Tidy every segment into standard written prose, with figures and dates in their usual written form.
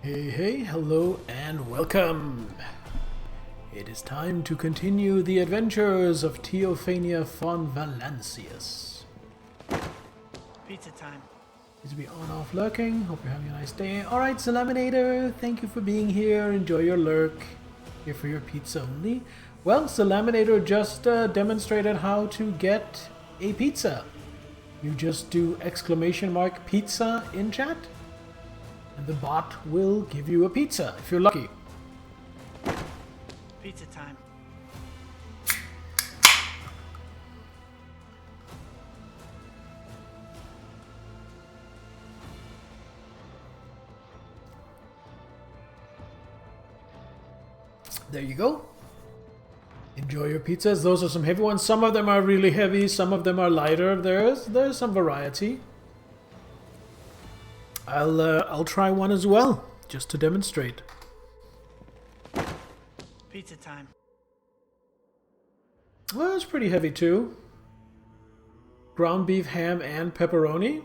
Hey, hello, and welcome! It is time to continue the adventures of Theophania von Valancius. Pizza time. Please be on-off lurking. Hope you're having a nice day. Alright, Salaminator, thank you for being here. Enjoy your lurk. Here for your pizza only. Well, Salaminator just demonstrated how to get a pizza. You just do !pizza in chat, and the bot will give you a pizza if you're lucky. Pizza time. There you go. Enjoy your pizzas. Those are some heavy ones. Some of them are really heavy, some of them are lighter. There's some variety. I'll try one as well, just to demonstrate. Pizza time. Well, it's pretty heavy too. Ground beef, ham, and pepperoni.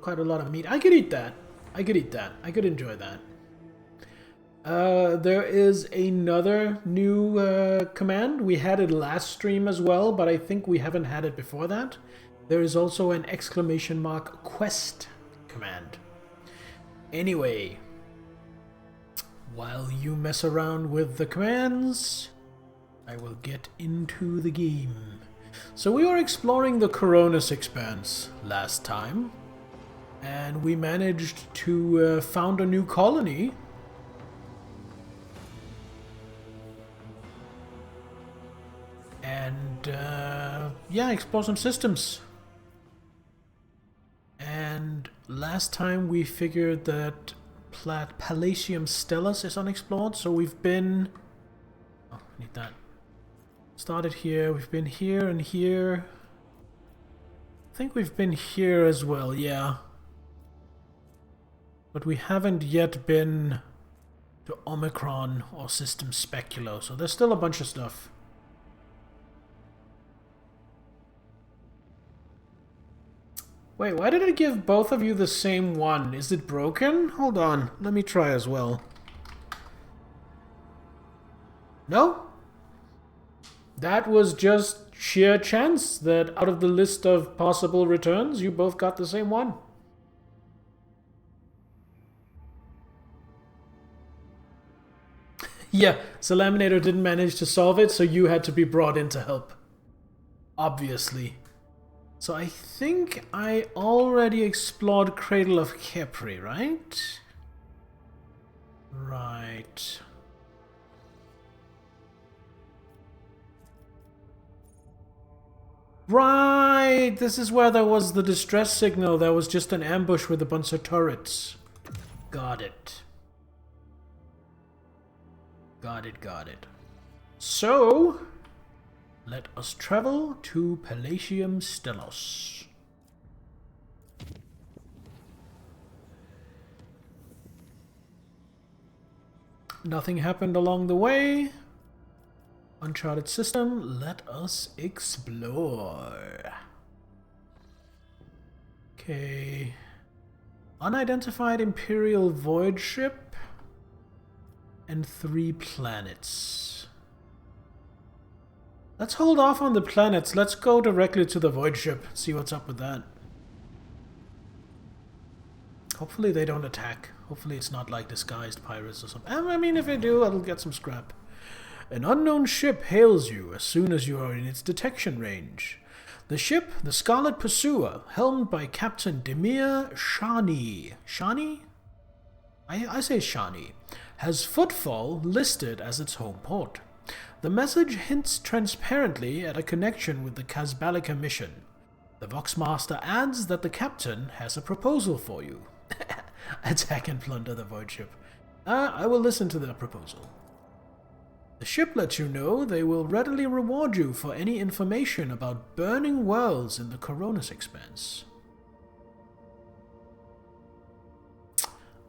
Quite a lot of meat. I could eat that. I could enjoy that. There is another new command. We had it last stream as well, but I think we haven't had it before that. There is also an !quest command. Anyway, while you mess around with the commands, I will get into the game. So we were exploring the Coronis Expanse last time, and we managed to found a new colony. And yeah, explore some systems. And last time we figured that Palatium Stellus is unexplored, so we've been... Oh, I need that. Started here, we've been here and here. I think we've been here as well, yeah. But we haven't yet been to Omicron or System Speculo, so there's still a bunch of stuff. Wait, why did it give both of you the same one? Is it broken? Hold on, let me try as well. No? That was just sheer chance that out of the list of possible returns, you both got the same one. Yeah, Salaminator didn't manage to solve it, so you had to be brought in to help. Obviously. So I think I already explored Cradle of Kepri, right? Right. Right! This is where there was the distress signal. There was just an ambush with a bunch of turrets. Got it. Got it. So... let us travel to Palatium Stellus. Nothing happened along the way. Uncharted system, let us explore. Okay. Unidentified Imperial Void ship and 3 planets. Let's hold off on the planets. Let's go directly to the Void ship. See what's up with that. Hopefully they don't attack. Hopefully it's not like disguised pirates or something. I mean, if they do, I'll get some scrap. An unknown ship hails you as soon as you are in its detection range. The ship, the Scarlet Pursuer, helmed by Captain Demir Shani. Shani? I say Shani. Has Footfall listed as its home port. The message hints transparently at a connection with the Kazbalika mission. The Voxmaster adds that the captain has a proposal for you. Attack and plunder the Void ship. I will listen to that proposal. The ship lets you know they will readily reward you for any information about burning worlds in the Coronis Expanse.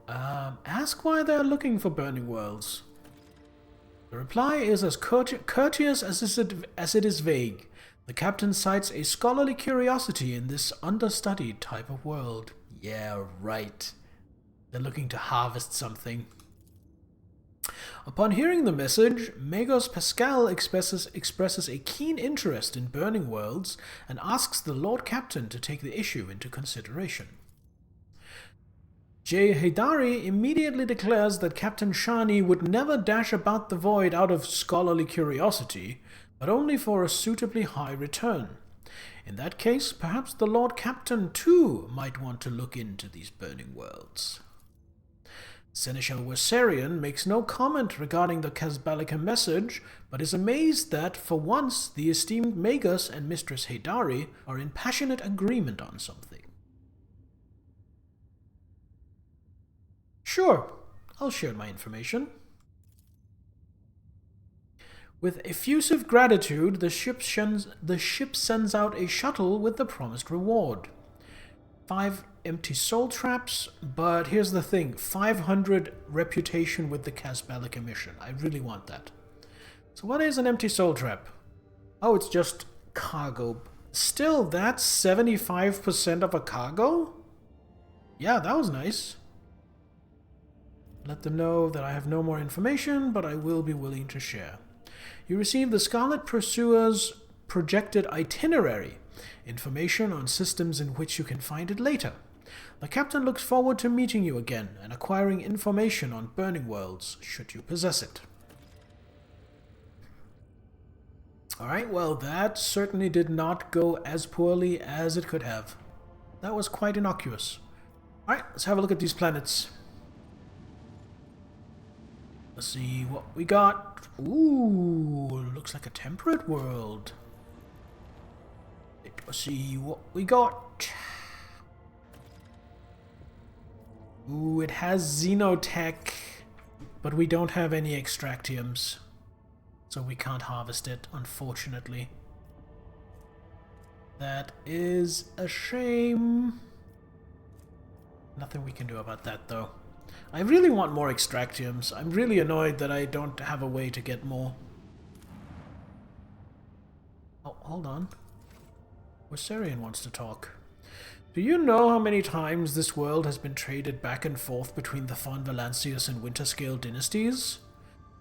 Ask why they are looking for burning worlds. The reply is as courteous as it is vague. The captain cites a scholarly curiosity in this understudied type of world. Yeah, right. They're looking to harvest something. Upon hearing the message, Magos Pascal expresses a keen interest in burning worlds and asks the Lord Captain to take the issue into consideration. J. Haydari immediately declares that Captain Shani would never dash about the void out of scholarly curiosity, but only for a suitably high return. In that case, perhaps the Lord Captain too might want to look into these burning worlds. Seneschal Wersarian makes no comment regarding the Casbalica message, but is amazed that, for once, the esteemed Magus and Mistress Haydari are in passionate agreement on something. Sure, I'll share my information. With effusive gratitude, the ship sends out a shuttle with the promised reward. 5 empty soul traps, but here's the thing, 500 reputation with the Casbalica mission. I really want that. So what is an empty soul trap? Oh, it's just cargo. Still, that's 75% of a cargo? Yeah, that was nice. Let them know that I have no more information, but I will be willing to share. You receive the Scarlet Pursuer's projected itinerary, information on systems in which you can find it later. The captain looks forward to meeting you again and acquiring information on burning worlds, should you possess it. Alright, well, that certainly did not go as poorly as it could have. That was quite innocuous. Alright, let's have a look at these planets. Let's see what we got. Ooh, looks like a temperate world. Let's see what we got. Ooh, it has xenotech, but we don't have any extractiums, so we can't harvest it, unfortunately. That is a shame. Nothing we can do about that, though. I really want more extractiums. I'm really annoyed that I don't have a way to get more. Oh, hold on. Wersarian wants to talk. Do you know how many times this world has been traded back and forth between the Von Valancius and Winterscale dynasties?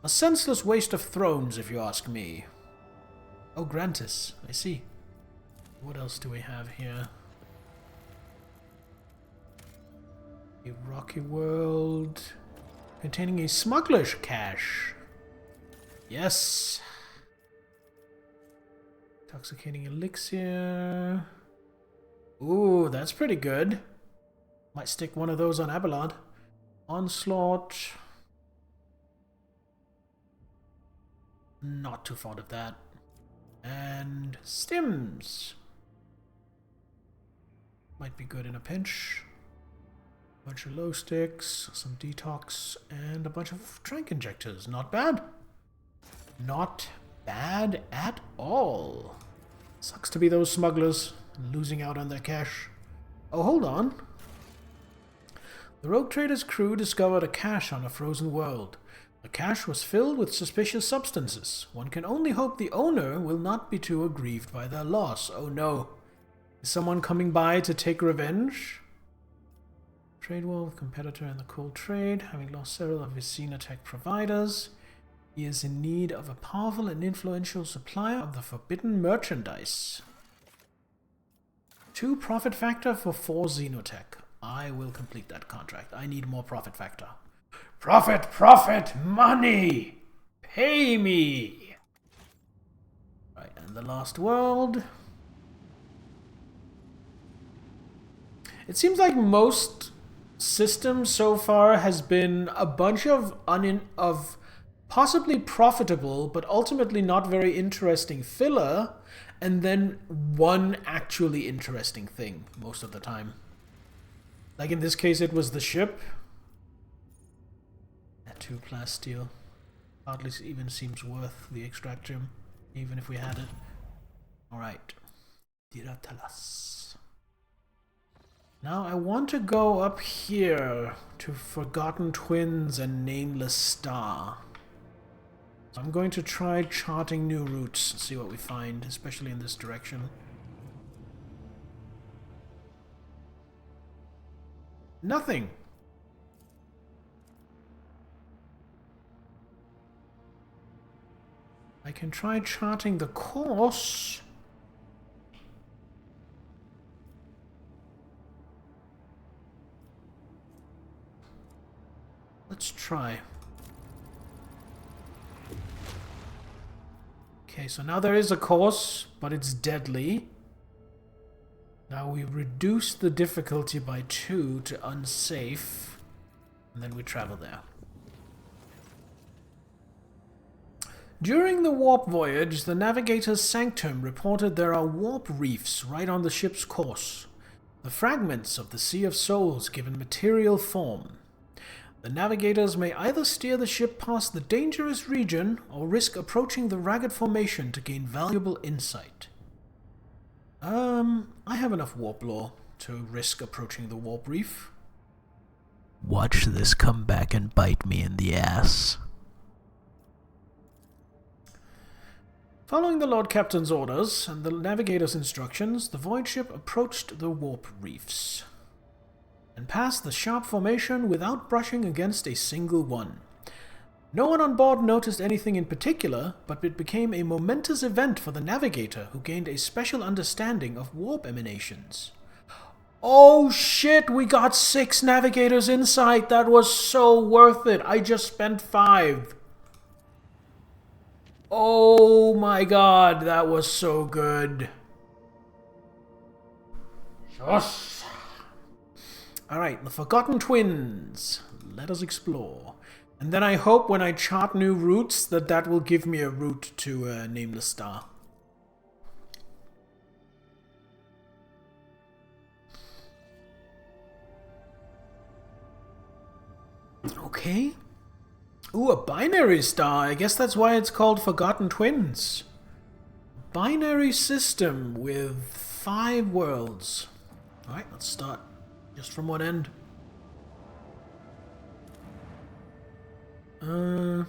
A senseless waste of thrones, if you ask me. Oh, Grantis. I see. What else do we have here? A rocky world containing a smuggler's cache. Yes. Intoxicating elixir. Ooh, that's pretty good. Might stick one of those on Abelard. Onslaught. Not too fond of that. And stims. Might be good in a pinch. A bunch of low sticks, some detox, and a bunch of trank injectors. Not bad. Not bad at all. Sucks to be those smugglers, losing out on their cash. Oh, hold on. The rogue trader's crew discovered a cache on a frozen world. The cache was filled with suspicious substances. One can only hope the owner will not be too aggrieved by their loss. Oh no. Is someone coming by to take revenge? Trade war with competitor in the coal trade, having lost several of his xenotech providers. He is in need of a powerful and influential supplier of the forbidden merchandise. 2 profit factor for 4 xenotech. I will complete that contract. I need more profit factor. Profit, profit, money! Pay me! Right, and the last world. It seems like most systems so far has been a bunch of possibly profitable but ultimately not very interesting filler, and then one actually interesting thing most of the time. Like in this case it was the ship. That 2 plasteel hardly even seems worth the extractium, even if we had it. Alright. Diratalas. Now I want to go up here to Forgotten Twins and Nameless Star. So I'm going to try charting new routes and see what we find, especially in this direction. Nothing. I can try charting the course. Let's try. Okay, so now there is a course, but it's deadly. Now we reduce the difficulty by 2 to unsafe, and then we travel there. During the warp voyage, the navigator's sanctum reported there are warp reefs right on the ship's course. The fragments of the Sea of Souls given material form. The navigators may either steer the ship past the dangerous region or risk approaching the ragged formation to gain valuable insight. I have enough warp lore to risk approaching the warp reef. Watch this come back and bite me in the ass. Following the Lord Captain's orders and the navigator's instructions, the void ship approached the warp reefs and passed the sharp formation without brushing against a single one. No one on board noticed anything in particular, but it became a momentous event for the navigator, who gained a special understanding of warp emanations. Oh shit, we got 6 navigators insight! That was so worth it! I just spent 5! Oh my god, that was so good! Shush! Alright, the Forgotten Twins. Let us explore. And then I hope when I chart new routes that will give me a route to Nameless Star. Okay. Ooh, a binary star. I guess that's why it's called Forgotten Twins. Binary system with 5 worlds. Alright, let's start. Just from one end. That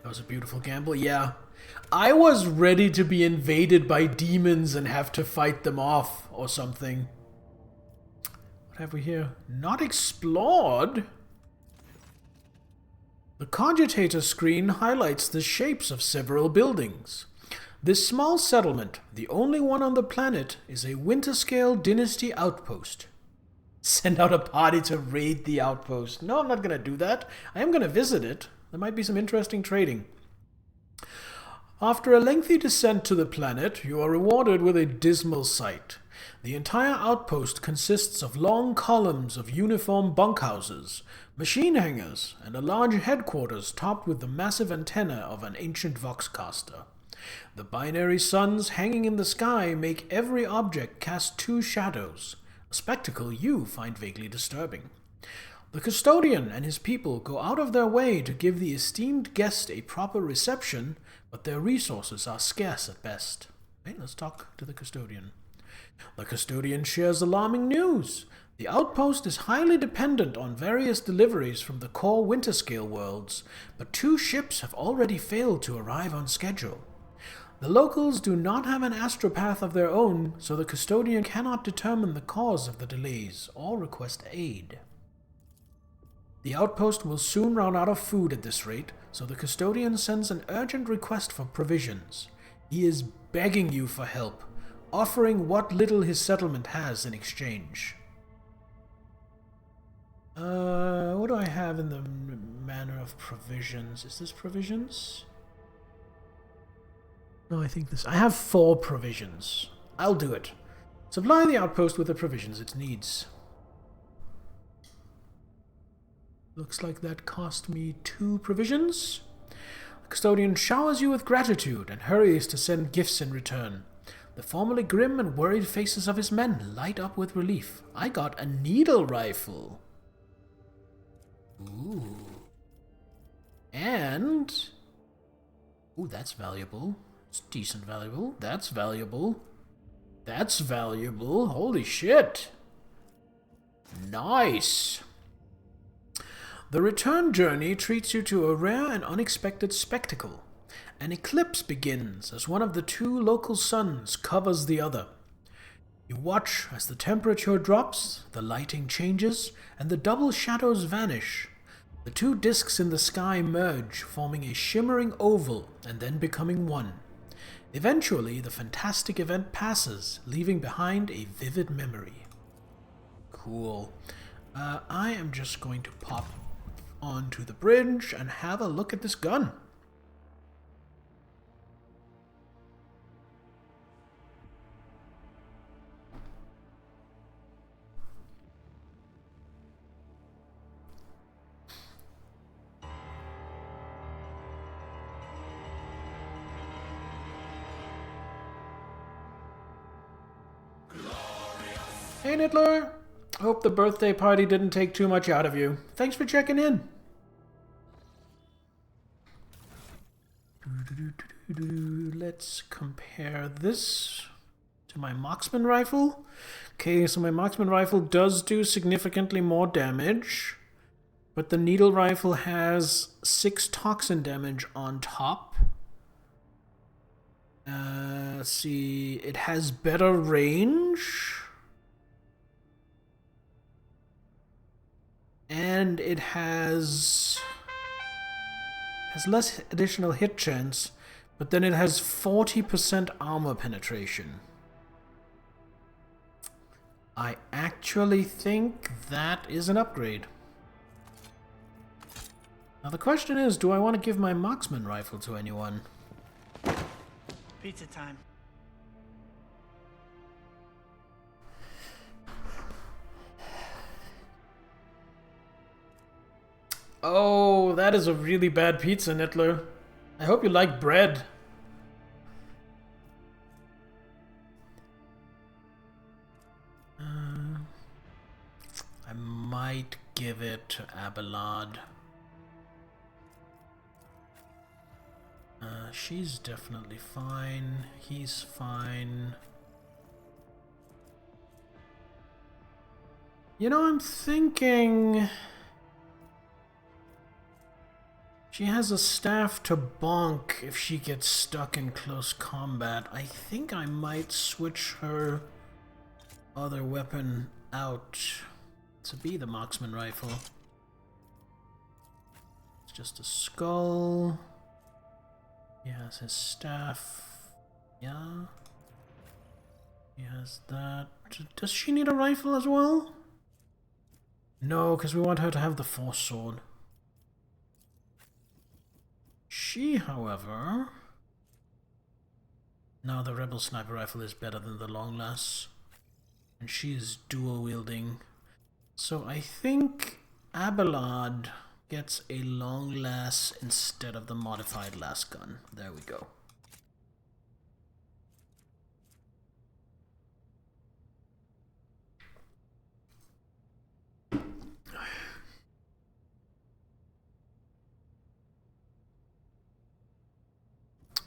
was a beautiful gamble, yeah. I was ready to be invaded by demons and have to fight them off or something. What have we here? Not explored? The cogitator screen highlights the shapes of several buildings. This small settlement, the only one on the planet, is a winter-scale dynasty outpost. Send out a party to raid the outpost. No, I'm not going to do that. I am going to visit it. There might be some interesting trading. After a lengthy descent to the planet, you are rewarded with a dismal sight. The entire outpost consists of long columns of uniform bunkhouses, machine hangars, and a large headquarters topped with the massive antenna of an ancient voxcaster. The binary suns hanging in the sky make every object cast 2 shadows, a spectacle you find vaguely disturbing. The custodian and his people go out of their way to give the esteemed guest a proper reception, but their resources are scarce at best. Okay, let's talk to the custodian. The custodian shares alarming news. The outpost is highly dependent on various deliveries from the core winter-scale worlds, but 2 ships have already failed to arrive on schedule. The locals do not have an astropath of their own, so the custodian cannot determine the cause of the delays or request aid. The outpost will soon run out of food at this rate, so the custodian sends an urgent request for provisions. He is begging you for help, offering what little his settlement has in exchange. What do I have in the manner of provisions? Is this provisions? No, I think this... I have 4 provisions. I'll do it. Supply the outpost with the provisions it needs. Looks like that cost me 2 provisions. The custodian showers you with gratitude and hurries to send gifts in return. The formerly grim and worried faces of his men light up with relief. I got a needle rifle. Ooh. And... ooh, that's valuable. It's decent valuable. That's valuable. That's valuable. Holy shit. Nice. The return journey treats you to a rare and unexpected spectacle. An eclipse begins as one of the 2 local suns covers the other. You watch as the temperature drops, the lighting changes, and the double shadows vanish. The two discs in the sky merge, forming a shimmering oval and then becoming one. Eventually, the fantastic event passes, leaving behind a vivid memory. Cool. I am just going to pop onto the bridge and have a look at this gun. Hey Nittler! Hope the birthday party didn't take too much out of you. Thanks for checking in. Let's compare this to my marksman rifle. Okay, so my marksman rifle does do significantly more damage, but the needle rifle has 6 toxin damage on top. Let's see, it has better range. And it has less additional hit chance, but then it has 40% armor penetration. I actually think that is an upgrade. Now the question is, do I want to give my marksman rifle to anyone? Pizza time. Oh, that is a really bad pizza, Nittler. I hope you like bread. I might give it to Abelard. She's definitely fine. He's fine. You know, I'm thinking... She has a staff to bonk if she gets stuck in close combat. I think I might switch her other weapon out to be the marksman rifle. It's just a skull. He has his staff. Yeah. He has that. Does she need a rifle as well? No, because we want her to have the force sword. She, however... Now the rebel sniper rifle is better than the long lass. And she is dual wielding. So I think Abelard gets a long lass instead of the modified las gun. There we go.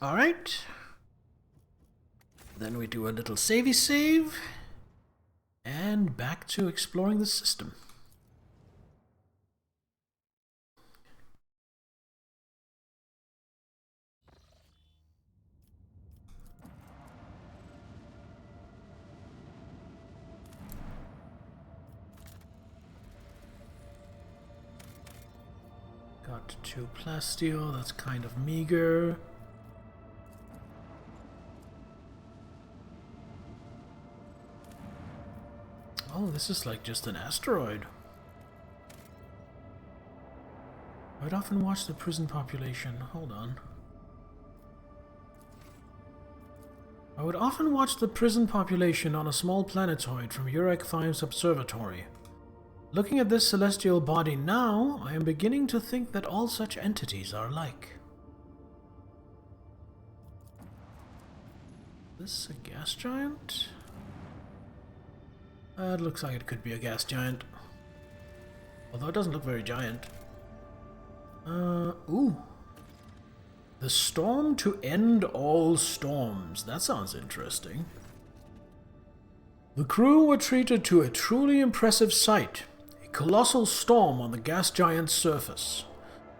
Alright. Then we do a little savey save. And back to exploring the system. Got 2 plasteel, that's kind of meager. Oh, this is like just an asteroid. I would often watch the prison population. Hold on. I would often watch the prison population on a small planetoid from Urek 5's observatory. Looking at this celestial body now, I am beginning to think that all such entities are alike. Is this a gas giant? It looks like it could be a gas giant. Although it doesn't look very giant. Ooh. The storm to end all storms. That sounds interesting. The crew were treated to a truly impressive sight. A colossal storm on the gas giant's surface.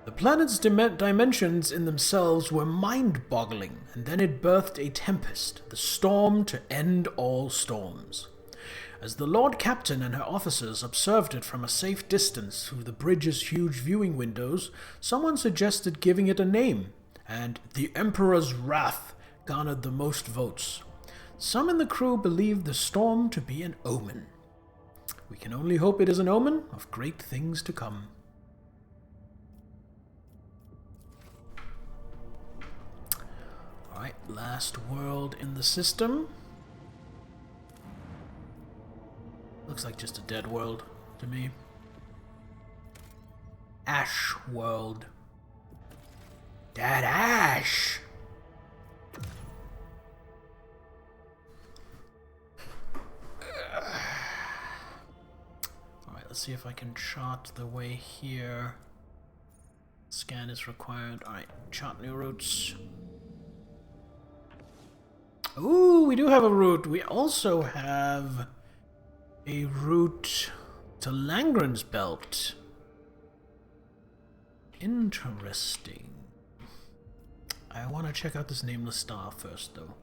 The planet's dimensions in themselves were mind-boggling, and then it birthed a tempest, the storm to end all storms. As the Lord Captain and her officers observed it from a safe distance through the bridge's huge viewing windows, someone suggested giving it a name, and the Emperor's Wrath garnered the most votes. Some in the crew believed the storm to be an omen. We can only hope it is an omen of great things to come. Alright, last world in the system. Looks like just a dead world to me. Ash world. Dead ash! Alright, let's see if I can chart the way here. Scan is required. Alright, chart new routes. Ooh, we do have a route. We also have a route to Langren's Belt. Interesting. I want to check out this nameless star first, though.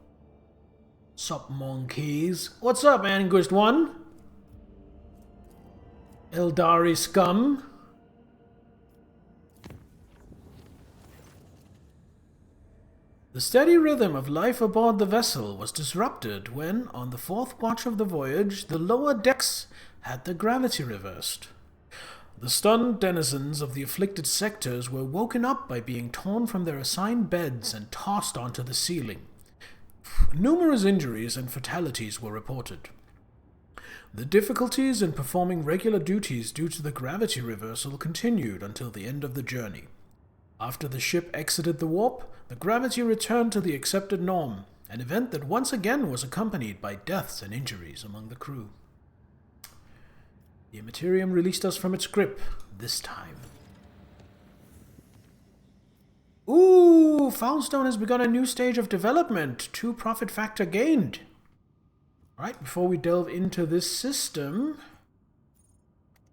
Sup, monkeys? What's up, Anguished One? Eldari scum? The steady rhythm of life aboard the vessel was disrupted when, on the fourth watch of the voyage, the lower decks had the gravity reversed. The stunned denizens of the afflicted sectors were woken up by being torn from their assigned beds and tossed onto the ceiling. Numerous injuries and fatalities were reported. The difficulties in performing regular duties due to the gravity reversal continued until the end of the journey. After the ship exited the warp, the gravity returned to the accepted norm, an event that once again was accompanied by deaths and injuries among the crew. The Immaterium released us from its grip, this time. Ooh, Foulstone has begun a new stage of development. 2 profit factor gained. Alright, before we delve into this system,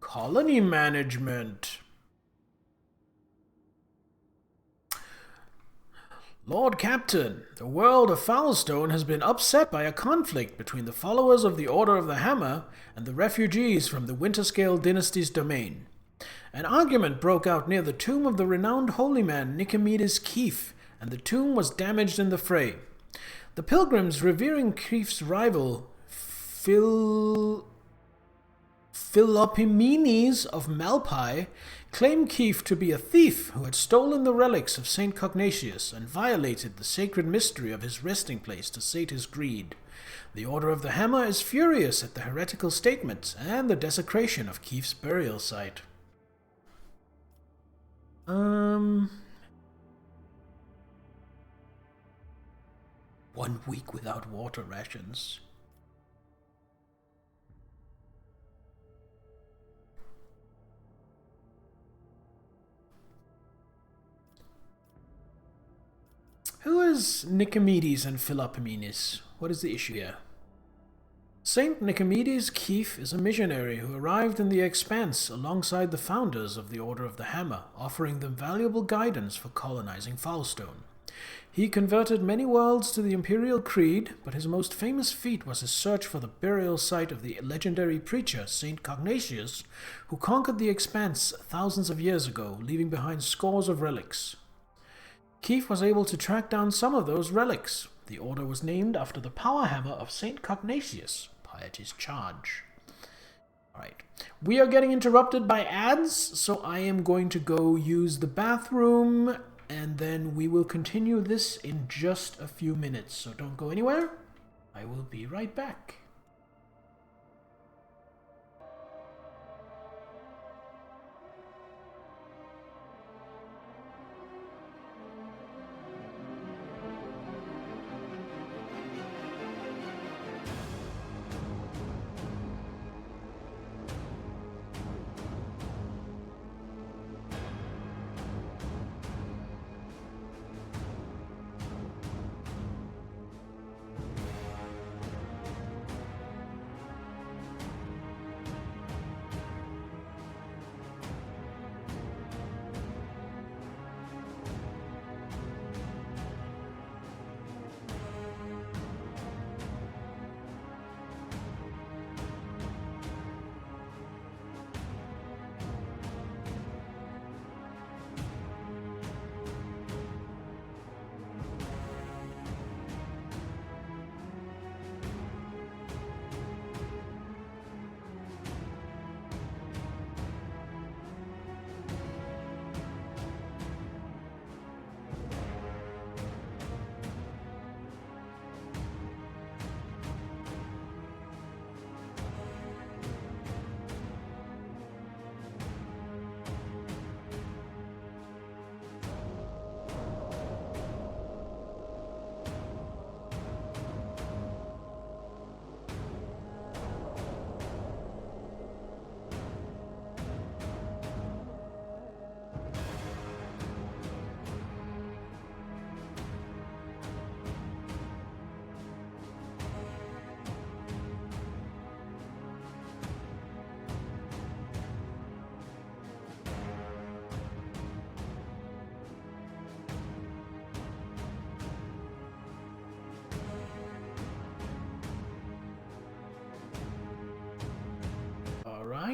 colony management. Lord Captain, the world of Foulstone has been upset by a conflict between the followers of the Order of the Hammer and the refugees from the Winterscale dynasty's domain. An argument broke out near the tomb of the renowned holy man Nicomedes Keefe, and the tomb was damaged in the fray. The pilgrims revering Keefe's rival, Philopomenes of Malpai, claimed Keefe to be a thief who had stolen the relics of St. Cognatius and violated the sacred mystery of his resting place to sate his greed. The Order of the Hammer is furious at the heretical statements and the desecration of Keefe's burial site. 1 week without water rations. Who is Nicomedes and Philopomenes? What is the issue here? Saint Nicomedes Keefe is a missionary who arrived in the Expanse alongside the founders of the Order of the Hammer, offering them valuable guidance for colonizing Foulstone. He converted many worlds to the Imperial Creed, but his most famous feat was his search for the burial site of the legendary preacher St. Cognatius, who conquered the Expanse thousands of years ago, leaving behind scores of relics. Keefe was able to track down some of those relics. The order was named after the power hammer of St. Cognatius, Piety's Charge. Alright, we are getting interrupted by ads, so I am going to go use the bathroom, and then we will continue this in just a few minutes. So don't go anywhere. I will be right back.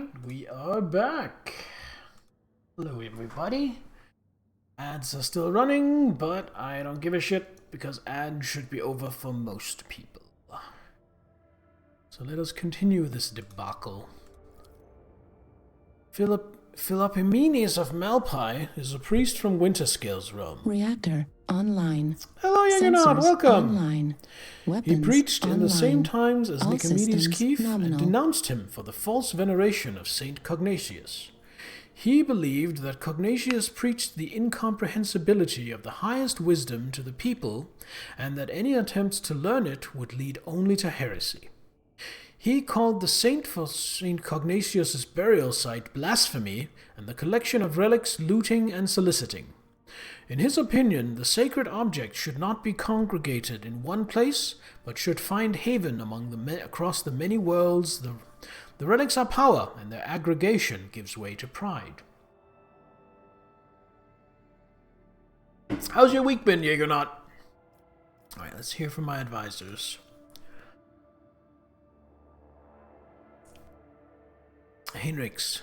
Alright, we are back. Hello everybody. Ads are still running, but I don't give a shit because ads should be over for most people. So let us continue this debacle. Philopomenes of Malpai is a priest from Winterscale's realm. Reactor online. Hello, Yaganod, welcome! Online. Weapons He preached online. in the same times as All Nicomedes systems Keefe and nominal. denounced him for the false veneration of Saint Cognatius. He believed that Cognatius preached the incomprehensibility of the highest wisdom to the people, and that any attempts to learn it would lead only to heresy. He called the saint for Saint Cognatius's burial site blasphemy, and the collection of relics looting and soliciting. In his opinion, the sacred object should not be congregated in one place, but should find haven among across the many worlds. The relics are power, and their aggregation gives way to pride. How's your week been, Jaegernaut? Alright, let's hear from my advisors. Heinrichs.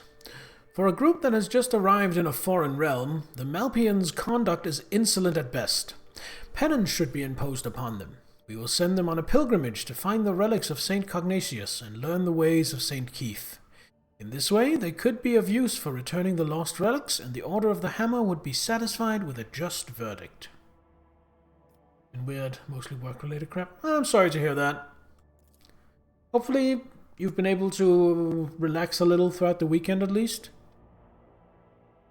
For a group that has just arrived in a foreign realm, the Malpians' conduct is insolent at best. Penance should be imposed upon them. We will send them on a pilgrimage to find the relics of Saint Cognatius and learn the ways of Saint Keith. In this way, they could be of use for returning the lost relics, and the Order of the Hammer would be satisfied with a just verdict. And weird, mostly work-related crap. I'm sorry to hear that. Hopefully, you've been able to relax a little throughout the weekend at least.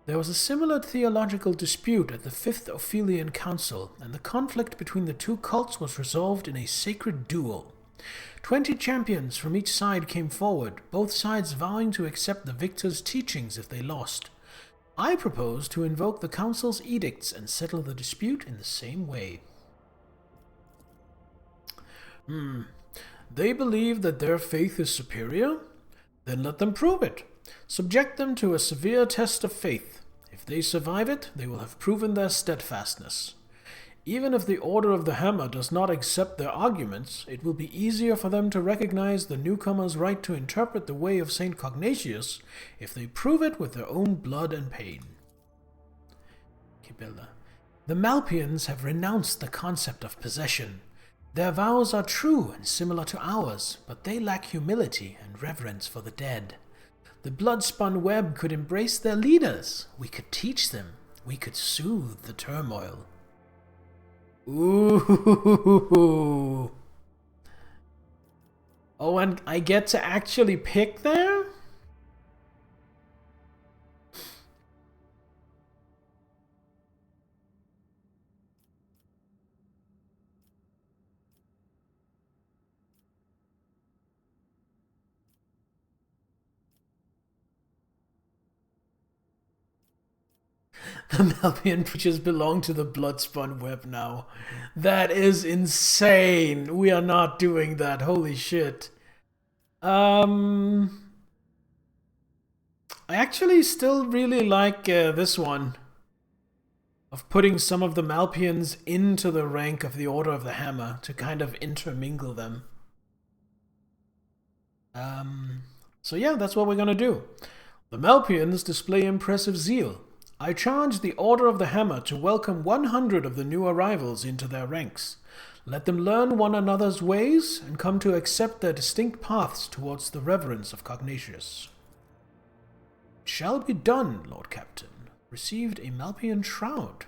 There was a similar theological dispute at the Fifth Ophelian Council, and the conflict between the two cults was resolved in a sacred duel. 20 champions from each side came forward, both sides vowing to accept the victor's teachings if they lost. I propose to invoke the council's edicts and settle the dispute in the same way. They believe that their faith is superior? Then let them prove it. Subject them to a severe test of faith. If they survive it, they will have proven their steadfastness. Even if the Order of the Hammer does not accept their arguments, it will be easier for them to recognize the newcomer's right to interpret the way of Saint Cognatius if they prove it with their own blood and pain. Kibilla. The Malpians have renounced the concept of possession. Their vows are true and similar to ours, but they lack humility and reverence for the dead. The blood-spun web could embrace their leaders. We could teach them. We could soothe the turmoil. Ooh. Oh, and I get to actually pick there? The Malpian preachers belong to the Bloodspun Web now. That is insane. We are not doing that. Holy shit. I actually still really like this one. Of putting some of the Malpians into the rank of the Order of the Hammer to kind of intermingle them. So yeah, that's what we're gonna do. The Malpians display impressive zeal. I charge the Order of the Hammer to welcome 100 of the new arrivals into their ranks. Let them learn one another's ways and come to accept their distinct paths towards the reverence of Cognatius. It shall be done, Lord Captain. Received a Malpian Shroud.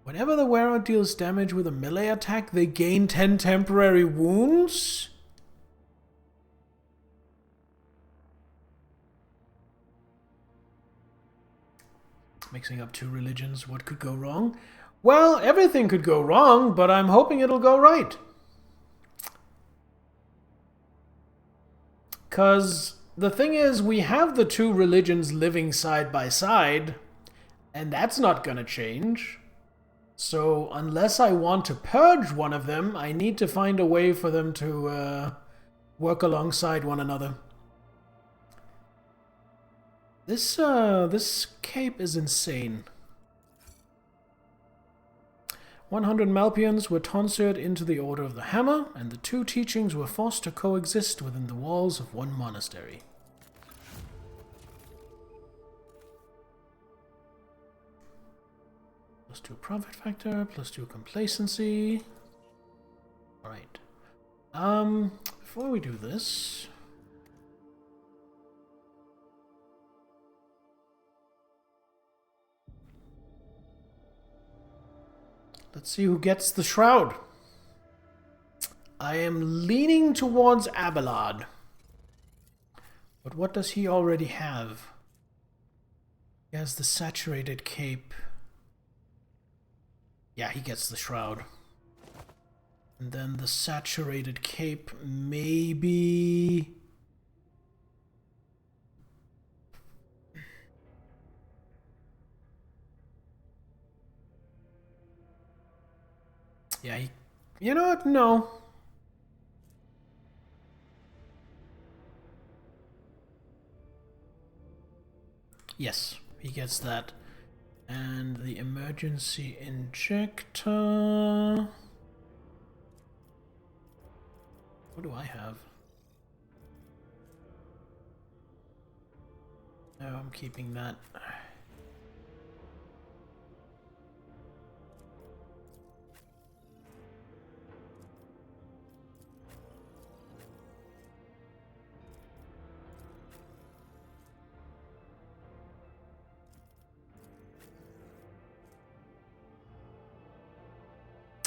Whenever the wearer deals damage with a melee attack, they gain 10 temporary wounds? Mixing up two religions, what could go wrong? Well, everything could go wrong, but I'm hoping it'll go right. 'Cause the thing is, we have the two religions living side by side, and that's not gonna change. So, unless I want to purge one of them, I need to find a way for them to work alongside one another. This cape is insane. 100 Malpians were tonsured into the Order of the Hammer, and the two teachings were forced to coexist within the walls of one monastery. +2 profit factor, +2 complacency. Alright. Before we do this... let's see who gets the shroud. I am leaning towards Abelard. But what does he already have? He has the saturated cape. Yeah, he gets the shroud. And then the saturated cape, maybe... yeah, he... you know what? No. Yes, he gets that. And the emergency injector... what do I have? No, I'm keeping that.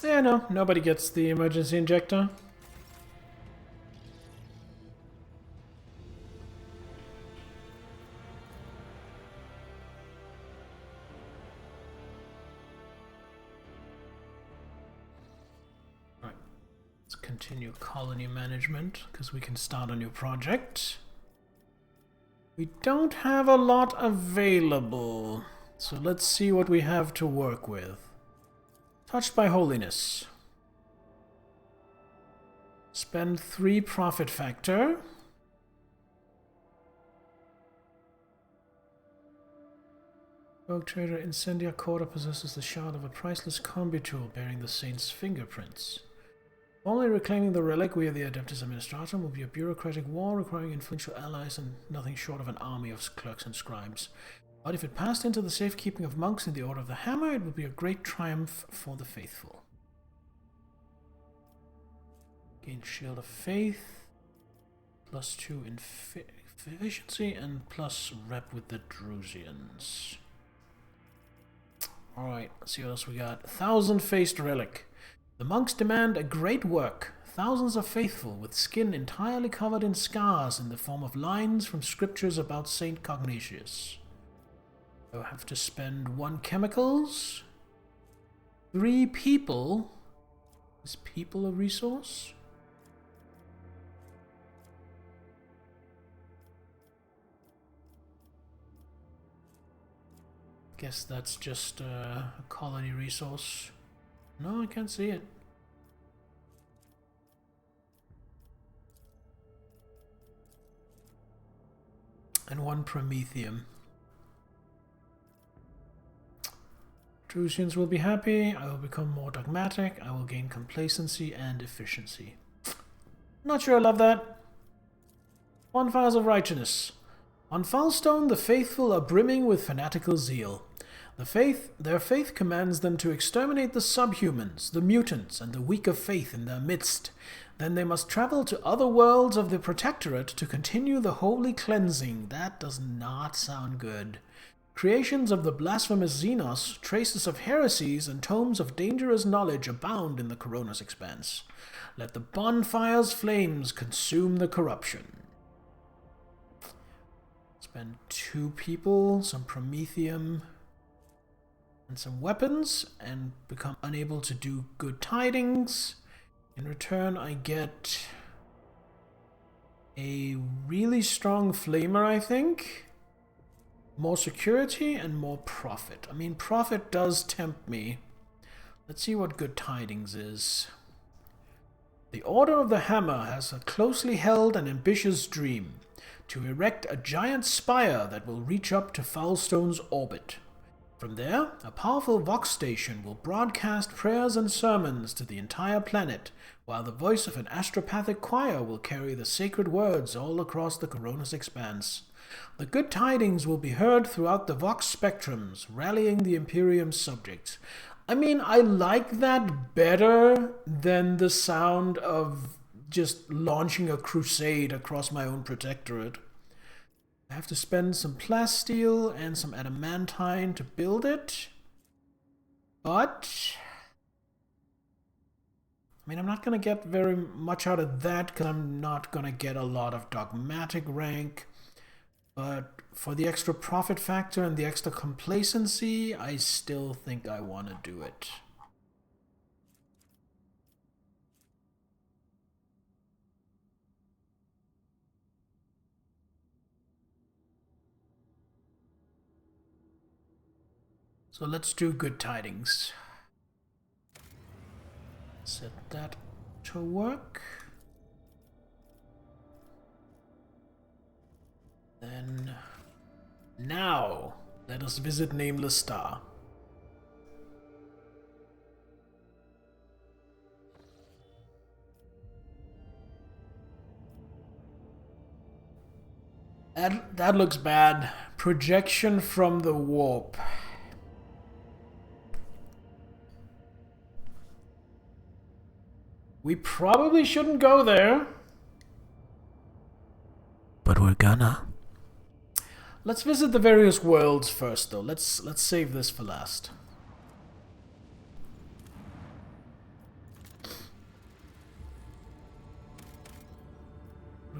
Yeah, no, nobody gets the emergency injector. Right, let's continue colony management, because we can start a new project. We don't have a lot available, so let's see what we have to work with. Touched by holiness. Spend 3 profit factor. Rogue trader Incendia Quarter possesses the shard of a priceless combi tool bearing the saint's fingerprints. Only reclaiming the relic via the Adeptus Administratum will be a bureaucratic war requiring influential allies and nothing short of an army of clerks and scribes. But if it passed into the safekeeping of monks in the Order of the Hammer, it would be a great triumph for the faithful. Gain Shield of Faith, +2 in efficiency, and plus rep with the Drusians. Alright, let's see what else we got. Thousand-Faced Relic. The monks demand a great work. Thousands of faithful, with skin entirely covered in scars in the form of lines from scriptures about Saint Cognatius. I'll have to spend 1 chemicals. 3 people. Is people a resource? Guess that's just a colony resource. No, I can't see it. And 1 promethium. Drusians will be happy, I will become more dogmatic, I will gain complacency and efficiency. Not sure I love that. Bonfires of Righteousness. On Falstone, the faithful are brimming with fanatical zeal. Their faith commands them to exterminate the subhumans, the mutants, and the weak of faith in their midst. Then they must travel to other worlds of the Protectorate to continue the holy cleansing. That does not sound good. Creations of the blasphemous Xenos, traces of heresies, and tomes of dangerous knowledge abound in the Corona's expanse. Let the bonfire's flames consume the corruption. Spend 2 people, some promethium, and some weapons, and become unable to do good tidings. In return, I get a really strong flamer, I think. More security and more profit. I mean, profit does tempt me. Let's see what good tidings is. The Order of the Hammer has a closely held and ambitious dream: to erect a giant spire that will reach up to Falstone's orbit. From there, a powerful Vox station will broadcast prayers and sermons to the entire planet, while the voice of an astropathic choir will carry the sacred words all across the Corona's expanse. The good tidings will be heard throughout the Vox spectrums, rallying the Imperium's subjects. I mean, I like that better than the sound of just launching a crusade across my own protectorate. I have to spend some plasteel and some adamantine to build it. But I mean, I'm not going to get very much out of that because I'm not going to get a lot of dogmatic rank. But for the extra profit factor and the extra complacency, I still think I want to do it. So let's do good tidings. Set that to work. Then, now, let us visit Nameless Star. That looks bad. Projection from the warp. We probably shouldn't go there. But we're gonna. Let's visit the various worlds first, though. Let's save this for last.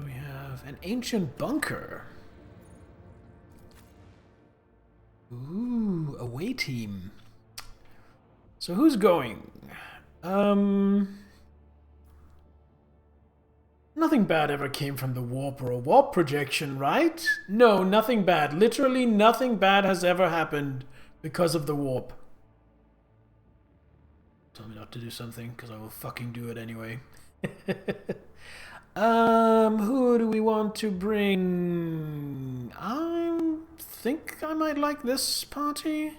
We have an ancient bunker. Ooh, away team. So who's going? Nothing bad ever came from the warp or a warp projection, right? No, nothing bad. Literally nothing bad has ever happened because of the warp. Tell me not to do something, because I will fucking do it anyway. Who do we want to bring? I think I might like this party.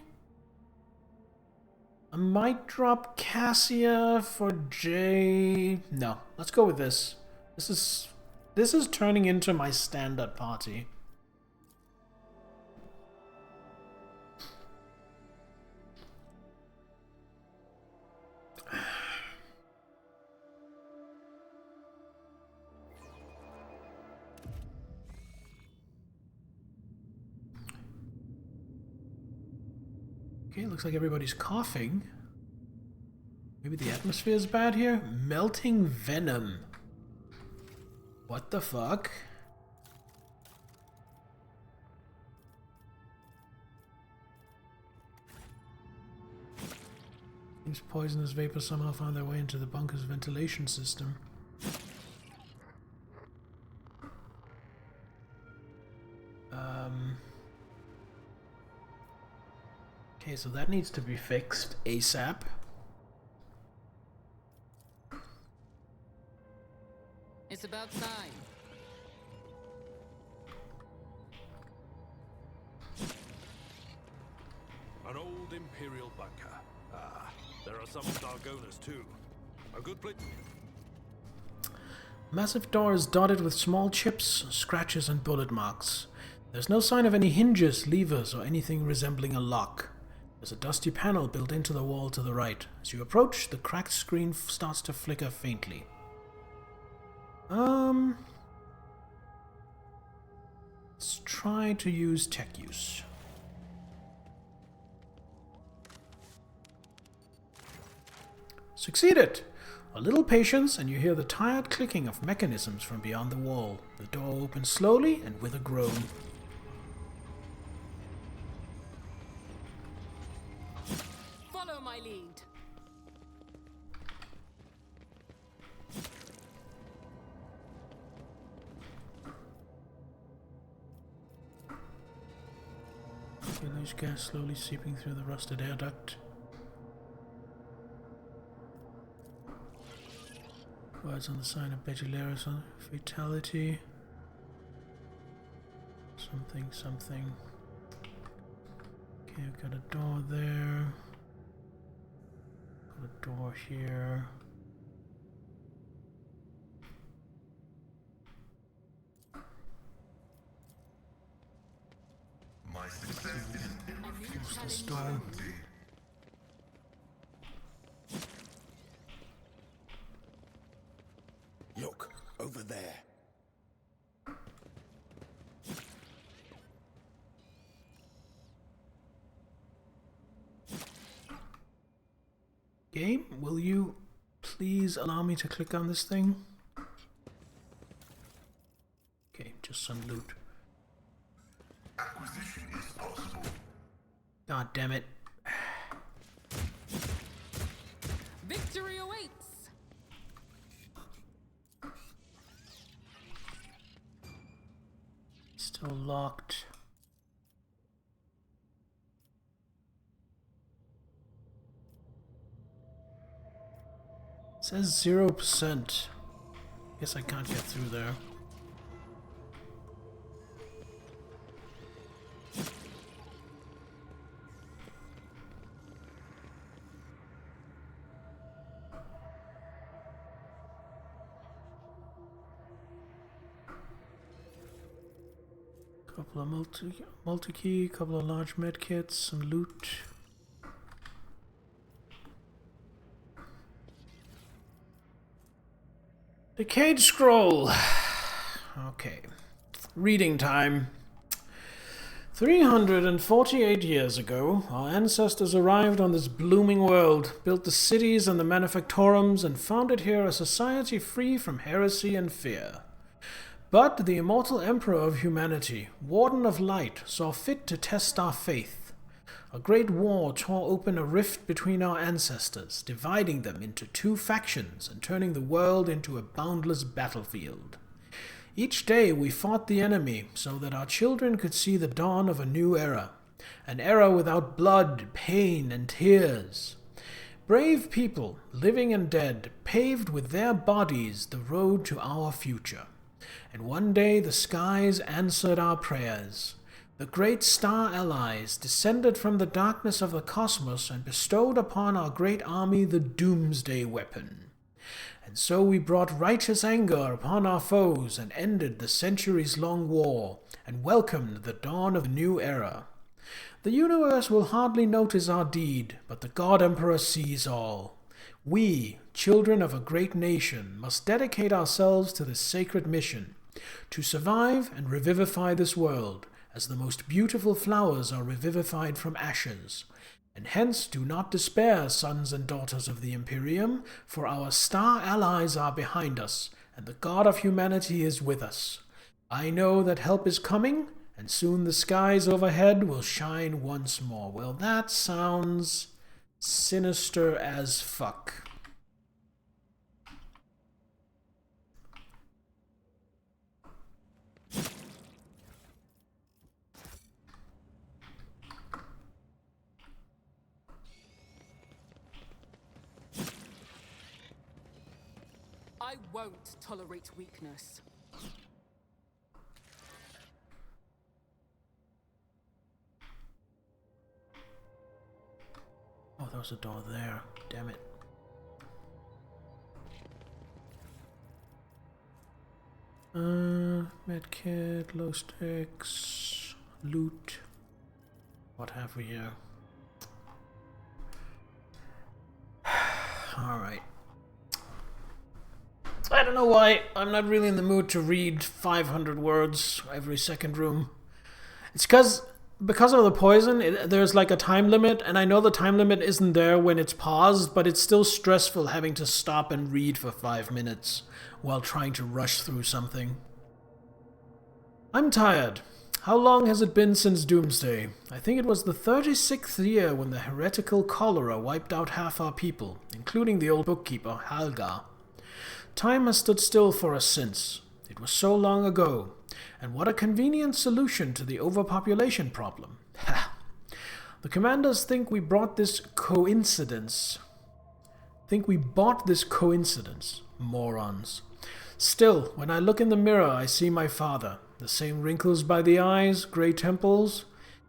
I might drop Cassia for Jay. No, let's go with this. This is turning into my standard party. Okay, looks like everybody's coughing. Maybe the atmosphere is bad here? Melting venom. What the fuck? These poisonous vapors somehow found their way into the bunker's ventilation system. Okay, so that needs to be fixed ASAP. It's about time. An old Imperial bunker. Ah, there are some Dargonas too. A good place. Massive doors dotted with small chips, scratches, and bullet marks. There's no sign of any hinges, levers, or anything resembling a lock. There's a dusty panel built into the wall to the right. As you approach, the cracked screen starts to flicker faintly. Let's try to use tech use. Succeeded! A little patience and you hear the tired clicking of mechanisms from beyond the wall. The door opens slowly and with a groan. Follow my lead. Yellowish gas slowly seeping through the rusted air duct. Words on the sign of Begularis on fatality. Something, something. Okay, I've got a door there. Got a door here. Force the storm. Look, over there. Game, will you please allow me to click on this thing? Okay, just some loot. Acquisition is possible. God damn it. Victory awaits! Still locked. It says 0%. Guess I can't get through there. Couple of multi-key, couple of large medkits, some loot. Decayed scroll. Okay. Reading time. 348 years ago, our ancestors arrived on this blooming world, built the cities and the manufactorums, and founded here a society free from heresy and fear. But the immortal emperor of humanity, warden of light, saw fit to test our faith. A great war tore open a rift between our ancestors, dividing them into two factions and turning the world into a boundless battlefield. Each day we fought the enemy so that our children could see the dawn of a new era, an era without blood, pain, and tears. Brave people, living and dead, paved with their bodies the road to our future. And one day the skies answered our prayers. The great star allies descended from the darkness of the cosmos and bestowed upon our great army the doomsday weapon. And so we brought righteous anger upon our foes and ended the centuries-long war and welcomed the dawn of a new era. The universe will hardly notice our deed, but the God Emperor sees all. We, children of a great nation, must dedicate ourselves to this sacred mission, to survive and revivify this world, as the most beautiful flowers are revivified from ashes. And hence do not despair, sons and daughters of the Imperium, for our star allies are behind us, and the God of humanity is with us. I know that help is coming, and soon the skies overhead will shine once more. Well, that sounds sinister as fuck. I won't tolerate weakness. Oh, there was a door there. Damn it. Medkit, glow sticks, loot. What have we here? Alright. I don't know why I'm not really in the mood to read 500 words every second room. It's because of the poison, there's like a time limit, and I know the time limit isn't there when it's paused, but it's still stressful having to stop and read for 5 minutes while trying to rush through something. I'm tired. How long has it been since Doomsday? I think it was the 36th year when the heretical cholera wiped out half our people, including the old bookkeeper, Halgar. Time has stood still for us since. It was so long ago. And what a convenient solution to the overpopulation problem. Ha! The commanders think we bought this coincidence. Morons. Still, when I look in the mirror, I see my father. The same wrinkles by the eyes, grey temples,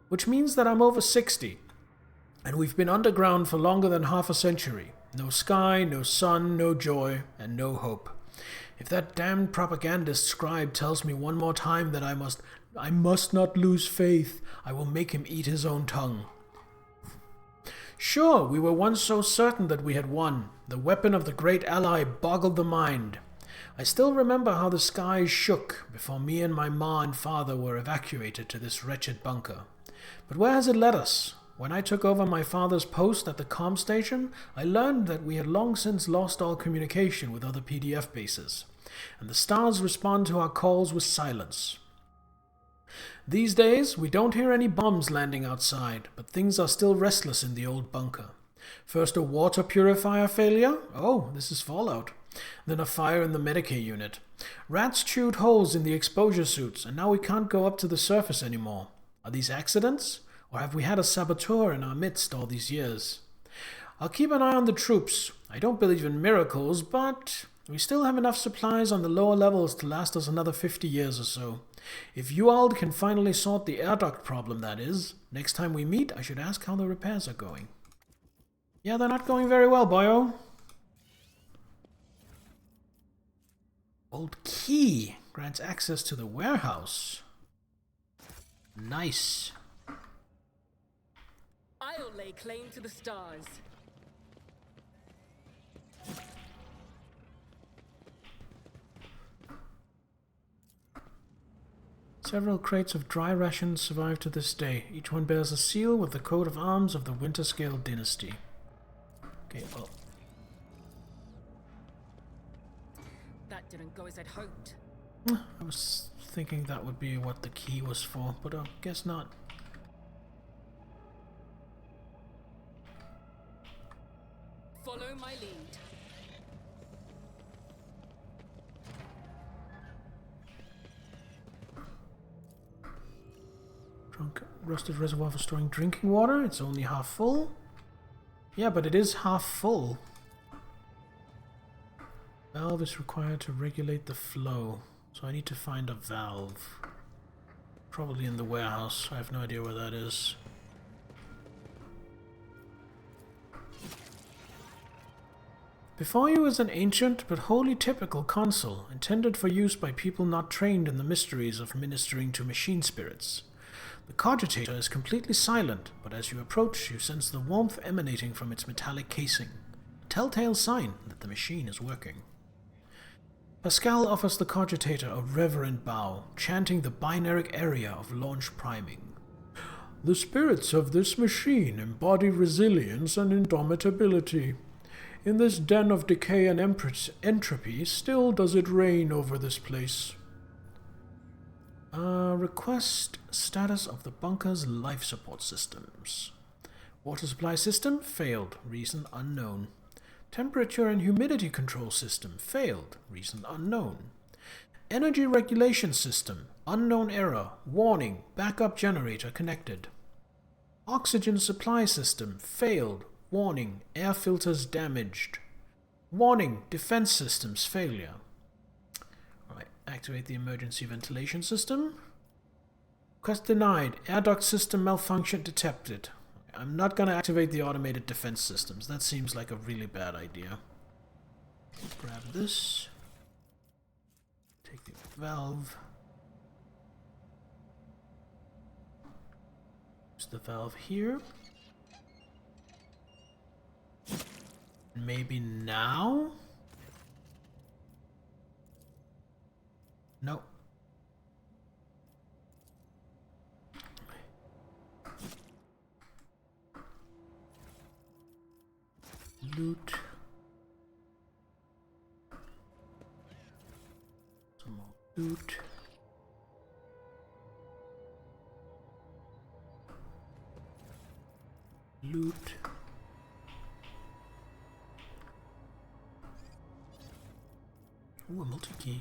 which means that I'm over 60. And we've been underground for longer than half a century. No sky, no sun, no joy, and no hope. If that damned propagandist scribe tells me one more time that I must I must not lose faith. I will make him eat his own tongue. Sure, we were once so certain that we had won. The weapon of the great ally boggled the mind. I still remember how the skies shook before me and my ma and father were evacuated to this wretched bunker. But where has it led us? When I took over my father's post at the comm station, I learned that we had long since lost all communication with other PDF bases, and the stars respond to our calls with silence. These days, we don't hear any bombs landing outside, but things are still restless in the old bunker. First a water purifier failure? Oh, this is Fallout. Then a fire in the Medicaid unit. Rats chewed holes in the exposure suits, and now we can't go up to the surface anymore. Are these accidents? Or have we had a saboteur in our midst all these years? I'll keep an eye on the troops. I don't believe in miracles, but we still have enough supplies on the lower levels to last us another 50 years or so. If Uald can finally sort the air duct problem, that is, next time we meet, I should ask how the repairs are going. Yeah, they're not going very well, boyo. Old key grants access to the warehouse. Nice. I'll lay claim to the stars. Several crates of dry rations survive to this day. Each one bears a seal with the coat of arms of the Winterscale dynasty. Okay, well. That didn't go as I'd hoped. I was thinking that would be what the key was for, but I guess not. Follow my lead. Rusted reservoir for storing drinking water. It's only half full. Yeah, but it is half full. Valve is required to regulate the flow. So I need to find a valve. Probably in the warehouse. I have no idea where that is. Before you is an ancient but wholly typical console, intended for use by people not trained in the mysteries of ministering to machine spirits. The cogitator is completely silent, but as you approach, you sense the warmth emanating from its metallic casing, a telltale sign that the machine is working. Pascal offers the cogitator a reverent bow, chanting the binaric area of launch priming. The spirits of this machine embody resilience and indomitability. In this den of decay and entropy, still does it reign over this place. Request status of the bunker's life support systems. Water supply system failed, reason unknown. Temperature and humidity control system failed, reason unknown. Energy regulation system, unknown error, warning, backup generator connected. Oxygen supply system failed, warning, air filters damaged. Warning, defense systems failure. Alright, activate the emergency ventilation system. Request denied, air duct system malfunction detected. I'm not going to activate the automated defense systems. That seems like a really bad idea. Grab this. Take the valve. Use the valve here. Maybe now? No. Loot. Some more loot. Loot. Ooh, a multi-key.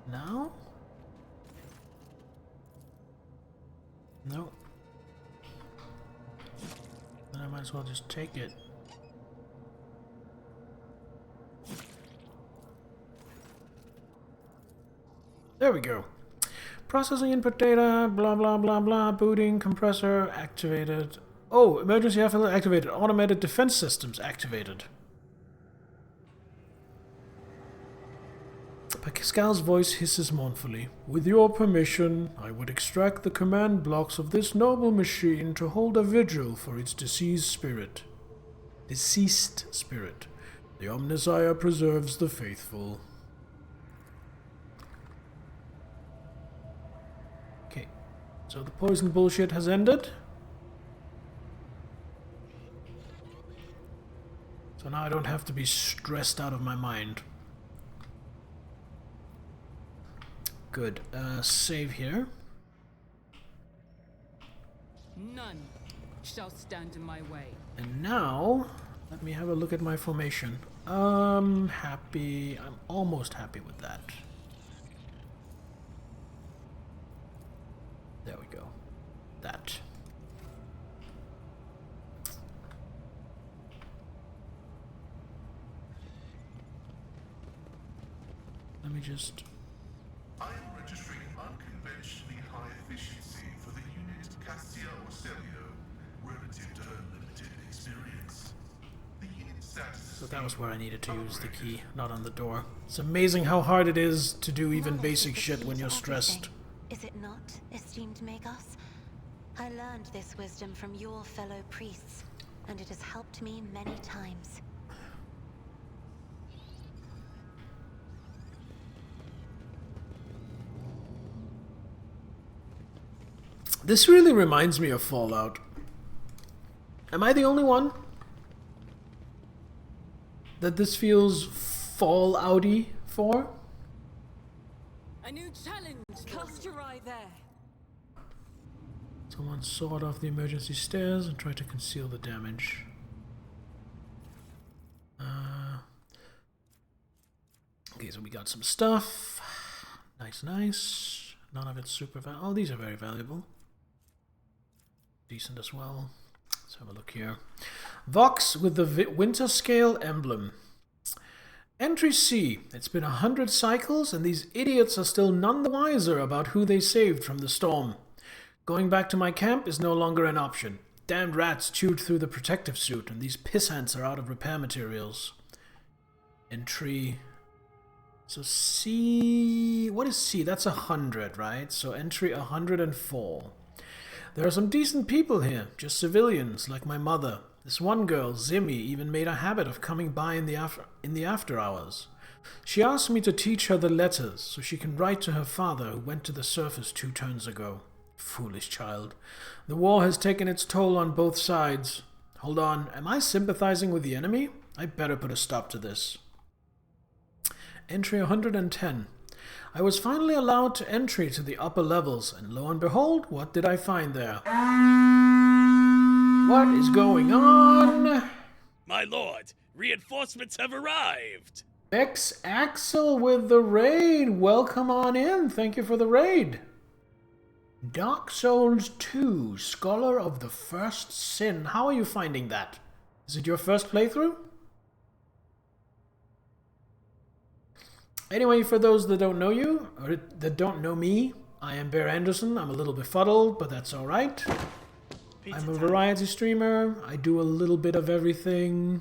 Now? No. Then I might as well just take it. There we go. Processing input data, blah blah blah blah, booting, compressor, activated. Oh, emergency FL activated, automated defense systems activated. Pascal's voice hisses mournfully. With your permission, I would extract the command blocks of this noble machine to hold a vigil for its deceased spirit. Deceased spirit. The Omnissiah preserves the faithful. Okay, so the poison bullshit has ended. So now I don't have to be stressed out of my mind. Good. Save here. None shall stand in my way. And now, let me have a look at my formation. Happy. I'm almost happy with that. There we go. That. Let me just... I am registering unconventionally high efficiency for the unit Cassia Orselio relative to her limited experience. The unit status is... So that was where I needed to use the key, not on the door. It's amazing how hard it is to do even basic shit when you're stressed. Is it not, esteemed Magos? I learned this wisdom from your fellow priests, and it has helped me many times. This really reminds me of Fallout. Am I the only one that this feels Fallout-y for? A new challenge. Cast your eye there. Someone sawed off the emergency stairs and tried to conceal the damage. Okay, so we got some stuff. Nice, nice. None of it's super valuable. Oh, these are very valuable. Decent as well. Let's have a look here. Vox with the winter scale emblem. Entry C. It's been 100 cycles and these idiots are still none the wiser about who they saved from the storm. Going back to my camp is no longer an option. Damned rats chewed through the protective suit and these pissants are out of repair materials. Entry... So C... What is C? That's 100, right? So entry 104. There are some decent people here, just civilians, like my mother. This one girl, Zimmy, even made a habit of coming by in the after hours. She asked me to teach her the letters, so she can write to her father, who went to the surface 2 turns ago. Foolish child. The war has taken its toll on both sides. Hold on, am I sympathizing with the enemy? I better put a stop to this. Entry 110. I was finally allowed to entry to the upper levels, and lo and behold, what did I find there? What is going on? My lord, reinforcements have arrived! X Axel with the raid. Welcome on in. Thank you for the raid. Dark Souls 2, Scholar of the First Sin. How are you finding that? Is it your first playthrough? Anyway, for those that don't know you, or that don't know me, I am Bear Anderson. I'm a little befuddled, but that's alright. I'm a variety streamer. I do a little bit of everything.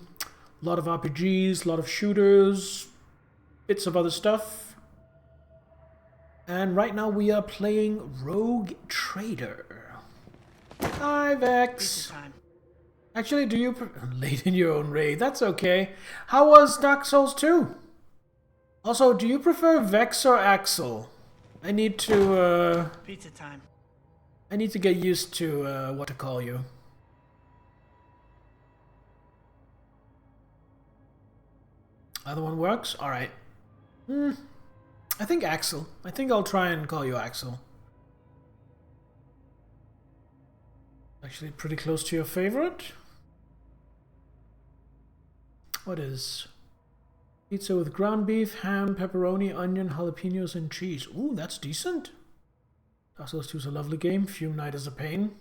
A lot of RPGs, a lot of shooters, bits of other stuff. And right now we are playing Rogue Trader. Hi, Vex. Actually, do you... Late in your own raid. That's okay. How was Dark Souls 2? Also, do you prefer Vex or Axel? I need to, Pizza time. I need to get used to, what to call you. Other one works? Alright. I think Axel. I think I'll try and call you Axel. Actually pretty close to your favorite. What is... Pizza with ground beef, ham, pepperoni, onion, jalapenos, and cheese. Ooh, that's decent. Dark Souls 2 is a lovely game. Fume Knight is a pain.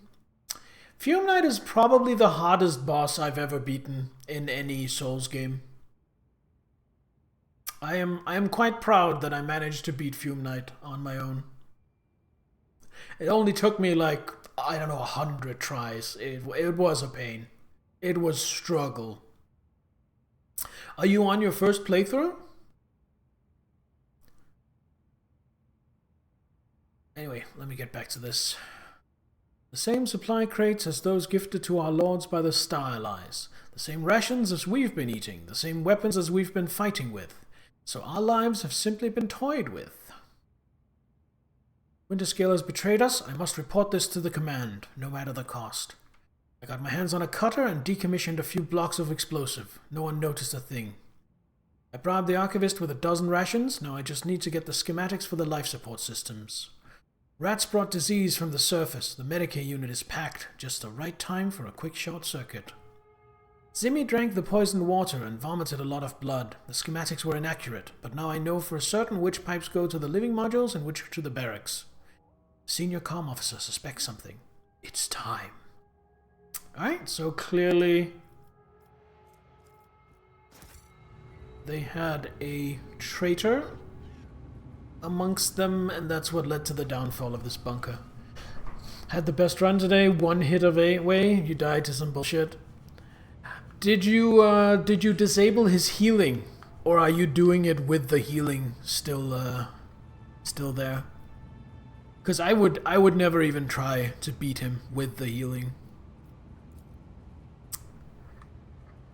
Fume Knight is probably the hardest boss I've ever beaten in any Souls game. I am quite proud that I managed to beat Fume Knight on my own. It only took me like, I don't know, 100 tries. It was a pain. It was struggle. Are you on your first playthrough? Anyway, let me get back to this. The same supply crates as those gifted to our lords by the Star Allies. The same rations as we've been eating. The same weapons as we've been fighting with. So our lives have simply been toyed with. Winterscale has betrayed us. I must report this to the command, no matter the cost. I got my hands on a cutter and decommissioned a few blocks of explosive. No one noticed a thing. I bribed the archivist with 12 rations. Now I just need to get the schematics for the life support systems. Rats brought disease from the surface. The Medicae unit is packed. Just the right time for a quick short circuit. Zimmy drank the poisoned water and vomited a lot of blood. The schematics were inaccurate, but now I know for certain which pipes go to the living modules and which to the barracks. Senior comm officer suspects something. It's time. Alright, so clearly they had a traitor amongst them, and that's what led to the downfall of this bunker. Had the best run today, 1 hit away, you died to some bullshit. Did you disable his healing, or are you doing it with the healing still there? Because I would never even try to beat him with the healing.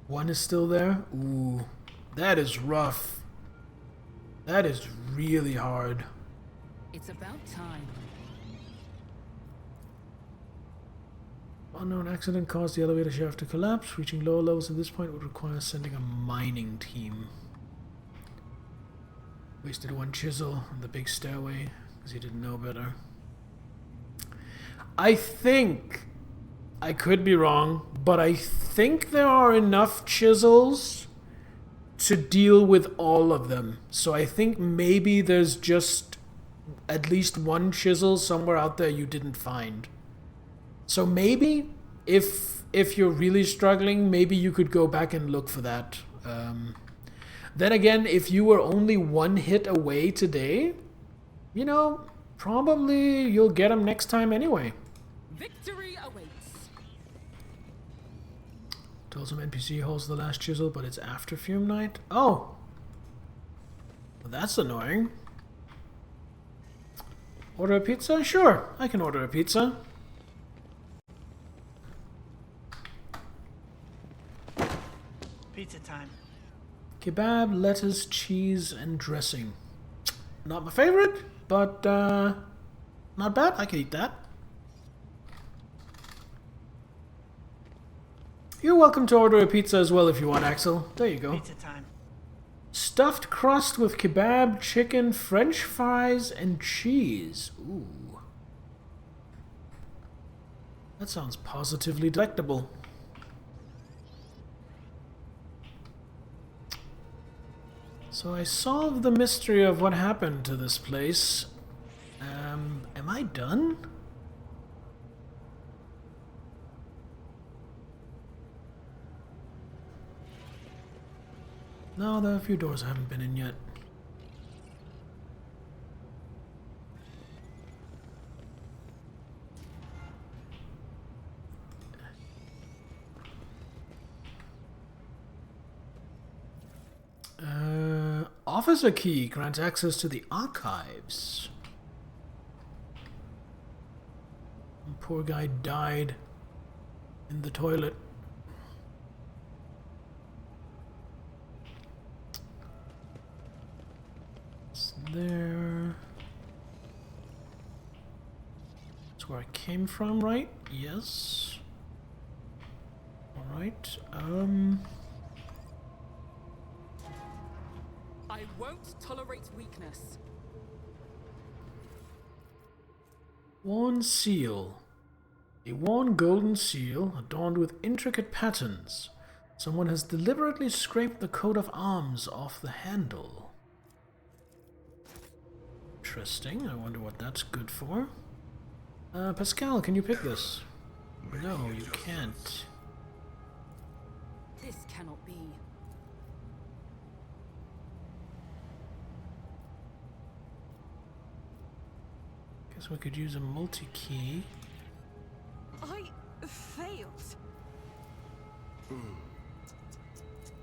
1 is still there? Ooh, that is rough. That is really hard. It's about time. Unknown accident caused the elevator shaft to collapse. Reaching lower levels at this point would require sending a mining team. Wasted 1 chisel on the big stairway because he didn't know better. I think, I could be wrong, but I think there are enough chisels to deal with all of them. So I think maybe there's just at least 1 chisel somewhere out there you didn't find. So maybe, if you're really struggling, maybe you could go back and look for that. Then again, if you were only 1 hit away today, you know, probably you'll get him next time anyway. Victory awaits. Told some NPC holds the last chisel, but it's after Fume Night. Oh! Well, that's annoying. Order a pizza? Sure, I can order a pizza. Pizza time. Kebab, lettuce, cheese, and dressing. Not my favorite, but not bad. I can eat that. You're welcome to order a pizza as well if you want, Axel. There you go. Pizza time. Stuffed crust with kebab, chicken, French fries, and cheese. Ooh. That sounds positively delectable. So I solved the mystery of what happened to this place. Am I done? No, there are a few doors I haven't been in yet. Officer key grants access to the archives. Poor guy died in the toilet. It's there. That's where I came from, right? Yes. Alright, I won't tolerate weakness. Worn seal. A worn golden seal adorned with intricate patterns. Someone has deliberately scraped the coat of arms off the handle. Interesting. I wonder what that's good for. Pascal, can you pick this? No, you can't. This cannot be. Guess we could use a multi-key. I failed. Oh,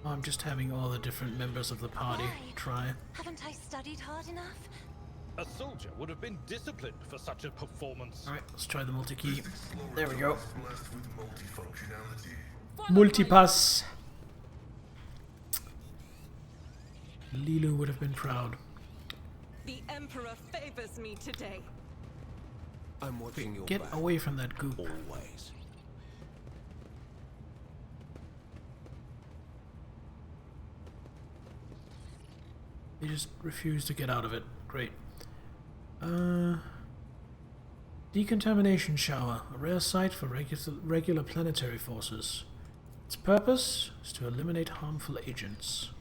I'm just having all the different members of the party Why? try. Haven't I studied hard enough? A soldier would have been disciplined for such a performance. Alright, let's try the multi-key. There we go. Blessed with multifunctionality. Multipass. Lilu would have been proud. The Emperor favors me today. I'm watching your Get back. away from that goop. Always. They just refuse to get out of it. Great. Decontamination shower, a rare sight for regular planetary forces. Its purpose is to eliminate harmful agents.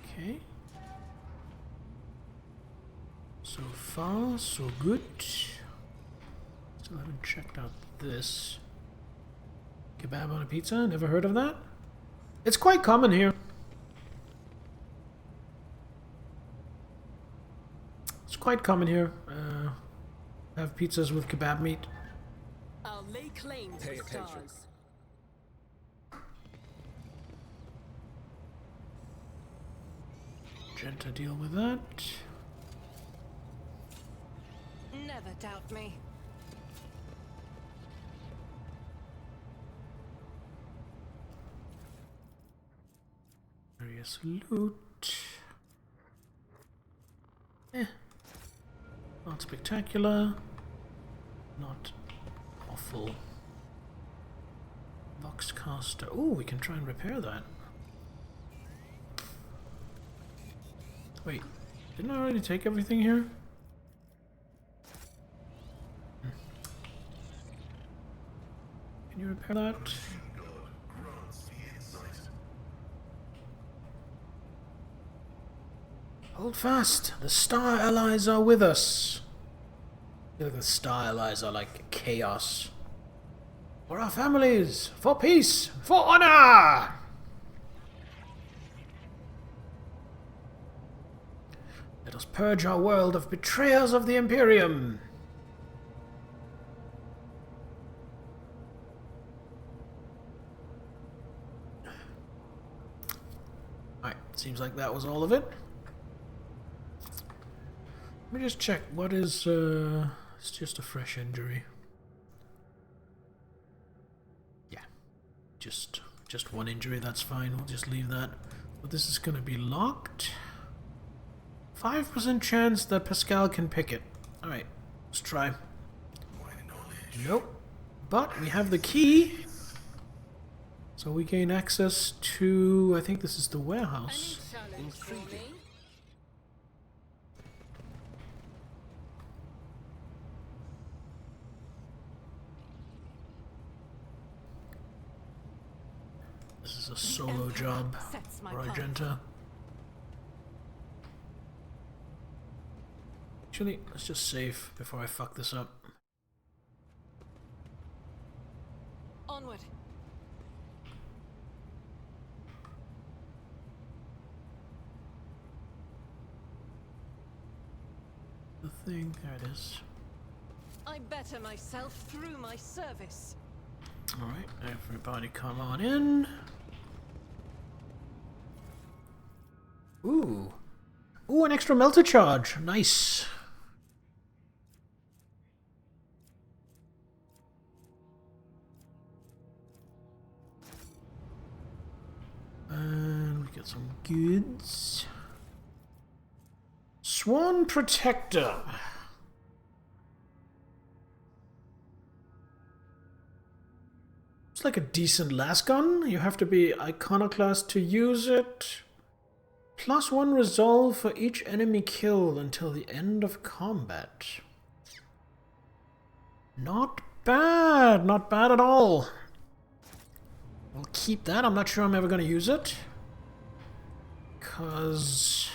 Okay. So far, so good. Still haven't checked out this. Kebab on a pizza? Never heard of that? It's quite common here. It's quite common here. Have pizzas with kebab meat. I'll lay claim to Pay the attention. stars. Genta deal with that. Never doubt me. Various loot. Not spectacular. Not awful. Voxcaster. Oh, we can try and repair that. Wait, didn't I already take everything here? Can you repair that? God grants the insight. Hold fast. The Star Allies are with us. I feel like the Star Allies are like chaos. For our families, for peace, for honor! Let us purge our world of betrayers of the Imperium. Alright, seems like that was all of it. Let me just check. What is, it's just a fresh injury. Yeah. Just one injury, that's fine. We'll just leave that. But this is gonna be locked. 5% chance that Pascal can pick it. Alright, let's try. Nope. But we have the key. So we gain access to, I think this is the warehouse. Challenge for me. This is a solo job Sets my for path. Argenta. Actually, let's just save before I fuck this up. Onward. The thing, there it is. I better myself through my service. Alright, everybody come on in. Ooh. Ooh, an extra melter charge. Nice. And we get some goods. Swan Protector. It's like a decent lasgun. You have to be iconoclast to use it. +1 resolve for each enemy killed until the end of combat. Not bad. Not bad at all. We'll keep that. I'm not sure I'm ever going to use it. Because...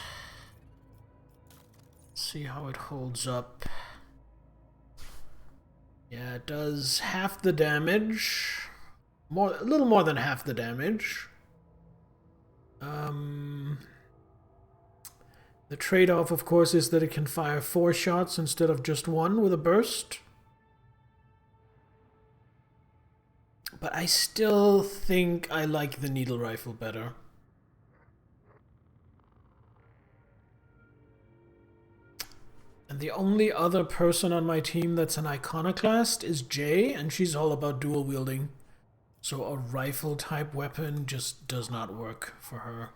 see how it holds up. Yeah, it does half the damage. A little more than half the damage. The trade-off, of course, is that it can fire 4 shots instead of just 1 with a burst. But I still think I like the needle rifle better. And the only other person on my team that's an iconoclast is Jay, and she's all about dual wielding. So a rifle type weapon just does not work for her.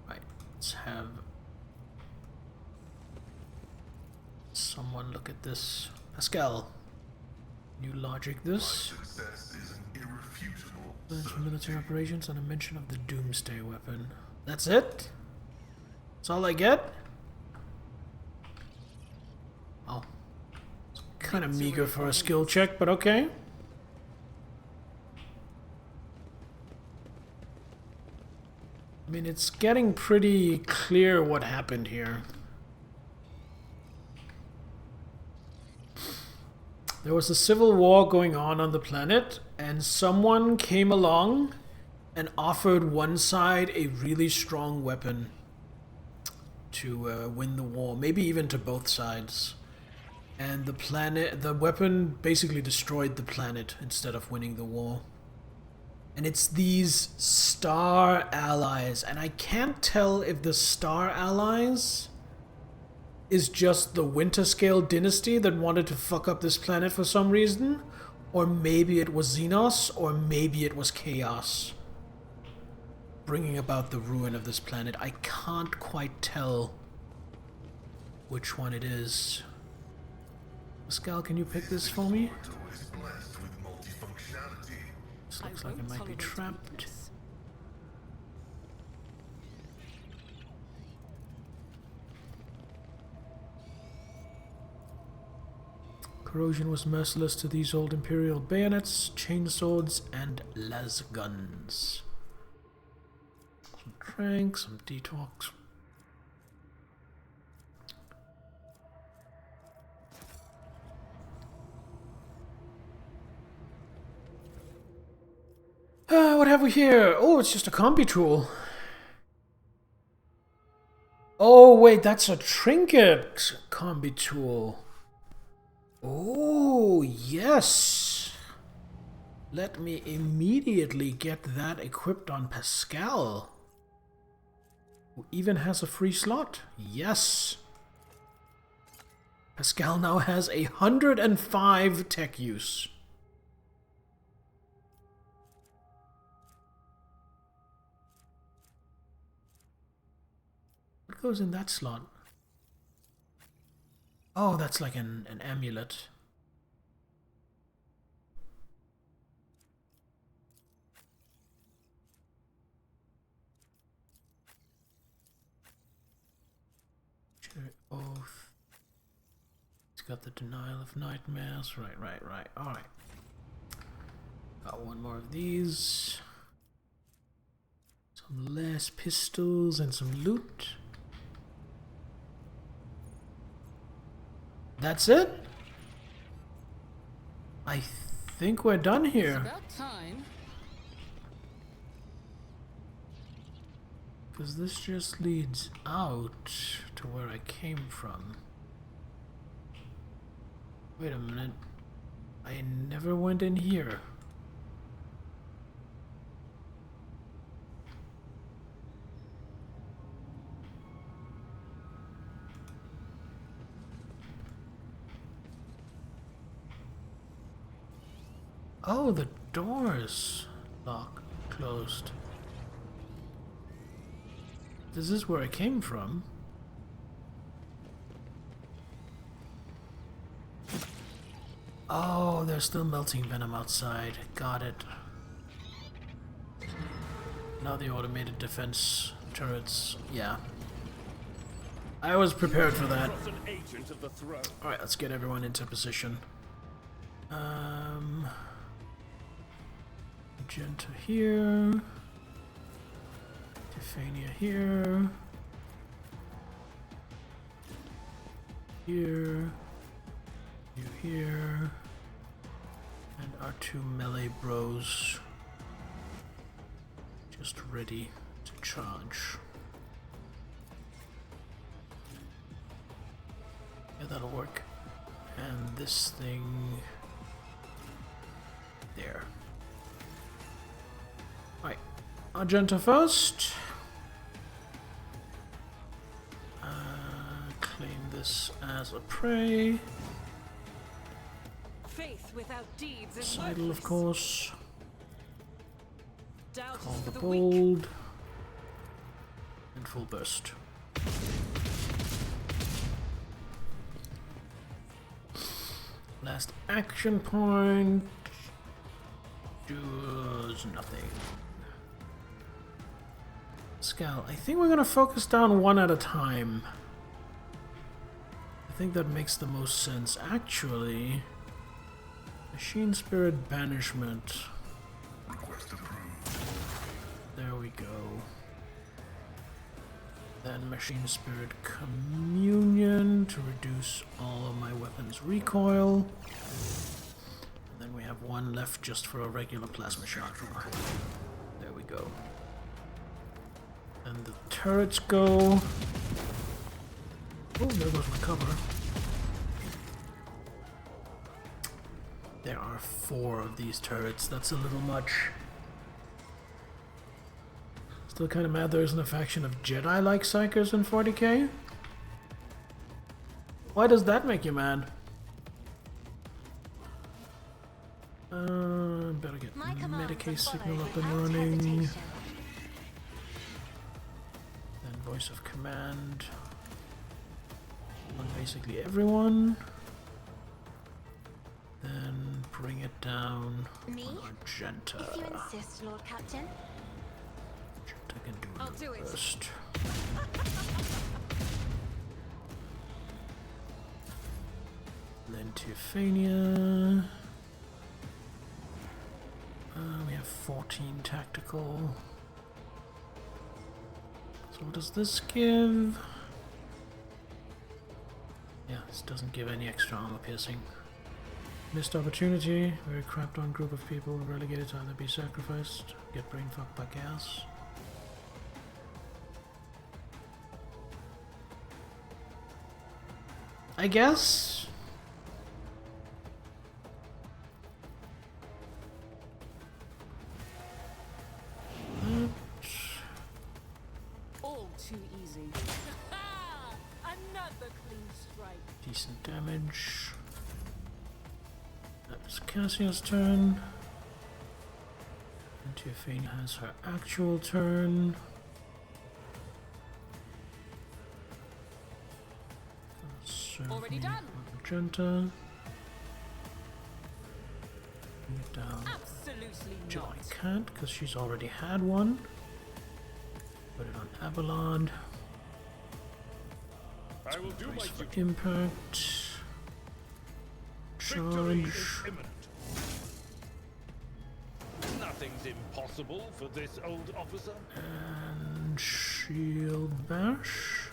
Right, let's have someone look at this. Pascal, new logic this. Success is an irrefutable Plans for military operations and a mention of the doomsday weapon. That's it? That's all I get? Oh. It's kind of meager for a skill check, but okay. I mean, it's getting pretty clear what happened here. There was a civil war going on the planet, and someone came along and offered one side a really strong weapon to win the war, maybe even to both sides. And the weapon basically destroyed the planet instead of winning the war. And it's these star allies, and I can't tell if the star allies is just the Winterscale dynasty that wanted to fuck up this planet for some reason, or maybe it was Xenos, or maybe it was Chaos bringing about the ruin of this planet. I can't quite tell which one it is. Pascal, can you pick this for me? is blessed with multifunctionality. This looks like it might be trapped. Corrosion was merciless to these old Imperial bayonets, chainswords, and las guns. Some trank, some detox. What have we here? Oh, it's just a combi tool. Oh, wait, that's a trinket combi tool. Oh, yes. Let me immediately get that equipped on Pascal, who even has a free slot. Yes. Pascal now has 105 tech use. What goes in that slot? Oh, that's like an amulet. Oath. It's got the denial of nightmares. Right. Alright. Got one more of these. Some less pistols and some loot. That's it? I think we're done here. It's about time. Because this just leads out to where I came from. Wait a minute. I never went in here. Oh, the door's locked, closed. This is where I came from. Oh, there's still melting venom outside. Got it. Now the automated defense turrets. Yeah. I was prepared for that. Alright, let's get everyone into position. Magenta here. Tiffania here. Here. You here. And our two melee bros just ready to charge. Yeah, that'll work. And this thing there. Right, Argenta first. Claim this as a prey. Faith without deeds is Sidle, of worthless. course. Doubt Call is the for the weak. bold. And full burst. Last action point does nothing. Scal, I think we're gonna focus down one at a time. I think that makes the most sense. Actually, Machine Spirit Banishment. Request approved. There we go. Then Machine Spirit Communion to reduce all of my weapons' recoil. And then we have one left just for a regular plasma shot. There we go. And the turrets go. Oh, there goes my cover. There are 4 of these turrets. That's a little much. Still kind of mad there isn't a faction of Jedi-like psychers in 40k. Why does that make you mad? Better get My commands Medicaid are signal followed up and without running. hesitation. Then voice of command on basically everyone. Then bring it down Me? on Argenta. If you insist, Lord Captain. Argenta can do I'll do it. first. Lentifania. We have 14 tactical. So what does this give? Yeah, this doesn't give any extra armor piercing. Missed opportunity. Very crapped on group of people relegated to either be sacrificed, get brain fucked by chaos. I guess. All too easy. Another clean strike. Decent damage. That's Cassia's turn. And Teofane has her actual turn. Already done. Magenta. Bring it down. Absolutely Joy not. can't because she's already had one. Put it on Abelard. I will do my Brace for duty. impact. Victory is Charge. imminent. Nothing's impossible for this old officer. And shield bash.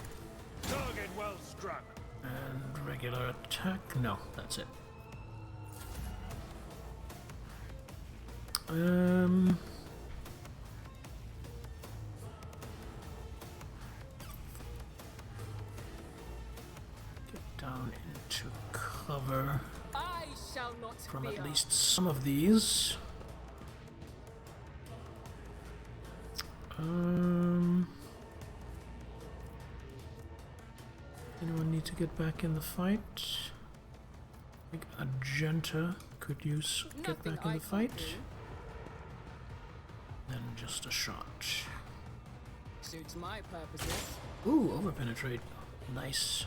Target well struck. And regular attack. No, that's it. Get down into cover I shall not from fear. at least some of these. Anyone need to get back in the fight? I think Argenta could use get Nothing back in I the can fight. do. Then just a shot. Suits my purposes. Ooh, overpenetrate. Nice.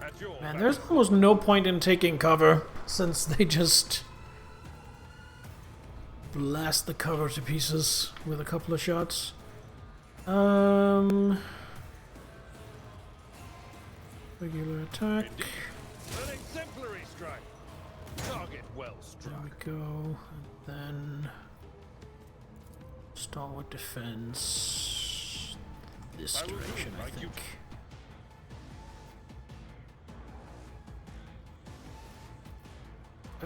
At your Man, back. there's almost no point in taking cover since they just blast the cover to pieces with a couple of shots. Regular attack. An exemplary strike. Target well There struck. we go. And then stalwart defense. This I will do direction, I my think. duty.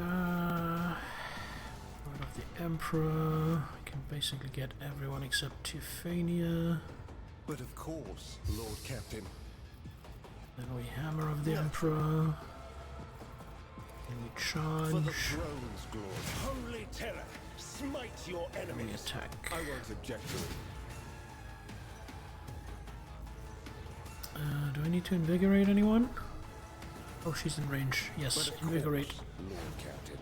Word of the Emperor. I can basically get everyone except Tiffania. But of course, Lord Captain. Then we Hammer of the Emperor. Then we charge. For the throne's glory. Holy terror, smite your We enemies. attack. I won't object to it. Do I need to invigorate anyone? Oh, she's in range. But Yes, of invigorate. course, Lord Captain.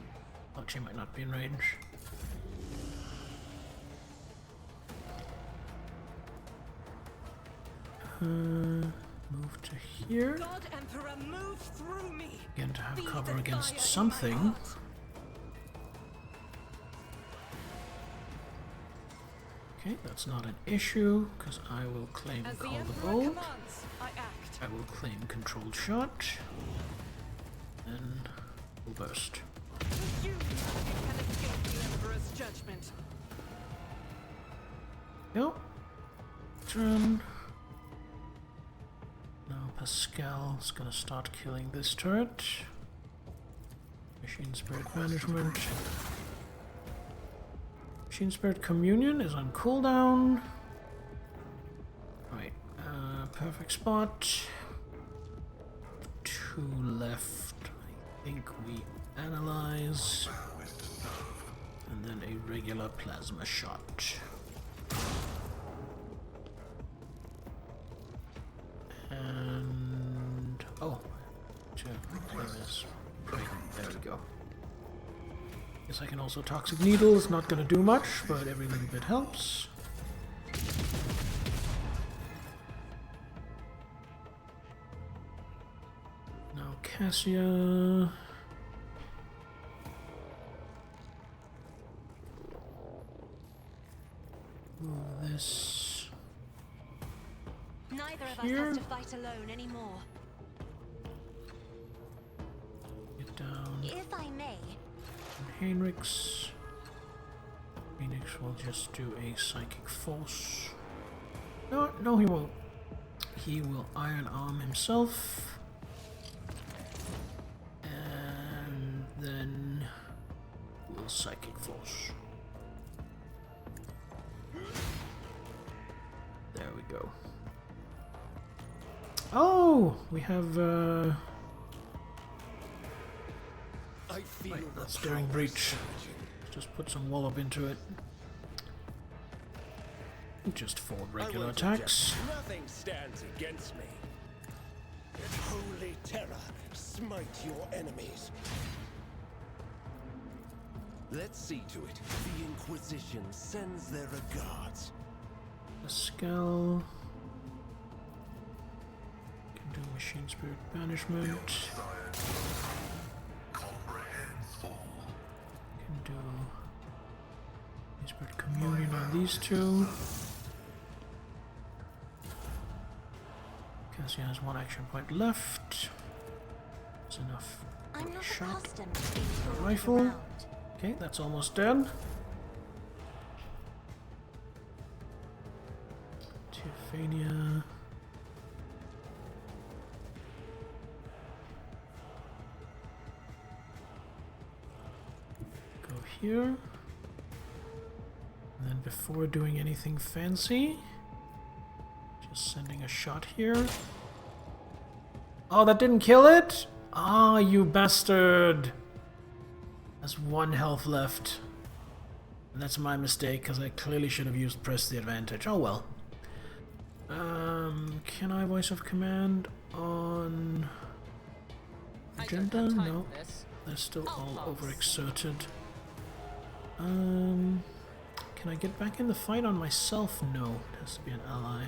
Oh, she might not be in range. Move to here. God Emperor, move through me. Again, to have Be cover the against fire in my something. heart. Okay, that's not an issue, because I will claim As the Call the Emperor Bolt. commands, I act. I will claim Controlled Shot. Then we'll burst. You can escape the Emperor's judgment. Yep. Turn. Now Pascal's gonna start killing this turret. Machine Spirit Management. Machine Spirit Communion is on cooldown. Right, perfect spot. 2 left. I think we analyze. And then a regular plasma shot. And oh, sure, there is. Right, there we go. Guess I can also Toxic Needle. It's not gonna do much, but every little bit helps. Now Cassia. Move this. Neither of us Here. has to fight alone anymore. Get down. If I may, Heinrichs. Phoenix will just do a Psychic Force. No, he won't. He will Iron Arm himself. And then we'll Psychic Force. There we go. Oh, we have I feel right, the that's Daring power Breach. surging. Just put some wallop into it. Just 4 I regular won't attacks. object. Nothing stands against me. Holy terror, smite your enemies. Let's see to it. The Inquisition sends their regards. Pascal. Can do Machine Spirit Banishment. Can do Machine Spirit Communion on these 2. Cassia has 1 action point left. That's enough. I'm for a not shot. accustomed to being pulled Rifle. around. Okay, that's almost done. Tiffania. Go here. And then before doing anything fancy, just sending a shot here. Oh, that didn't kill it? Ah, you bastard! Has 1 health left. And that's my mistake, because I clearly should have used Press the Advantage. Oh well. Can I Voice of Command on Agenda? No. They're still all overexerted. Can I get back in the fight on myself? No. It has to be an ally.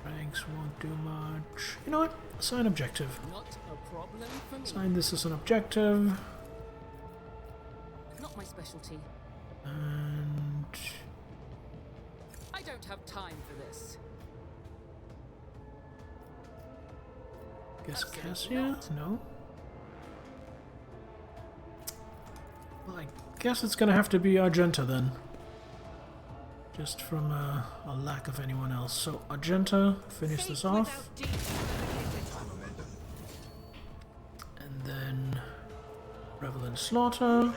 Ranks won't do much. You know what? Assign objective. Not a problem for me. Assign this as an objective. Not my specialty. And I don't have time for this. guess Absolutely Cassia? not. No. Well, I guess it's gonna have to be Argenta then. Just from a lack of anyone else. So Argenta, finish this off. Fate without deeds. And then then slaughter.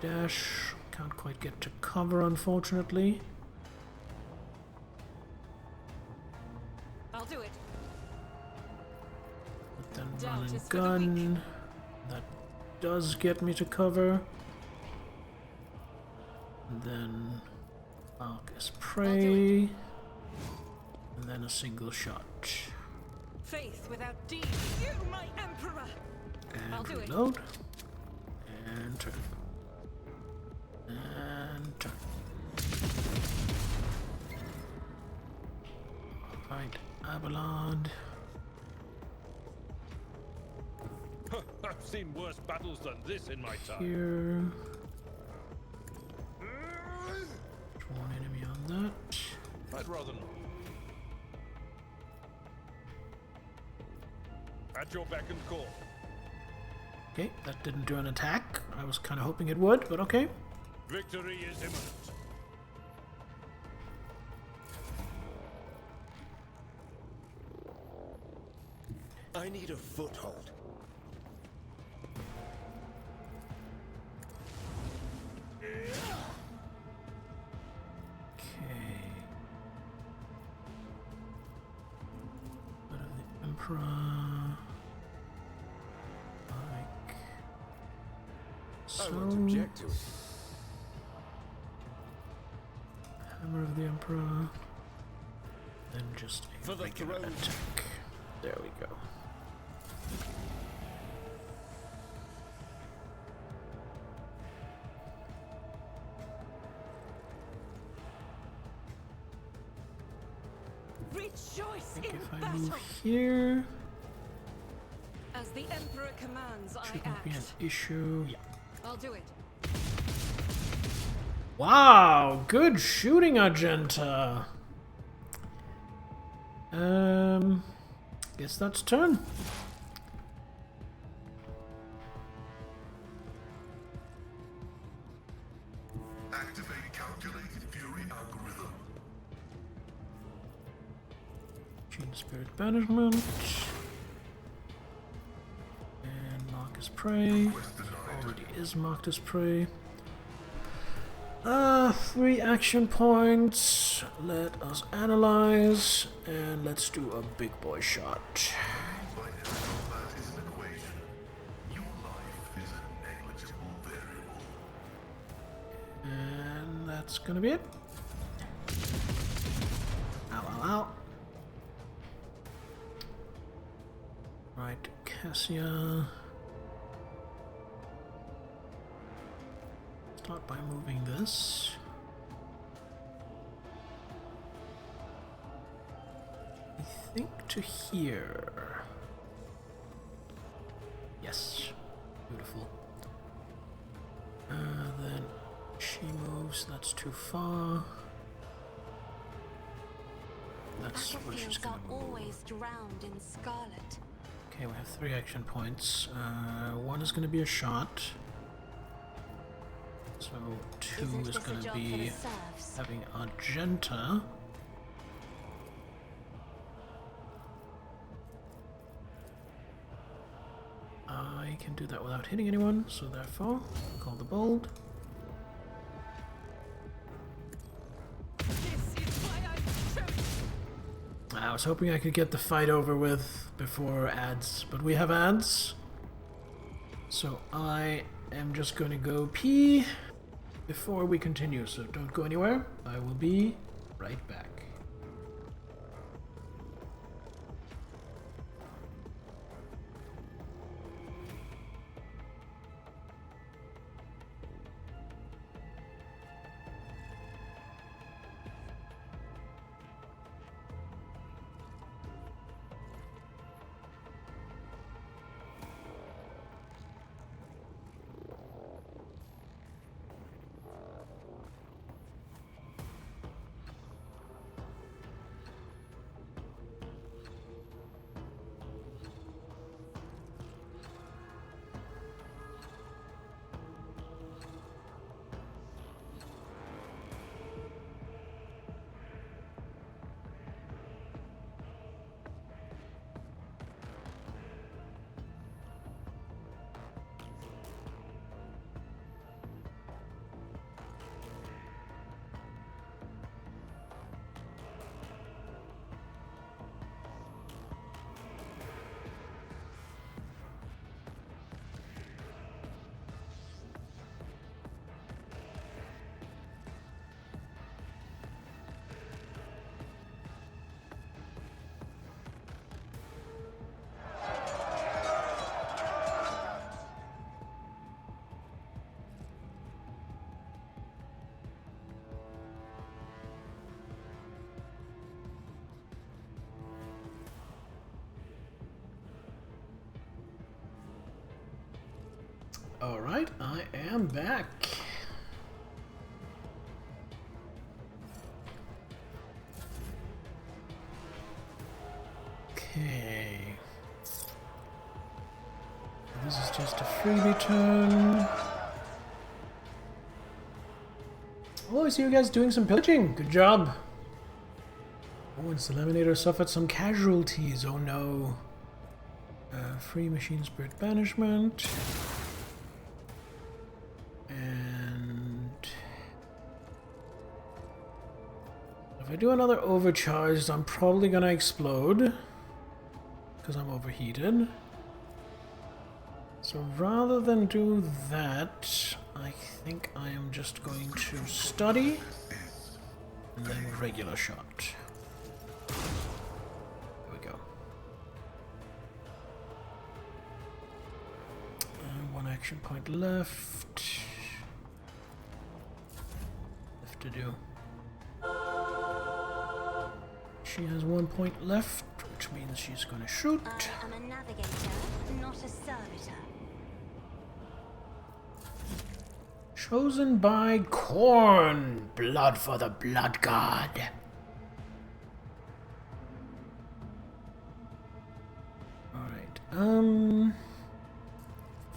Dash. Can't quite get to cover, unfortunately. I'll do it. But then Doubt run is and for the weak. gun. That does get me to cover. And then Marcus Prey. And then a single shot. Faith without deed. You, my emperor. I'll And do it. reload. And turn. And turn. Alright, Avalon. I've seen worse battles than this in my time. Here. One enemy on that. I'd rather not. At your beck and call. Okay, that didn't do an attack. I was kind of hoping it would, but okay. Victory is imminent. I need a foothold. Okay. What of the Emperor? Like I won't so. object to it. Hammer of the Emperor. Then just a For the regular throne. attack. There we go. Rejoice I think in if I battle. move here, As the emperor commands, I shouldn't be an act. issue. Yeah. I'll do it. Wow, good shooting, Argenta. Guess that's turn. Activate calculated fury algorithm. Chain Spirit Banishment. And Marcus Prey. Request denied. Already is marked as prey. 3 action points. Let us analyze. And let's do a big boy shot. By now, combat is an equation. Your life is a negligible variable. And that's gonna be it. Ow, ow, ow. Right, Cassia. Start by moving this. I think to here. Yes. Beautiful. Then she moves, that's too far. That's where she's Battlefields are gonna move. always drowned in scarlet. Okay, we have 3 action points. 1 is gonna be a shot. So 2 Isn't is this a gonna job for be the serfs? having Argenta. I can do that without hitting anyone, so therefore, call the bold. This is why I chose. I was hoping I could get the fight over with before ads, but we have ads. So I am just going to go pee before we continue, so don't go anywhere. I will be right back. Alright, I am back. Okay. This is just a freebie turn. Oh, I see you guys doing some pillaging. Good job. Oh, and Eliminator suffered some casualties. Oh no. Free machine spirit banishment. And if I do another overcharge, I'm probably gonna explode because I'm overheated. So rather than do that, I think I am just going to study and then regular shot. There we go. One action point left. Left to do. She has 1 point left, which means she's going to shoot. I am a navigator, not a servitor. Chosen by Korn. Blood for the Blood God. Alright,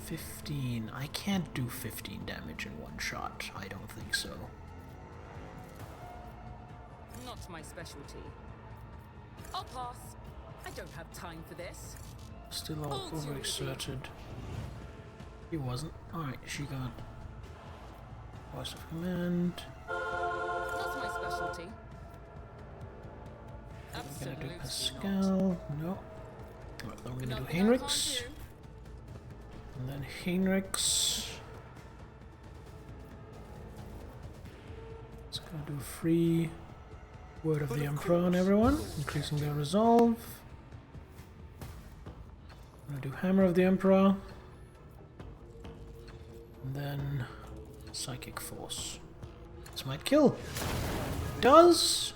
15. I can't do 15 damage in one shot. I don't think so. Not my specialty. I'll pass. I don't have time for this. Still all overexerted. He wasn't. Alright, she got voice of command. Not my specialty. I'm gonna do Absolutely Pascal. No. Right, then we're gonna do Nothing I can't Heinrichs. do. And then Heinrichs. Let's go do free Word of the Emperor on everyone, increasing their resolve. I'm gonna do Hammer of the Emperor. And then Psychic Force. This might kill. Does!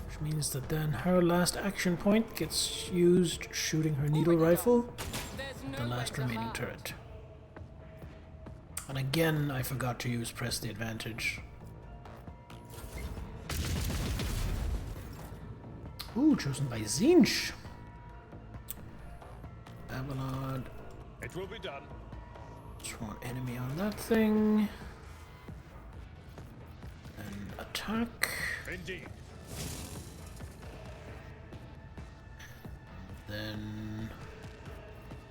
Which means that then her last action point gets used shooting her needle rifle There's at the no last way to remaining hide. turret. And again, I forgot to use press the advantage. Ooh, chosen by Zinch. Abelard. It will be done. Sworn enemy on that thing. And attack. Indeed. Then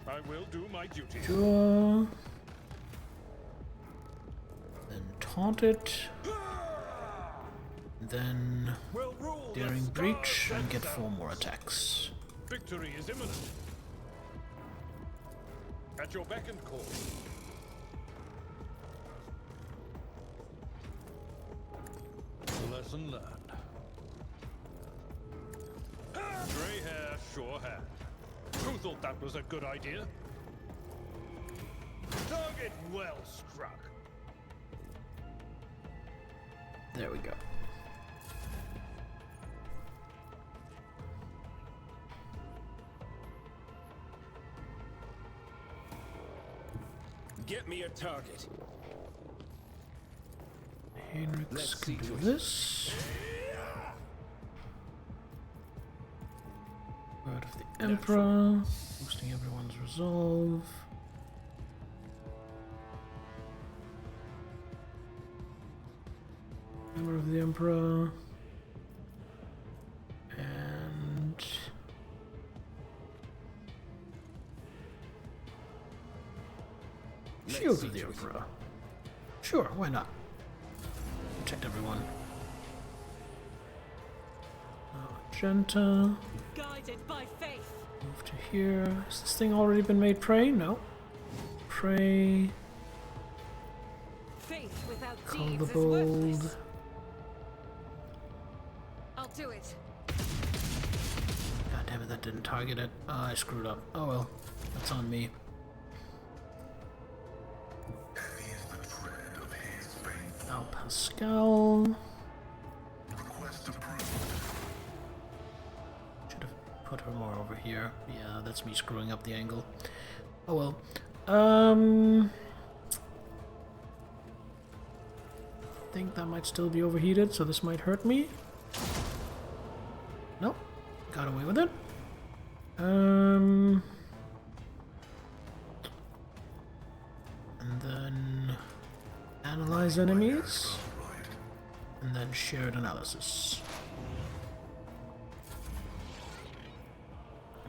I will do my duty. draw. Then taunt it. Then We'll rule the daring stars breach and get themselves. 4 more attacks. Victory is imminent. At your beck and call. Lesson learned. Grey hair, sure hair. Who thought that was a good idea? Target well struck. There we go. Get me a target. Heinrichs Let's can see do to it. this. Word of the Emperor, boosting everyone's resolve. Hammer of the Emperor. And Shield of the Emperor. Sure, why not? Protect everyone. Magenta. Guided by faith. Move to here. Has this thing already been made prey? No. Prey. Faith without Call the deeds is bold. worthless. I'll do it. God damn it, that didn't target it. I screwed up. Oh well. That's on me. Heavy is the tread of his faithful. Now Pascal. Request approved. Should have put her more over here. Yeah, that's me screwing up the angle. Oh well. I think that might still be overheated, so this might hurt me. Nope. Got away with it. And then analyze enemies. And then shared analysis.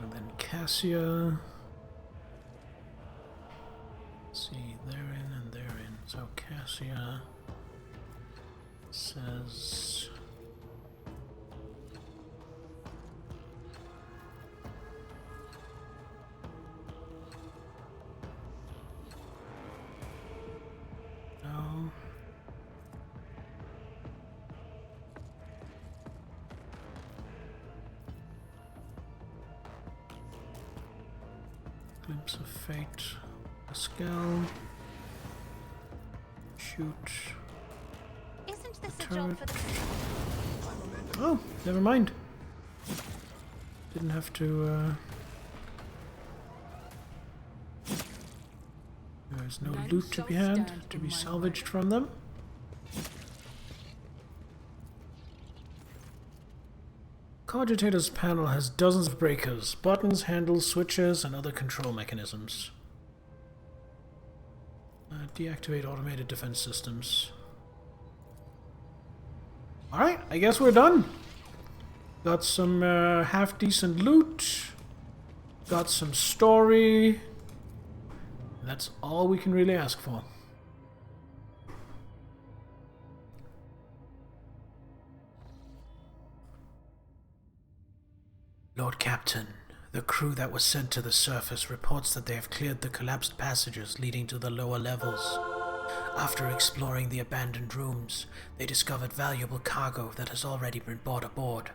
And then Cassia. Let's see, they're in and they're in. So Cassia says no. Glimpse of Fate. Pascal. Shoot. Isn't this a job for the... Oh, never mind. Didn't have to, There's no loot to be had, to be salvaged from them. Cogitator's panel has dozens of breakers, buttons, handles, switches, and other control mechanisms. Deactivate automated defense systems. Alright, I guess we're done. Got some half-decent loot. Got some story. That's all we can really ask for. Lord Captain, the crew that was sent to the surface reports that they have cleared the collapsed passages leading to the lower levels. After exploring the abandoned rooms, they discovered valuable cargo that has already been brought aboard.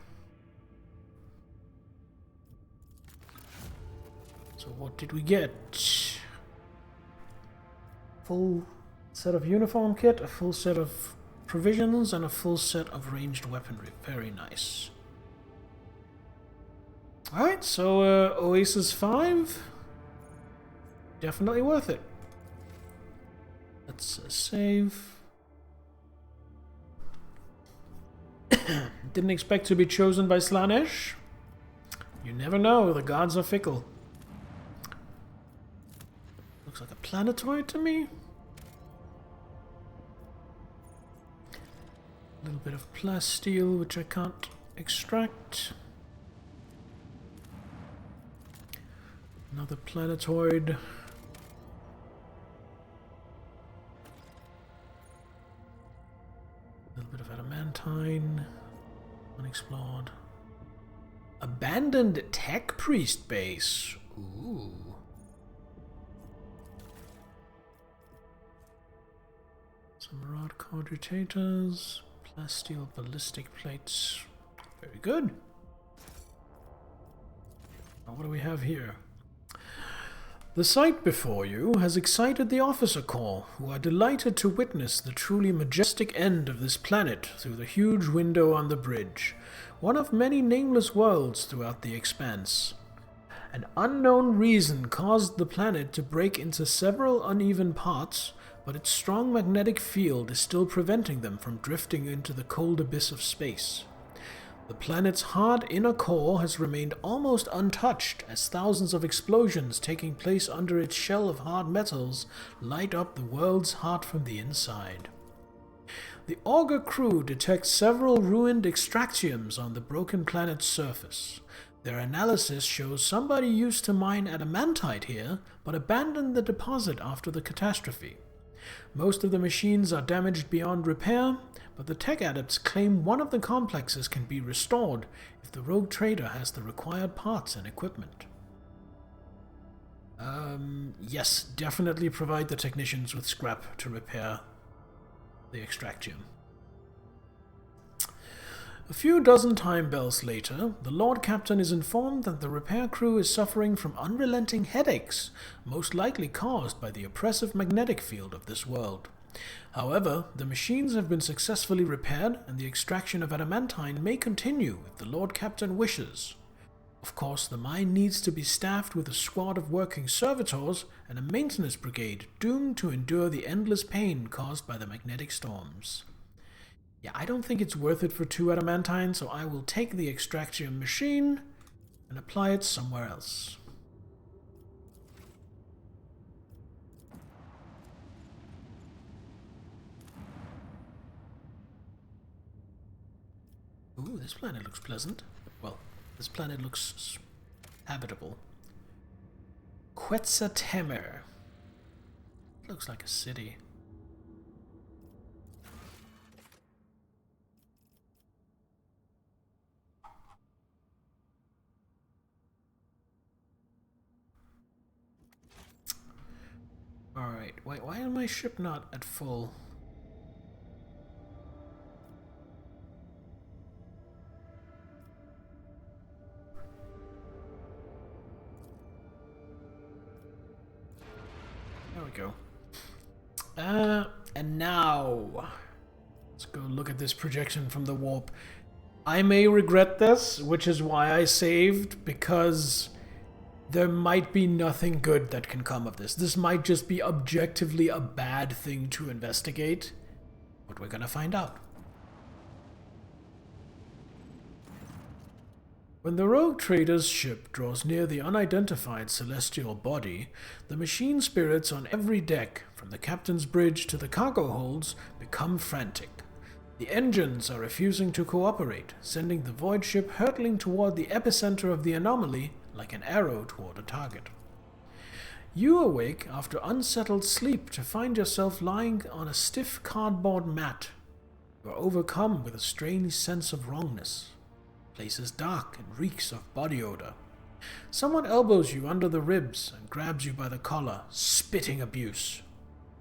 So what did we get? Full set of uniform kit, a full set of provisions, and a full set of ranged weaponry. Very nice. Alright, so Oasis 5. Definitely worth it. Let's save. Didn't expect to be chosen by Slanesh. You never know, the gods are fickle. Looks like a planetoid to me. A little bit of plasteel, which I can't extract. Another planetoid. A little bit of adamantine. Unexplored. Abandoned tech priest base. Ooh. Some rod cogitators. Plasteel ballistic plates. Very good. Now what do we have here? The sight before you has excited the officer corps, who are delighted to witness the truly majestic end of this planet through the huge window on the bridge, one of many nameless worlds throughout the expanse. An unknown reason caused the planet to break into several uneven parts, but its strong magnetic field is still preventing them from drifting into the cold abyss of space. The planet's hard inner core has remained almost untouched as thousands of explosions taking place under its shell of hard metals light up the world's heart from the inside. The Augur crew detects several ruined extractiums on the broken planet's surface. Their analysis shows somebody used to mine adamantite here, but abandoned the deposit after the catastrophe. Most of the machines are damaged beyond repair, but the tech adepts claim one of the complexes can be restored if the rogue trader has the required parts and equipment. Yes, definitely provide the technicians with scrap to repair the extractium. A few dozen time bells later, the Lord Captain is informed that the repair crew is suffering from unrelenting headaches, most likely caused by the oppressive magnetic field of this world. However, the machines have been successfully repaired, and the extraction of adamantine may continue if the Lord Captain wishes. Of course, the mine needs to be staffed with a squad of working servitors and a maintenance brigade doomed to endure the endless pain caused by the magnetic storms. Yeah, I don't think it's worth it for 2 adamantine, so I will take the extraction machine and apply it somewhere else. Ooh, this planet looks pleasant. Well, this planet looks habitable. Quetzaltemer. Looks like a city. Alright, wait, why is my ship not at full? There we go. And now, let's go look at this projection from the warp. I may regret this, which is why I saved, because there might be nothing good that can come of this. This might just be objectively a bad thing to investigate, but we're gonna find out. When the rogue trader's ship draws near the unidentified celestial body, the machine spirits on every deck, from the captain's bridge to the cargo holds, become frantic. The engines are refusing to cooperate, sending the void ship hurtling toward the epicenter of the anomaly like an arrow toward a target. You awake after unsettled sleep to find yourself lying on a stiff cardboard mat. You are overcome with a strange sense of wrongness. The place is dark and reeks of body odor. Someone elbows you under the ribs and grabs you by the collar, spitting abuse.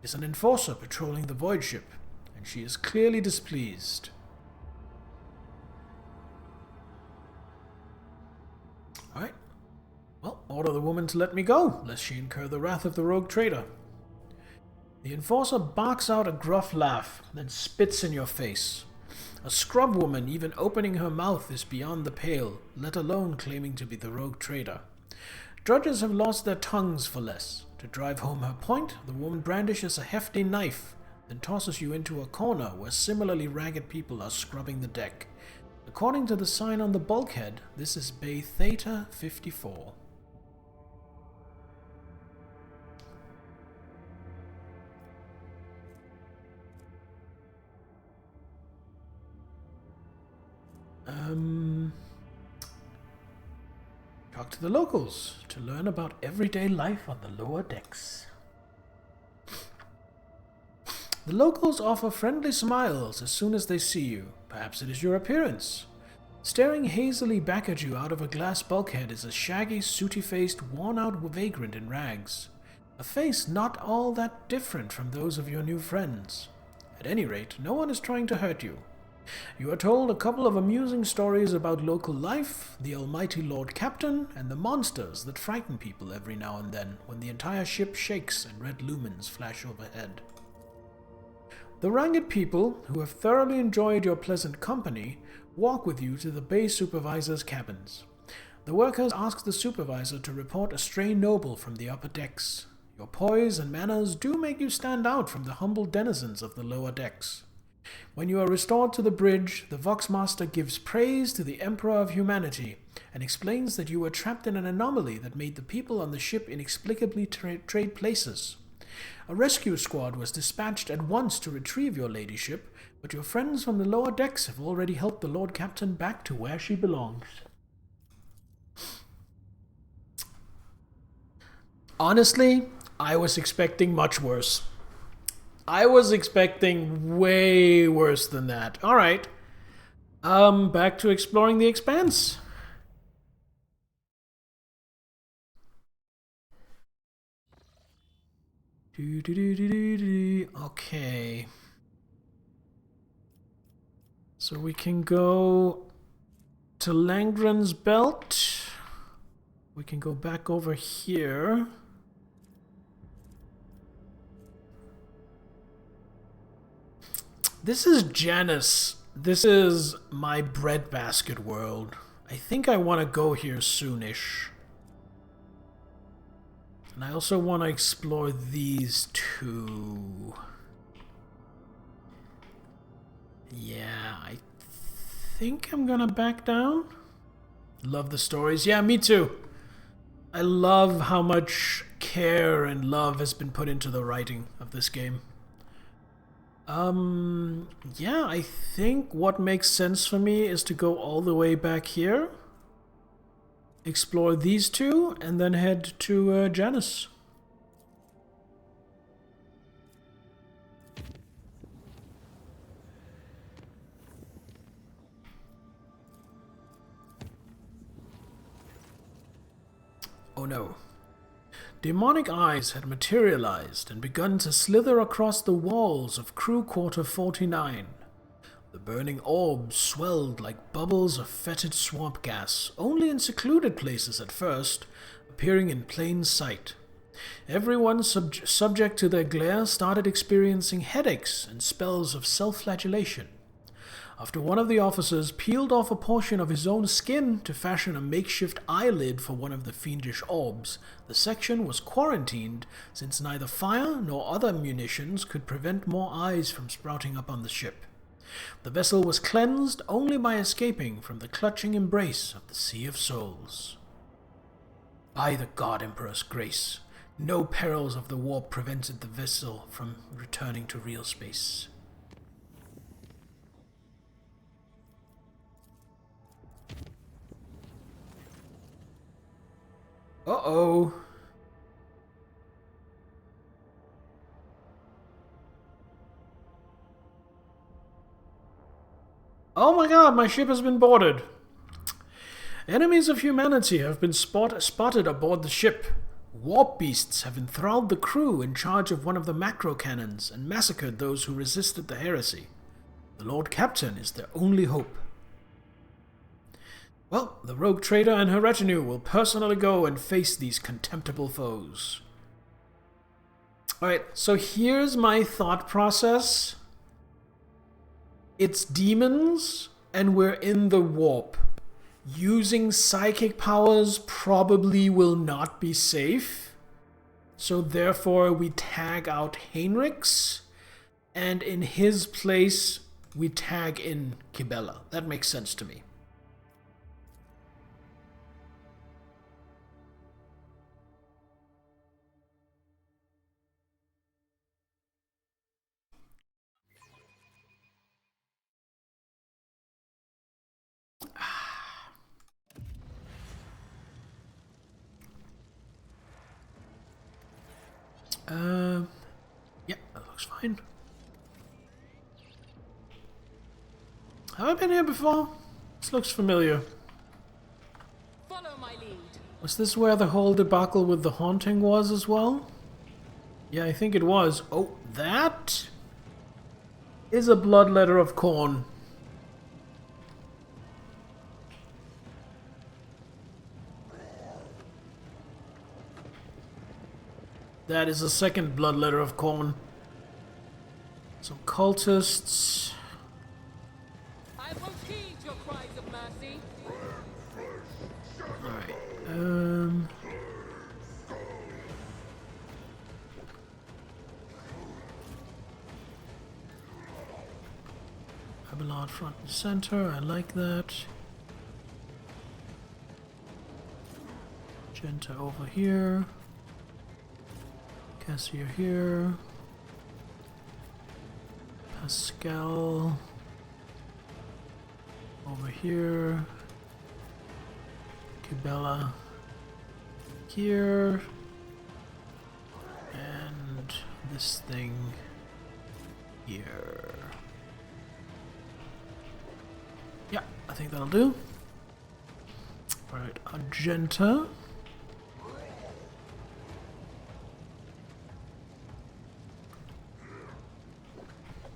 It is an enforcer patrolling the void ship, and she is clearly displeased. Alright. Well, order the woman to let me go, lest she incur the wrath of the rogue trader. The enforcer barks out a gruff laugh, then spits in your face. A scrub woman even opening her mouth is beyond the pale, let alone claiming to be the rogue trader. Drudges have lost their tongues for less. To drive home her point, the woman brandishes a hefty knife, then tosses you into a corner where similarly ragged people are scrubbing the deck. According to the sign on the bulkhead, this is Bay Theta 54. Talk to the locals to learn about everyday life on the lower decks. The locals offer friendly smiles as soon as they see you. Perhaps it is your appearance. Staring hazily back at you out of a glass bulkhead is a shaggy, sooty-faced, worn-out vagrant in rags. A face not all that different from those of your new friends. At any rate, no one is trying to hurt you. You are told a couple of amusing stories about local life, the almighty Lord Captain, and the monsters that frighten people every now and then when the entire ship shakes and red lumens flash overhead. The ragged people, who have thoroughly enjoyed your pleasant company, walk with you to the bay supervisor's cabins. The workers ask the supervisor to report a stray noble from the upper decks. Your poise and manners do make you stand out from the humble denizens of the lower decks. When you are restored to the bridge, the Voxmaster gives praise to the Emperor of Humanity and explains that you were trapped in an anomaly that made the people on the ship inexplicably trade places. A rescue squad was dispatched at once to retrieve your ladyship, but your friends from the lower decks have already helped the Lord Captain back to where she belongs. Honestly, I was expecting much worse. I was expecting way worse than that. Alright. Back to exploring the expanse. Okay. So we can go to Langren's Belt. We can go back over here. This is Janus. This is my breadbasket world. I think I want to go here soonish. And I also want to explore these two. Yeah, I think I'm gonna back down. Love the stories. Yeah, me too. I love how much care and love has been put into the writing of this game. Yeah, I think what makes sense for me is to go all the way back here, explore these two, and then head to Janus. Oh no. Demonic eyes had materialized and begun to slither across the walls of Crew Quarter 49. The burning orbs swelled like bubbles of fetid swamp gas, only in secluded places at first, appearing in plain sight. Everyone subject to their glare started experiencing headaches and spells of self-flagellation. After one of the officers peeled off a portion of his own skin to fashion a makeshift eyelid for one of the fiendish orbs, the section was quarantined since neither fire nor other munitions could prevent more eyes from sprouting up on the ship. The vessel was cleansed only by escaping from the clutching embrace of the Sea of Souls. By the God Emperor's grace, no perils of the warp prevented the vessel from returning to real space. Uh-oh. Oh my god, my ship has been boarded. Enemies of humanity have been spotted aboard the ship. Warp beasts have enthralled the crew in charge of one of the macro cannons and massacred those who resisted the heresy. The Lord Captain is their only hope. Well, the rogue trader and her retinue will personally go and face these contemptible foes. Alright, so here's my thought process. It's demons, and we're in the warp. Using psychic powers probably will not be safe. So therefore we tag out Heinrichs, and in his place we tag in Kibella. That makes sense to me. Yeah, that looks fine. Have I been here before? This looks familiar. Follow my lead. Was this where the whole debacle with the haunting was as well? Yeah, I think it was. Oh, that is a bloodletter of corn. That is a second bloodletter of corn. Some cultists. I won't heed your cries of mercy. Alright, Abelard front and center, I like that. Genta over here. Cassia here. Pascal over here. Kibella here. And this thing here. Yeah, I think that'll do. Alright, Argenta.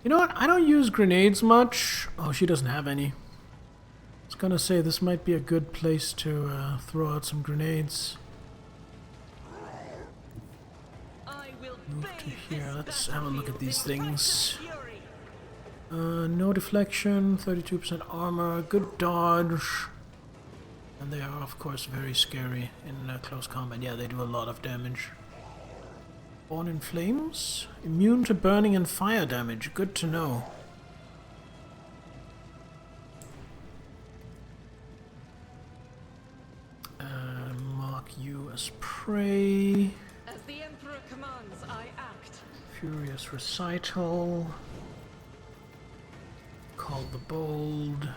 You know what? I don't use grenades much. Oh, she doesn't have any. I was gonna say this might be a good place to throw out some grenades. Move to here. Let's have a look at these things. No deflection, 32% armor, good dodge. And they are, of course, very scary in close combat. Yeah, they do a lot of damage. Born in Flames? Immune to burning and fire damage. Good to know. Mark you as prey. As the Emperor commands, I act. Furious Recital. Call the Bold.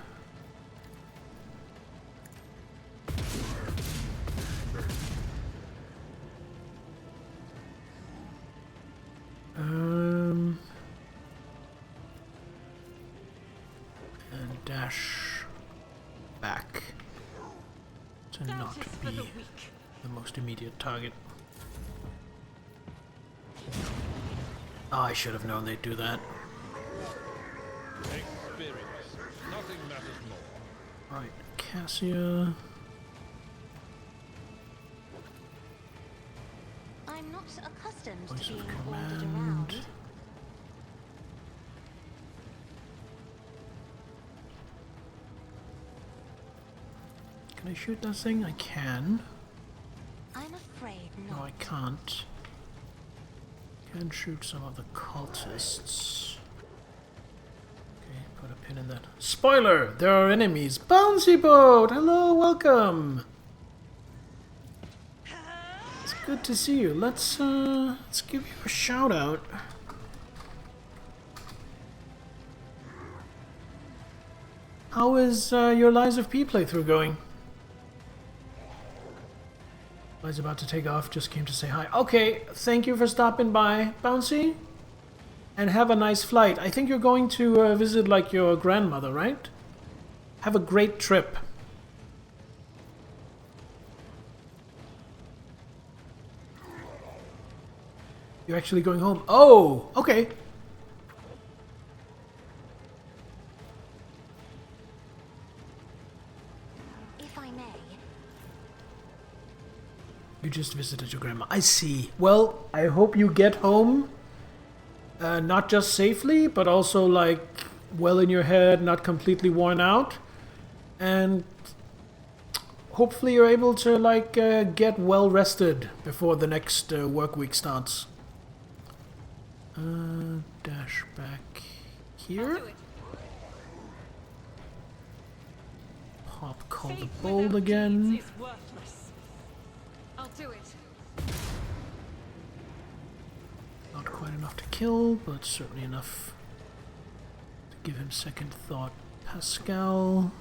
And dash back to not be the most immediate target. Oh, I should have known they'd do that. Experience. Nothing matters more. Right, Cassia. I'm not accustomed Voice to of being ordered command. around. Can I shoot that thing? I can. I'm afraid No, not. I can't. Can shoot some of the cultists. Okay, put a pin in that. Spoiler! There are enemies. Bouncy boat! Hello, welcome! It's good to see you. Let's give you a shout out. How is your Lies of P playthrough going? I was about to take off, just came to say hi. Okay, thank you for stopping by, Bouncy. And have a nice flight. I think you're going to visit, like, your grandmother, right? Have a great trip. You're actually going home. Oh, okay. If I may, You just visited your grandma. I see. Well, I hope you get home. Not just safely, but also, like, well in your head, not completely worn out. And hopefully you're able to, like, get well rested before the next work week starts. Dash back here. Do it. Pop call the Faith bold without again. deeds is worthless. I'll do it. Not quite enough to kill, but certainly enough to give him second thought. Pascal.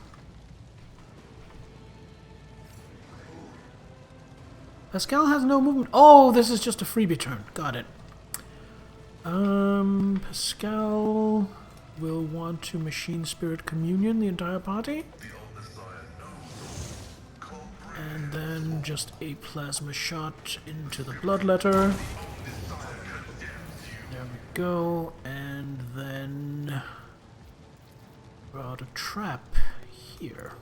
Pascal has no movement. Oh, this is just a freebie turn. Got it. Pascal will want to Machine Spirit Communion the entire party. And then just a plasma shot into the Bloodletter. There we go. And then draw out a trap here.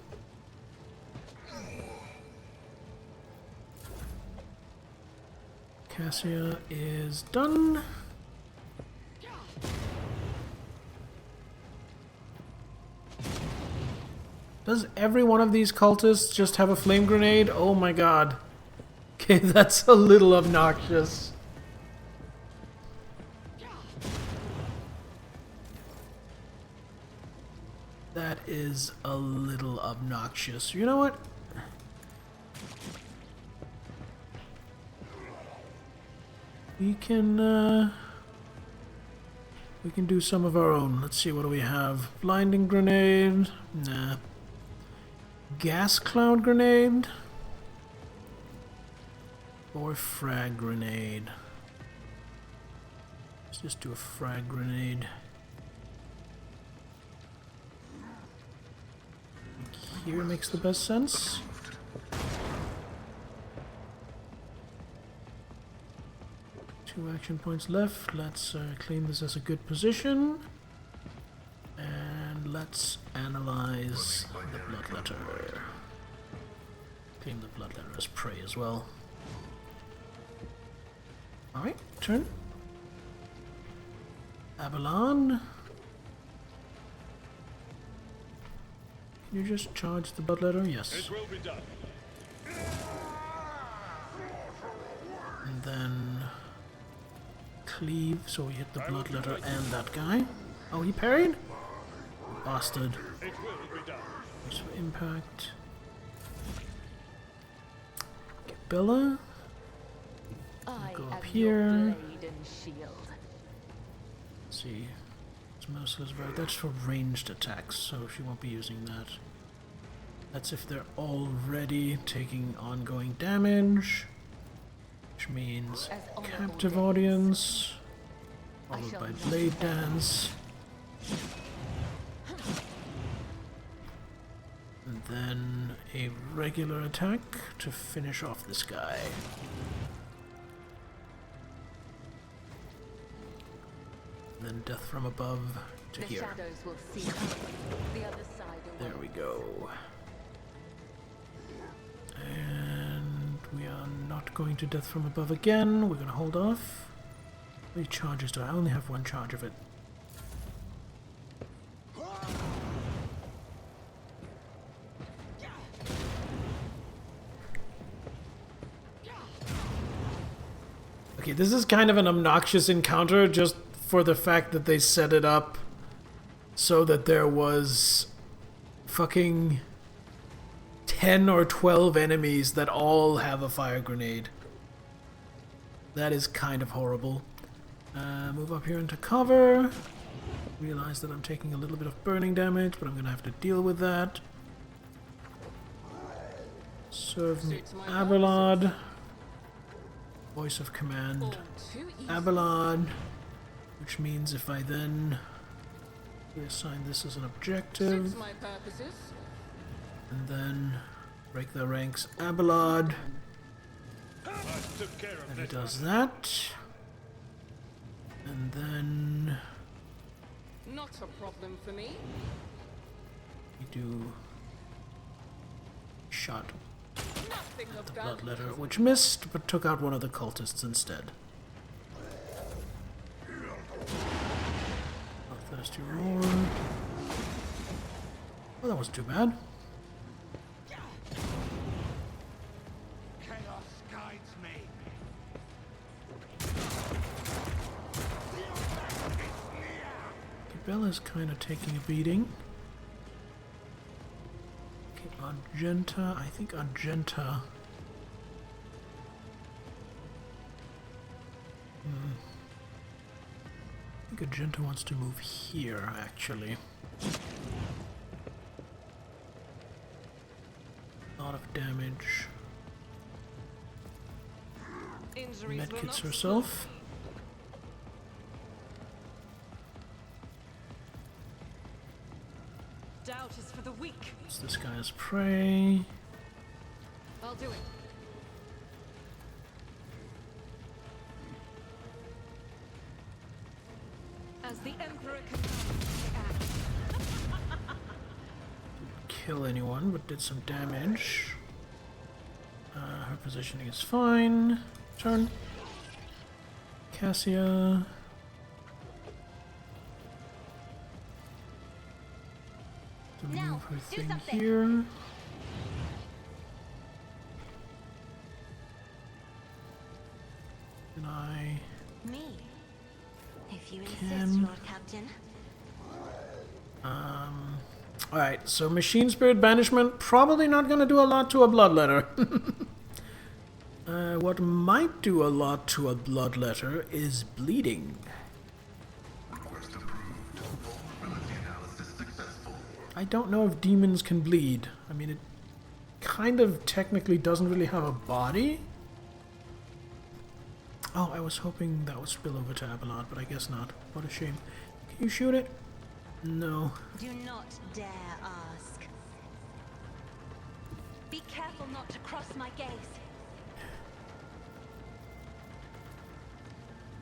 Cassia is done. Does every one of these cultists just have a flame grenade? Oh my god. Okay, that's a little obnoxious. That is a little obnoxious. You know what? We can do some of our own. Let's see, what do we have? Blinding grenade? Nah. Gas cloud grenade? Or frag grenade? Let's just do a frag grenade. Here makes the best sense. Two action points left. Let's claim this as a good position. And let's analyze the Bloodletter. Claim the Bloodletter as prey as well. Alright, turn. Avalon. Can you just charge the bloodletter? Yes. It will be done. And then cleave, so we hit the bloodletter and that guy. Oh, he parried? Bastard. It will be done. Just for impact. Okay, Bella. Go up here. Let's see. It's merciless, right? That's for ranged attacks, so she won't be using that. That's if they're already taking ongoing damage. Which means captive audience, followed by blade dance, and then a regular attack to finish off this guy. And then death from above to here. There we go. And we are not going to death from above again. We're going to hold off. How many charges do I only have one charge of it? Okay, this is kind of an obnoxious encounter just for the fact that they set it up so that there was fucking 10 or 12 enemies that all have a fire grenade. That is kind of horrible. Move up here into cover. Realize that I'm taking a little bit of burning damage, but I'm gonna have to deal with that. Serve me Abelard. Voice of command. Abelard. Which means if I then reassign this as an objective, and then break the ranks Abelard, and he does that, and then not a problem for me. we do shot Nothing at the of value. bloodletter, which missed but took out one of the cultists instead. Bloodthirsty roar. Well, that wasn't too bad. Chaos guides me. Okay, Bella's kind of taking a beating. Okay, Argenta. I think Argenta. I think Argenta wants to move here, actually. A lot of damage. Medkits herself. Doubt is for the weak. It's this guy's prey. I'll do it. As the Emperor commands, I act. Kill anyone, but did some damage. Her positioning is fine. Turn. Cassia. To move her thing here. Can I? Me. If you insist, Can- Lord Captain. Alright, so Machine Spirit Banishment, probably not going to do a lot to a Bloodletter. What might do a lot to a Bloodletter is bleeding. Request approved. Vulnerability analysis successful. I don't know if demons can bleed. I mean, it kind of technically doesn't really have a body. Oh, I was hoping that would spill over to Abelard, but I guess not. What a shame. Can you shoot it? No. Do not dare ask. Be careful not to cross my gaze.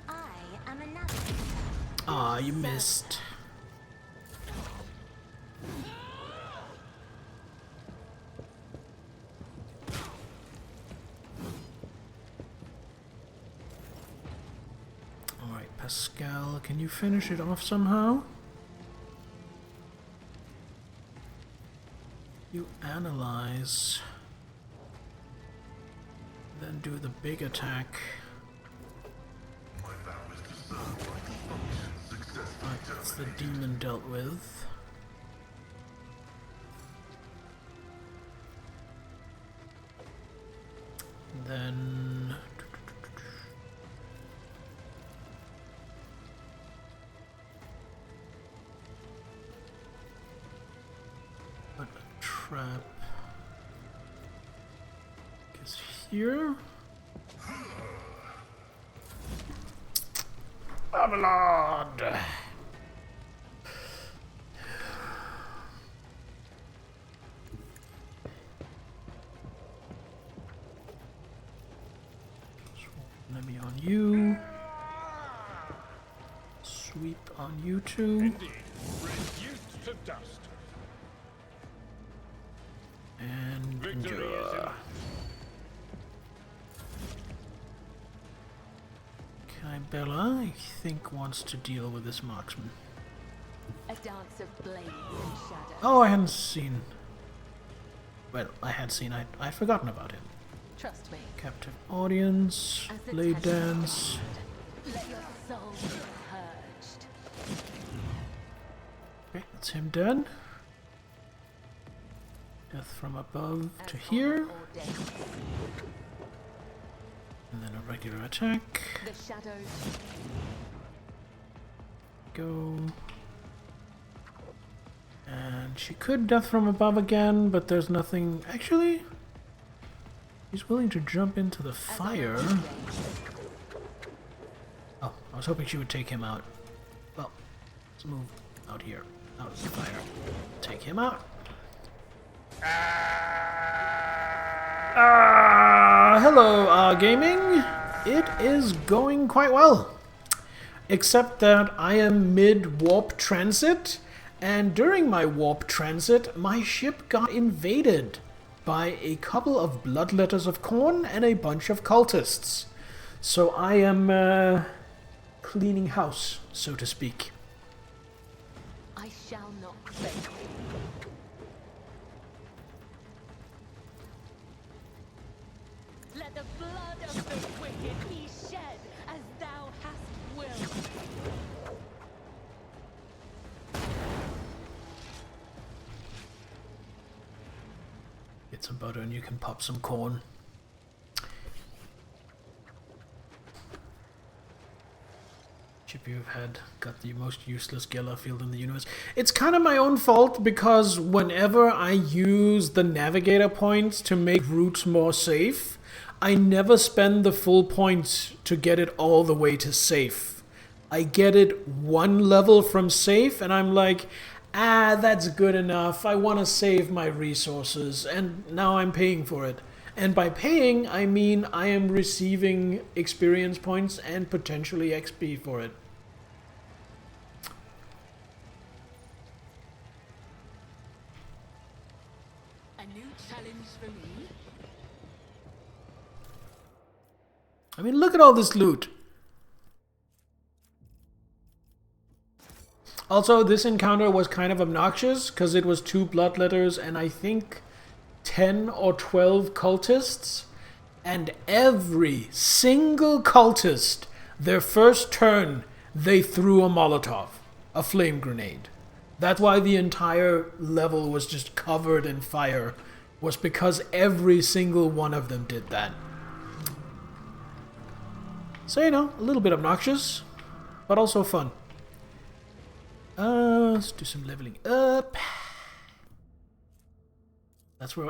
I am a navigator. Ah, you missed. Alright, Pascal, can you finish it off somehow? You analyze, then do the big attack. My vow is to serve vital functions successfully Right, that's the demon dealt with. Then put a trap. Guess here. Avalon! Let me on you. Sweep on you two. Indeed, reduced to dust. And Victory is endure. imminent. Kybella, I think, wants to deal with this marksman. A dance of blades and shadows. Oh, I hadn't seen. Well, I had seen. I'd forgotten about him. Trust me. Captive audience, As the blade test dance. Let your soul be purged. Okay, that's him dead. Death from above to here, and then a regular attack. The shadows. Go. And she could death from above again, but there's nothing. Actually, he's willing to jump into the fire. Oh, I was hoping she would take him out. Well, let's move out here, out of the fire. Take him out. Hello, gaming. It is going quite well. Except that I am mid-warp transit, and during my warp transit, my ship got invaded by a couple of bloodletters of corn and a bunch of cultists. So I am cleaning house, so to speak. I shall not fail. Let the blood of the wicked be shed as thou hast willed. Get some butter and you can pop some corn. Chip you've had got the most useless Gela field in the universe. It's kind of my own fault because whenever I use the navigator points to make routes more safe, I never spend the full points to get it all the way to safe. I get it one level from safe and I'm like, that's good enough. I want to save my resources and now I'm paying for it. And by paying, I mean I am receiving experience points and potentially XP for it. A new challenge for me. I mean, look at all this loot. Also, this encounter was kind of obnoxious because it was 2 bloodletters and I think 10 or 12 cultists, and every single cultist, their first turn, they threw a Molotov, a flame grenade. That's why the entire level was just covered in fire, was because every single one of them did that. So, you know, a little bit obnoxious, but also fun. Let's do some leveling up.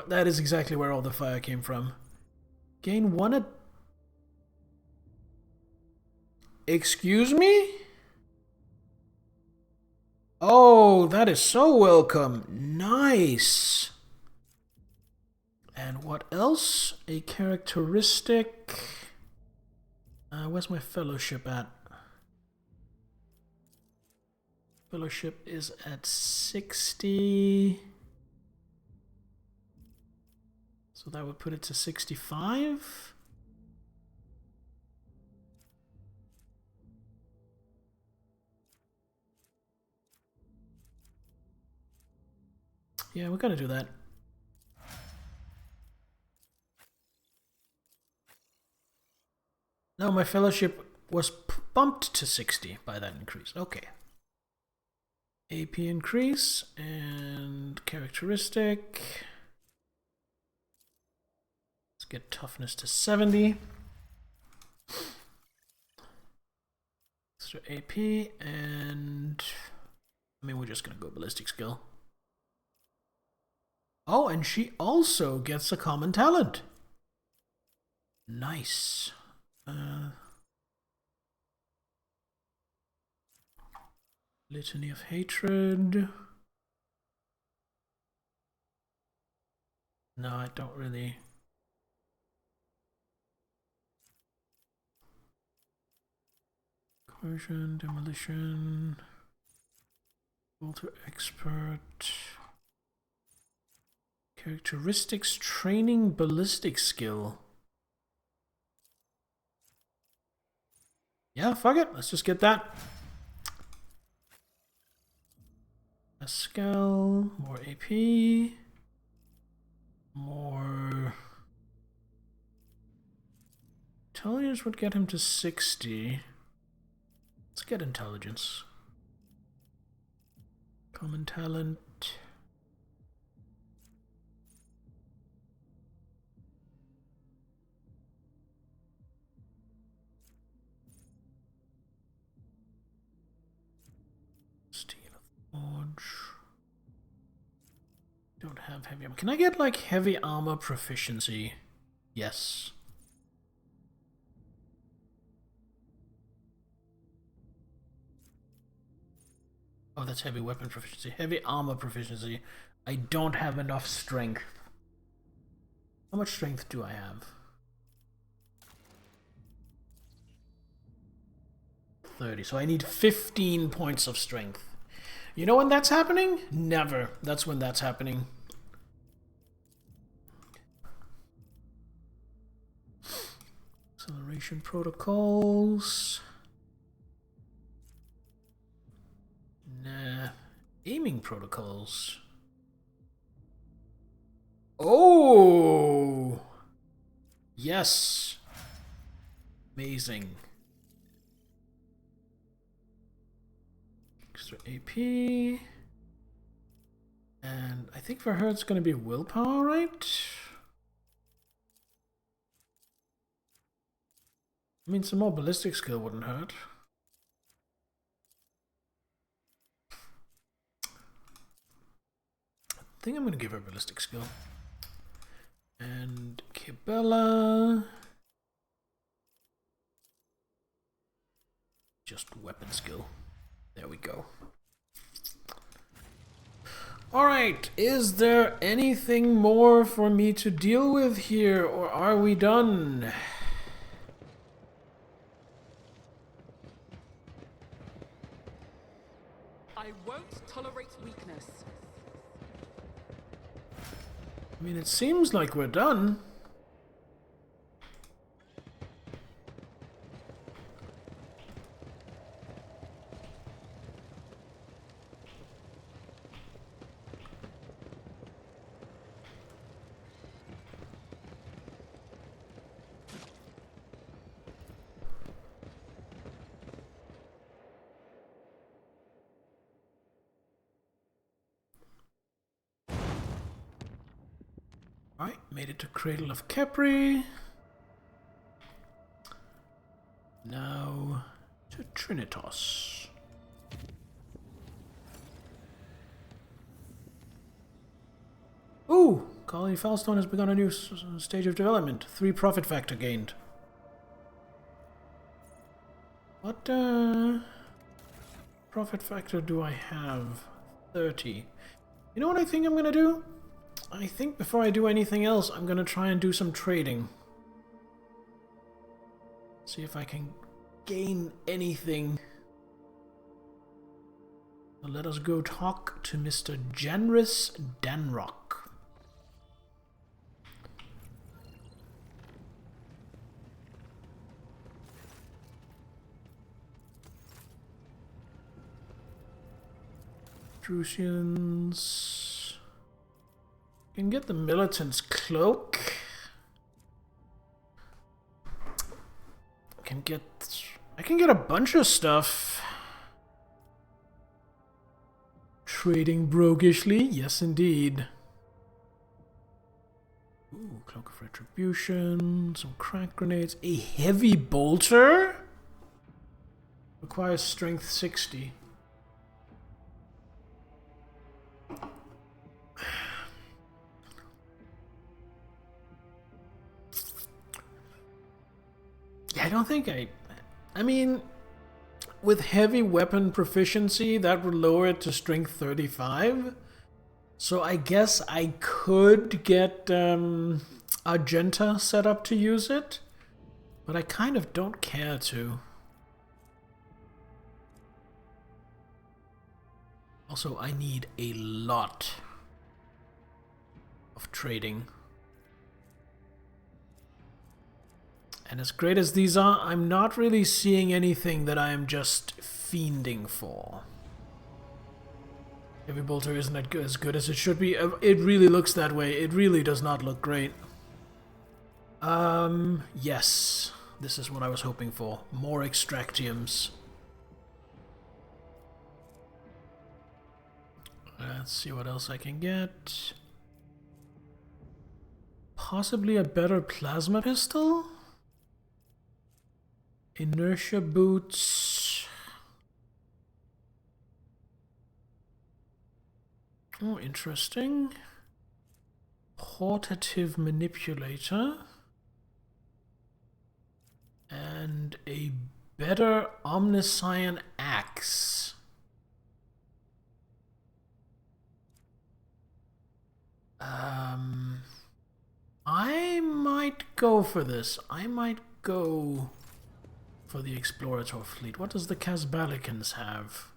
That is exactly where all the fire came from. Gain 1 Excuse me? Oh, that is so welcome. Nice. And what else? A characteristic. Where's my fellowship at? Fellowship is at 60. So that would put it to 65. Yeah, we're gonna do that. No, my fellowship was bumped to 60 by that increase. Okay. AP increase and characteristic. Let's get toughness to 70. Extra AP and I mean we're just gonna go ballistic skill. Oh, and she also gets a common talent. Nice. Litany of Hatred. No, I don't really. Coercion, Demolition. Alter Expert. Characteristics, Training, Ballistic Skill. Yeah, fuck it. Let's just get that. Pascal, more AP, more intelligence would get him to 60. Let's get intelligence. Common talent. Don't have heavy armor. Can I get like heavy armor proficiency? Yes. Oh, that's heavy weapon proficiency. Heavy armor proficiency. I don't have enough strength. How much strength do I have? 30. So I need 15 points of strength. You know when that's happening? Never. That's when that's happening. Acceleration protocols. Nah. Aiming protocols. Oh! Yes. Amazing. Extra AP. And I think for her it's going to be willpower, right? I mean, some more ballistic skill wouldn't hurt. I think I'm going to give her ballistic skill. And Kibella. Just weapon skill. There we go. Alright, is there anything more for me to deal with here, or are we done? I won't tolerate weakness. I mean, it seems like we're done. Alright, made it to Cradle of Capri. Now to Trinitas. Ooh! Colony Falstone has begun a new stage of development. 3 profit factor gained. What profit factor do I have? 30. You know what I think I'm gonna do? I think before I do anything else, I'm gonna try and do some trading. See if I can gain anything. So let us go talk to Mr. Janris Danrock. Drusians. Can get the militant's cloak. can get a bunch of stuff. Trading broguishly, yes indeed. Ooh, Cloak of Retribution, some crack grenades, a heavy bolter? Requires strength 60. Yeah, I don't think I mean, with heavy weapon proficiency, that would lower it to strength 35. So I guess I could get Argenta set up to use it, but I kind of don't care to. Also, I need a lot of trading. And as great as these are, I'm not really seeing anything that I am just fiending for. Heavy bolter isn't as good as it should be. It really looks that way. It really does not look great. Yes. This is what I was hoping for. More extractiums. Let's see what else I can get. Possibly a better plasma pistol? Inertia boots. Oh, interesting. Portative manipulator. And a better Omniscient axe. I might go for this. I might go for the Explorator fleet. What does the Casbalicans have?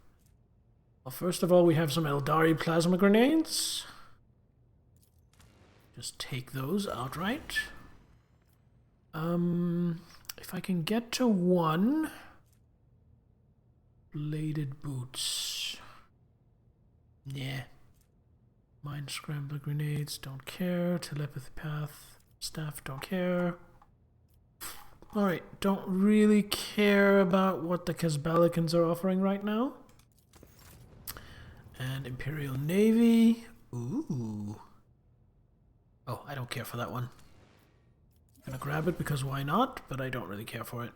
Well, first of all, we have some Eldari plasma grenades. Just take those outright. If I can get to one. Bladed boots. Yeah. Mind scrambler grenades, don't care. Telepathy path, staff, don't care. Alright, don't really care about what the Casbalicans are offering right now. And Imperial Navy. Ooh. Oh, I don't care for that one. I'm gonna grab it because why not, but I don't really care for it.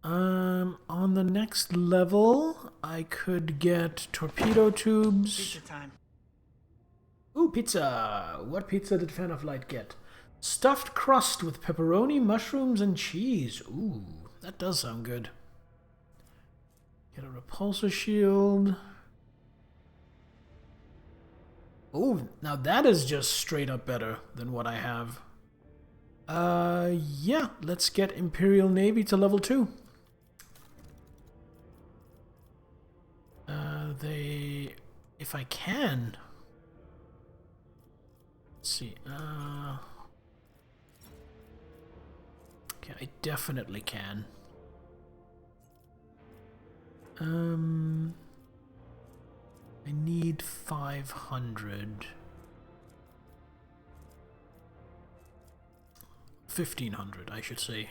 On the next level, I could get torpedo tubes. Pizza time. Ooh, pizza! What pizza did Fan of Light get? Stuffed crust with pepperoni, mushrooms, and cheese. Ooh, that does sound good. Get a repulsor shield. Ooh, now that is just straight up better than what I have. Yeah, let's get Imperial Navy to level 2. If I can... Let's see, okay, I definitely can. I need 500. 1,500, I should say.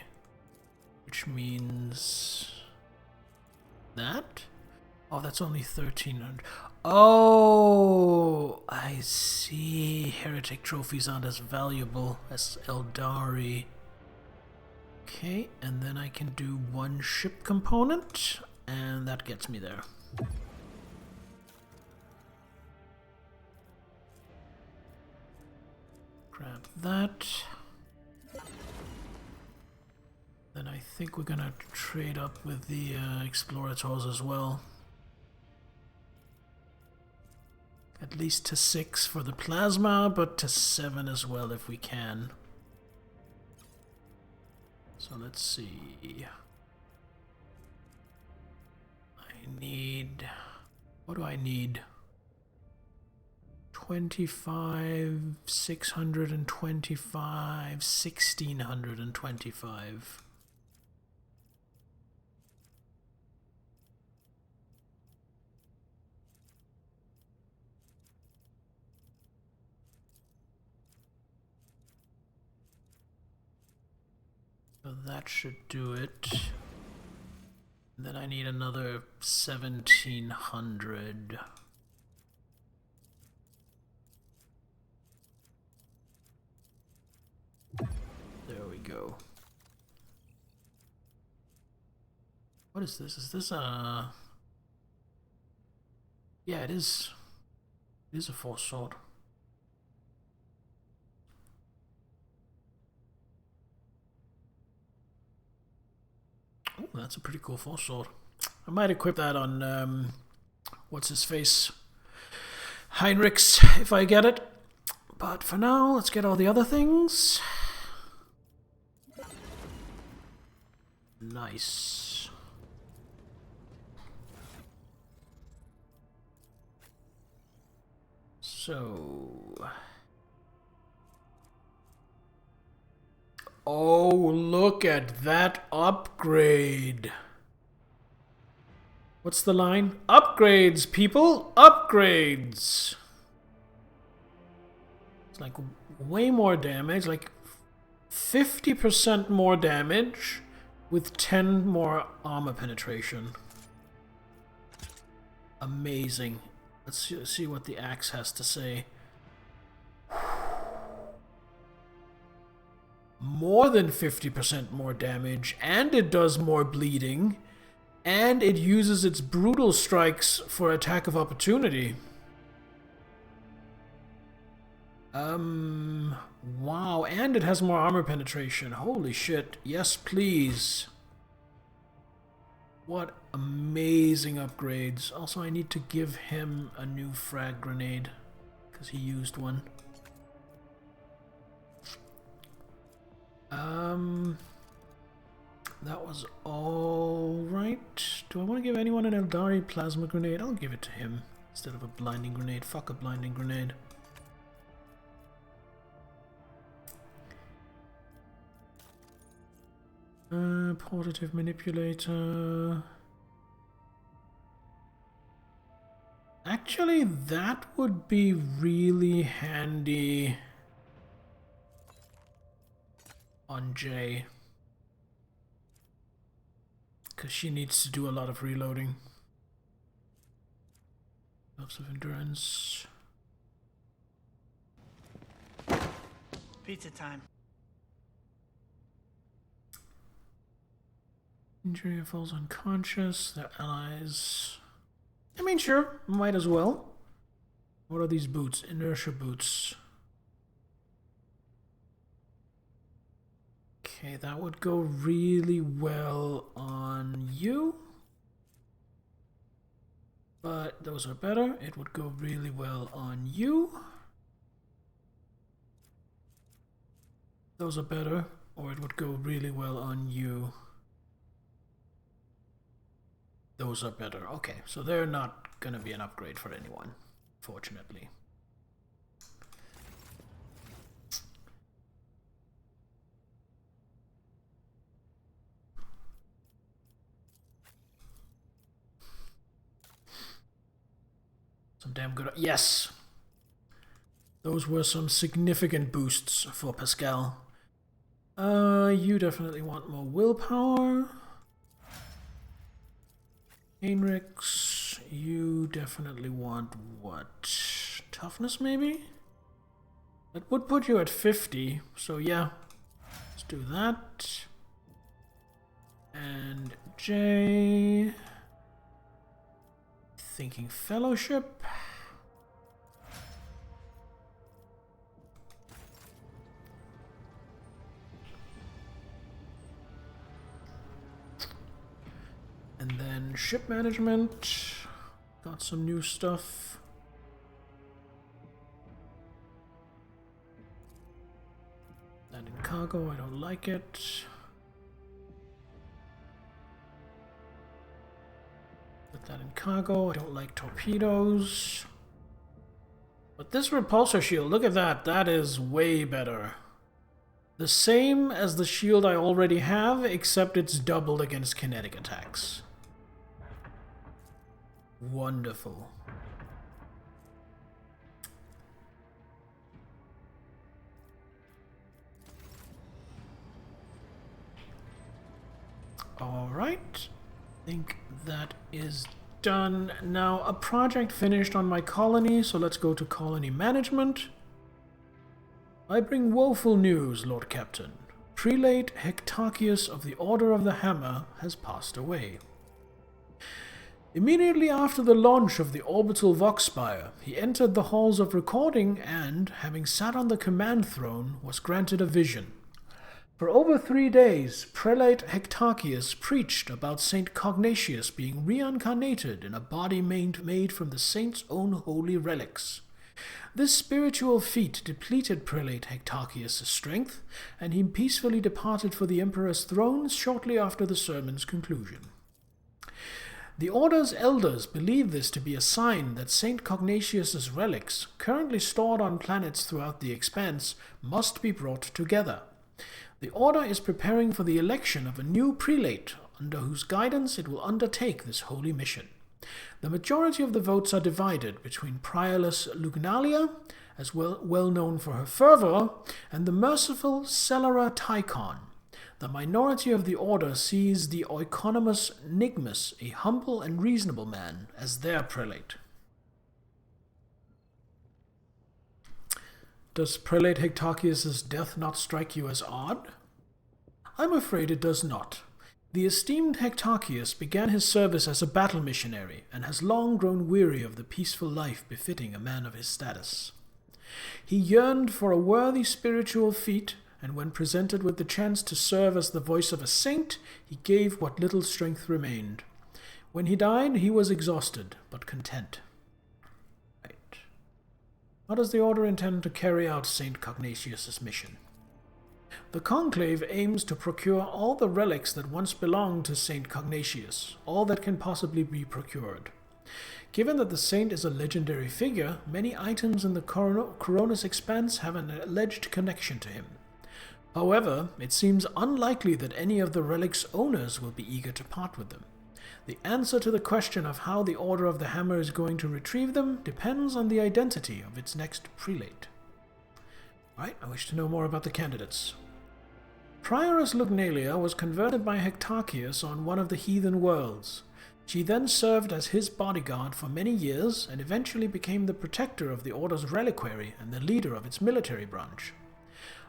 Which means... that? Oh, that's only 1,300. Oh, I see. Heretic trophies aren't as valuable as Eldari. Okay, and then I can do one ship component, and that gets me there. Grab that. Then I think we're gonna trade up with the Explorators as well. At least to 6 for the plasma, but to 7 as well if we can. So let's see. I need... what do I need? 25, 625, 1,625. So that should do it. Then I need another 1700. There we go. What is this? Is this a... Yeah, it is. It is a force sword. Oh, that's a pretty cool force sword. I might equip that on, what's his face? Heinrichs, if I get it. But for now, let's get all the other things. Nice. So... Oh, look at that upgrade. What's the line? Upgrades, people! Upgrades! It's like way more damage, like 50% more damage with 10 more armor penetration. Amazing. Let's see what the axe has to say. More than 50% more damage, and it does more bleeding, and it uses its brutal strikes for attack of opportunity. Wow, and it has more armor penetration. Holy shit. Yes, please. What amazing upgrades. Also, I need to give him a new frag grenade, because he used one. That was all right. Do I want to give anyone an Eldari plasma grenade? I'll give it to him instead of a blinding grenade. Fuck a blinding grenade. Portative manipulator. Actually, that would be really handy on Jay, because she needs to do a lot of reloading. Lots of endurance. Pizza time. Injury falls unconscious. Their allies. I mean, sure, might as well. What are these boots? Inertia boots. Okay, that would go really well on you. But those are better. It would go really well on you. Those are better. Or it would go really well on you. Those are better. Okay, so they're not gonna be an upgrade for anyone, fortunately. Some damn good... Yes! Those were some significant boosts for Pascal. You definitely want more willpower. Heinrichs, you definitely want what? Toughness, maybe? That would put you at 50, so yeah. Let's do that. And Jay... Thinking Fellowship. And then ship management. Got some new stuff. That in cargo, I don't like it. Put that in cargo, I don't like torpedoes. But this repulsor shield, look at that, that is way better. The same as the shield I already have, except it's doubled against kinetic attacks. Wonderful. Alright. I think that is done. Now, a project finished on my colony, so let's go to colony management. I bring woeful news, Lord Captain. Prelate Hectacius of the Order of the Hammer has passed away. Immediately after the launch of the orbital Voxspire, he entered the halls of recording and, having sat on the command throne, was granted a vision. For over 3 days, Prelate Hectacius preached about Saint Cognatius being reincarnated in a body made from the saint's own holy relics. This spiritual feat depleted Prelate Hectacius' strength, and he peacefully departed for the Emperor's throne shortly after the sermon's conclusion. The Order's elders believe this to be a sign that Saint Cognatius' relics, currently stored on planets throughout the expanse, must be brought together. The Order is preparing for the election of a new prelate, under whose guidance it will undertake this holy mission. The majority of the votes are divided between Prioress Lugnalia, as well known for her fervor, and the merciful Celara Tychon. The minority of the Order sees the Oikonomus Nigmus, a humble and reasonable man, as their prelate. Does Prelate Hectacius' death not strike you as odd? I'm afraid it does not. The esteemed Hectacius began his service as a battle missionary, and has long grown weary of the peaceful life befitting a man of his status. He yearned for a worthy spiritual feat, and when presented with the chance to serve as the voice of a saint, he gave what little strength remained. When he died, he was exhausted, but content. Right. How does the Order intend to carry out Saint Cognatius' mission? The Conclave aims to procure all the relics that once belonged to Saint Cognatius, all that can possibly be procured. Given that the saint is a legendary figure, many items in the Coronis Expanse have an alleged connection to him. However, it seems unlikely that any of the relic's owners will be eager to part with them. The answer to the question of how the Order of the Hammer is going to retrieve them depends on the identity of its next prelate. Right, I wish to know more about the candidates. Prioress Lugnalia was converted by Hectacius on one of the heathen worlds. She then served as his bodyguard for many years and eventually became the protector of the Order's reliquary and the leader of its military branch.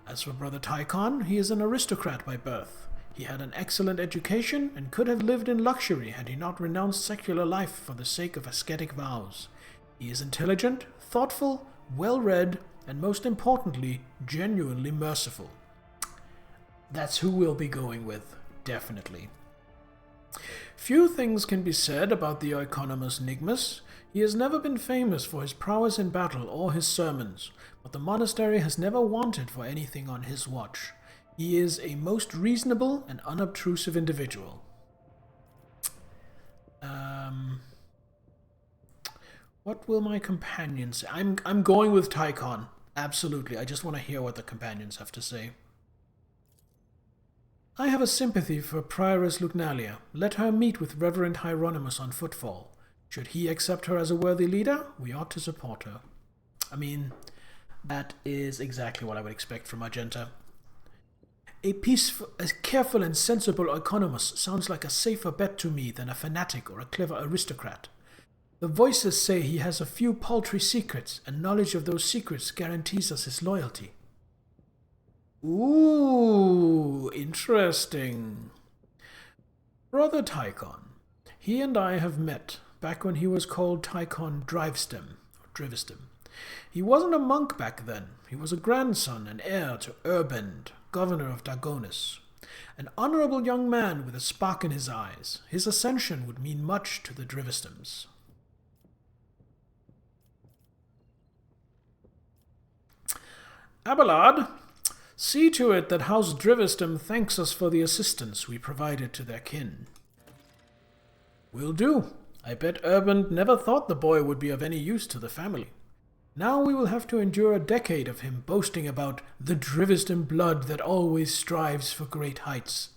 As for Brother Tychon, he is an aristocrat by birth. He had an excellent education and could have lived in luxury had he not renounced secular life for the sake of ascetic vows. He is intelligent, thoughtful, well-read, and most importantly, genuinely merciful. That's who we'll be going with, definitely. Few things can be said about the Oikonomus Nigmus. He has never been famous for his prowess in battle or his sermons, but the monastery has never wanted for anything on his watch. He is a most reasonable and unobtrusive individual. What will my companions say? I'm going with Tychon. Absolutely. I just want to hear what the companions have to say. I have a sympathy for Prioress Lugnalia. Let her meet with Reverend Hieronymus on footfall. Should he accept her as a worthy leader, we ought to support her. I mean, that is exactly what I would expect from Argenta. A careful and sensible Oikonomus sounds like a safer bet to me than a fanatic or a clever aristocrat. The voices say he has a few paltry secrets, and knowledge of those secrets guarantees us his loyalty. Ooh, interesting. Brother Tychon. He and I have met back when he was called Tychon Drivestem. He wasn't a monk back then. He was a grandson and heir to Urbend, governor of Dagonis. An honorable young man with a spark in his eyes. His ascension would mean much to the Drivestems. Abelard, see to it that House Drivestem thanks us for the assistance we provided to their kin. Will do. I bet Urband never thought the boy would be of any use to the family. Now we will have to endure a decade of him boasting about the Drivestem blood that always strives for great heights.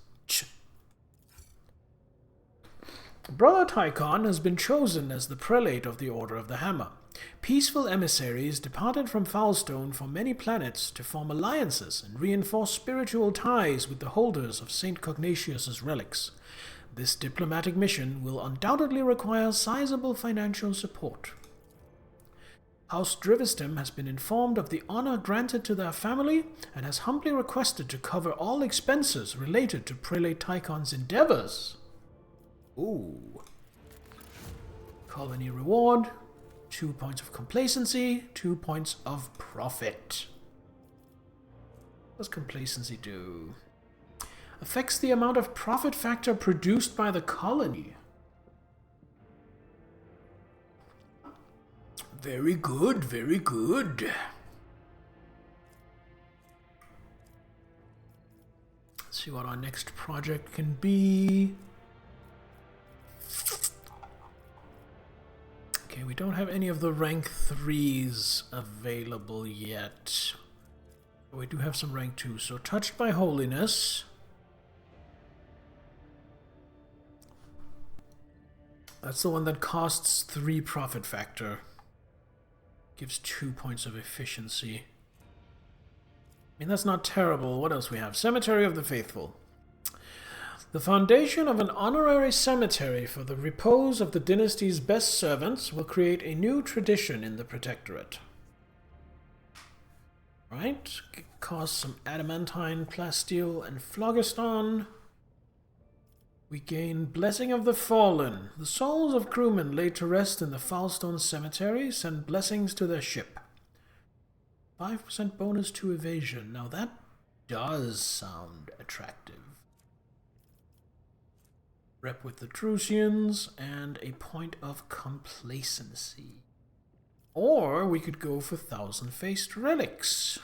Brother Tychon has been chosen as the prelate of the Order of the Hammer. Peaceful emissaries departed from Foulstone for many planets to form alliances and reinforce spiritual ties with the holders of St. Cognatius's relics. This diplomatic mission will undoubtedly require sizable financial support. House Drivistem has been informed of the honor granted to their family and has humbly requested to cover all expenses related to Prelate Tychon's endeavors. Ooh. Colony reward. 2 points of complacency, 2 points of profit. What does complacency do? Affects the amount of profit factor produced by the colony. Very good, very good. Let's see what our next project can be. Okay, we don't have any of the rank 3s available yet. We do have some rank 2s. So Touched by Holiness. That's the one that costs 3 profit factor. Gives 2 points of efficiency. I mean, that's not terrible. What else we have? Cemetery of the Faithful. The foundation of an honorary cemetery for the repose of the dynasty's best servants will create a new tradition in the Protectorate. Right? Cost some adamantine, plasteel, and phlogiston. We gain Blessing of the Fallen. The souls of crewmen laid to rest in the Foulstone Cemetery send blessings to their ship. 5% bonus to evasion. Now that does sound attractive. Rep with the Trucians, and a point of complacency. Or we could go for Thousand-Faced Relics,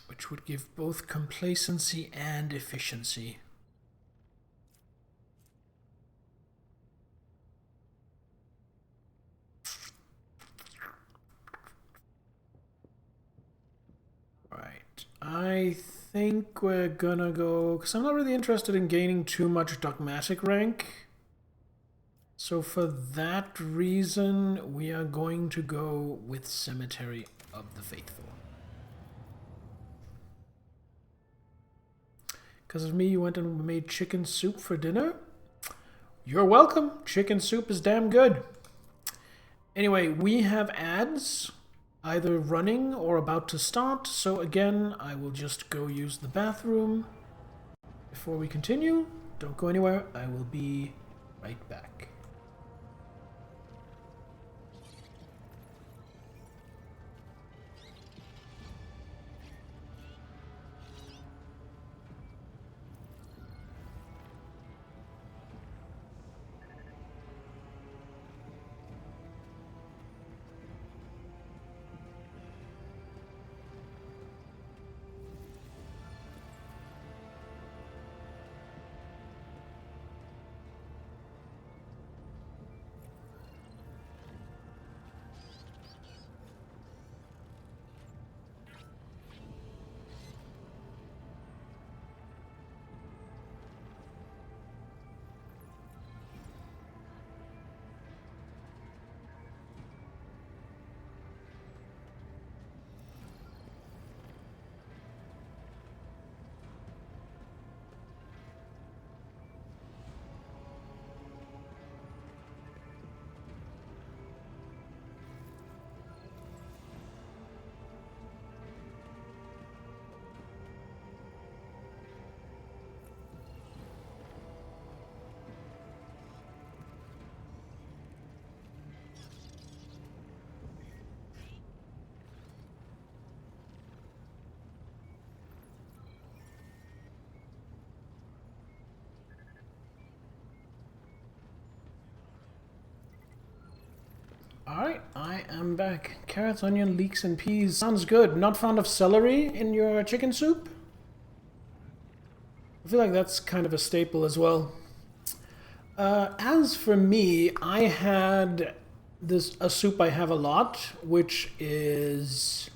which would give both complacency and efficiency. Right, I think we're gonna go, because I'm not really interested in gaining too much dogmatic rank. So for that reason, we are going to go with Cemetery of the Faithful. Because of me, you went and made chicken soup for dinner? You're welcome. Chicken soup is damn good. Anyway, we have ads either running or about to start, so again, I will just go use the bathroom before we continue. Don't go anywhere. I will be right back. Alright, I am back. Carrots, onion, leeks, and peas. Sounds good. Not fond of celery in your chicken soup? I feel like that's kind of a staple as well. As for me, I had a soup I have a lot, which is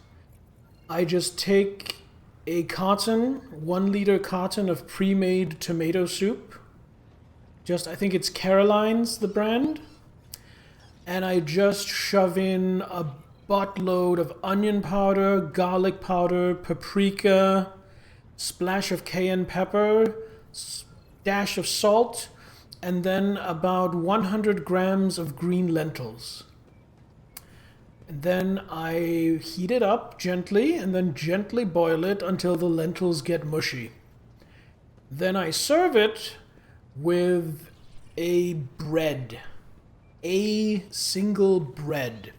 I just take a 1 liter carton of pre-made tomato soup, Just, I think it's Caroline's, the brand. And I just shove in a buttload of onion powder, garlic powder, paprika, splash of cayenne pepper, dash of salt, and then about 100 grams of green lentils. And then I heat it up gently and then gently boil it until the lentils get mushy. Then I serve it with a bread. A single bread.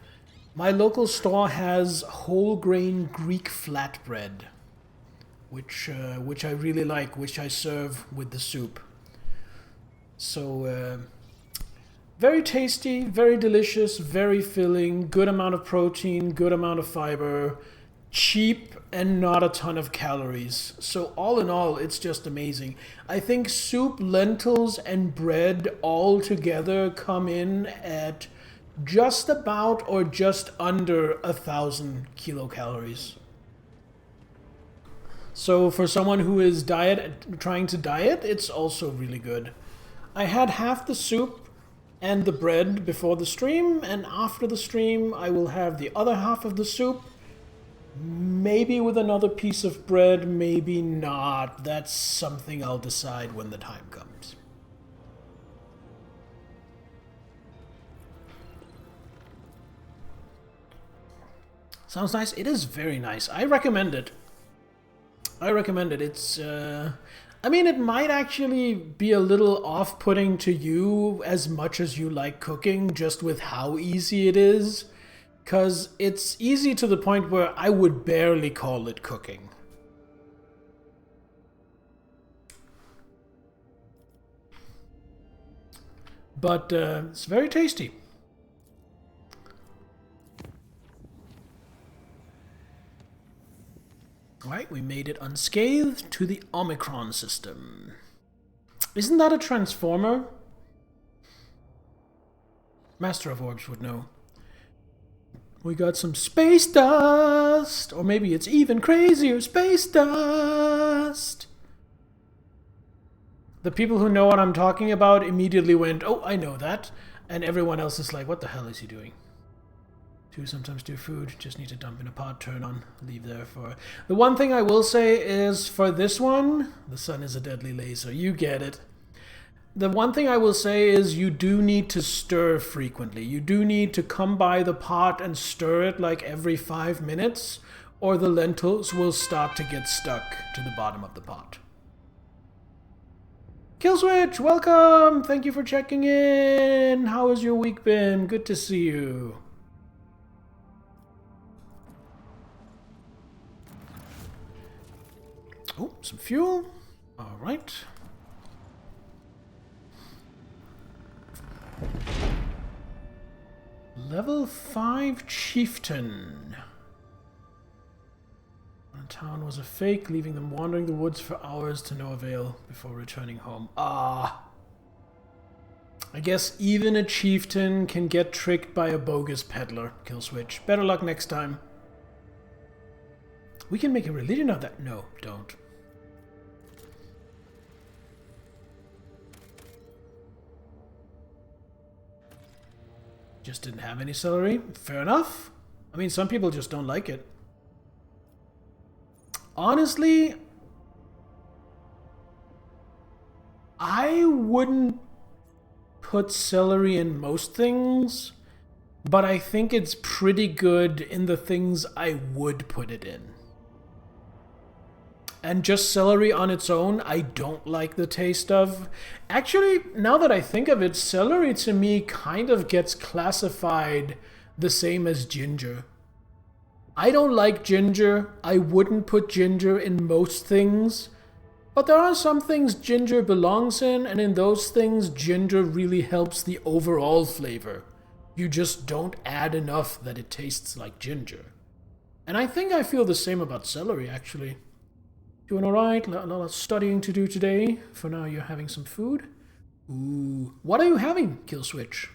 My local store has whole grain Greek flatbread, which I really like, which I serve with the soup. So, very tasty, very delicious, very filling, good amount of protein, good amount of fiber, cheap and not a ton of calories. So all in all, it's just amazing. I think soup, lentils, and bread all together come in at just about or just under 1,000 kilocalories. So for someone who is trying to diet, it's also really good. I had half the soup and the bread before the stream, and after the stream I will have the other half of the soup, maybe with another piece of bread, maybe not. That's something I'll decide when the time comes. Sounds nice. It is very nice. I recommend it. It's, I mean, it might actually be a little off-putting to you as much as you like cooking, just with how easy it is. Because it's easy to the point where I would barely call it cooking. But it's very tasty. Right, we made it unscathed to the Omicron system. Isn't that a transformer? Master of Orbs would know. We got some space dust! Or maybe it's even crazier space dust! The people who know what I'm talking about immediately went, oh, I know that. And everyone else is like, what the hell is he doing? Sometimes do food, just need to dump in a pot, turn on, leave there for... The one thing I will say is, for this one, the sun is a deadly laser, you get it. The one thing I will say is you do need to stir frequently. You do need to come by the pot and stir it like every 5 minutes, or the lentils will start to get stuck to the bottom of the pot. Killswitch, welcome! Thank you for checking in! How has your week been? Good to see you. Oh, some fuel. All right. Level 5 Chieftain. The town was a fake, leaving them wandering the woods for hours to no avail before returning home. Ah. I guess even a chieftain can get tricked by a bogus peddler, Killswitch. Better luck next time. We can make a religion of that. No, don't. Just didn't have any celery. Fair enough. I mean, some people just don't like it. Honestly, I wouldn't put celery in most things, but I think it's pretty good in the things I would put it in. And just celery on its own, I don't like the taste of. Actually, now that I think of it, celery to me kind of gets classified the same as ginger. I don't like ginger. I wouldn't put ginger in most things. But there are some things ginger belongs in, and in those things, ginger really helps the overall flavor. You just don't add enough that it tastes like ginger. And I think I feel the same about celery, actually. Doing alright, a lot of studying to do today. For now, you're having some food. Ooh. What are you having, Killswitch?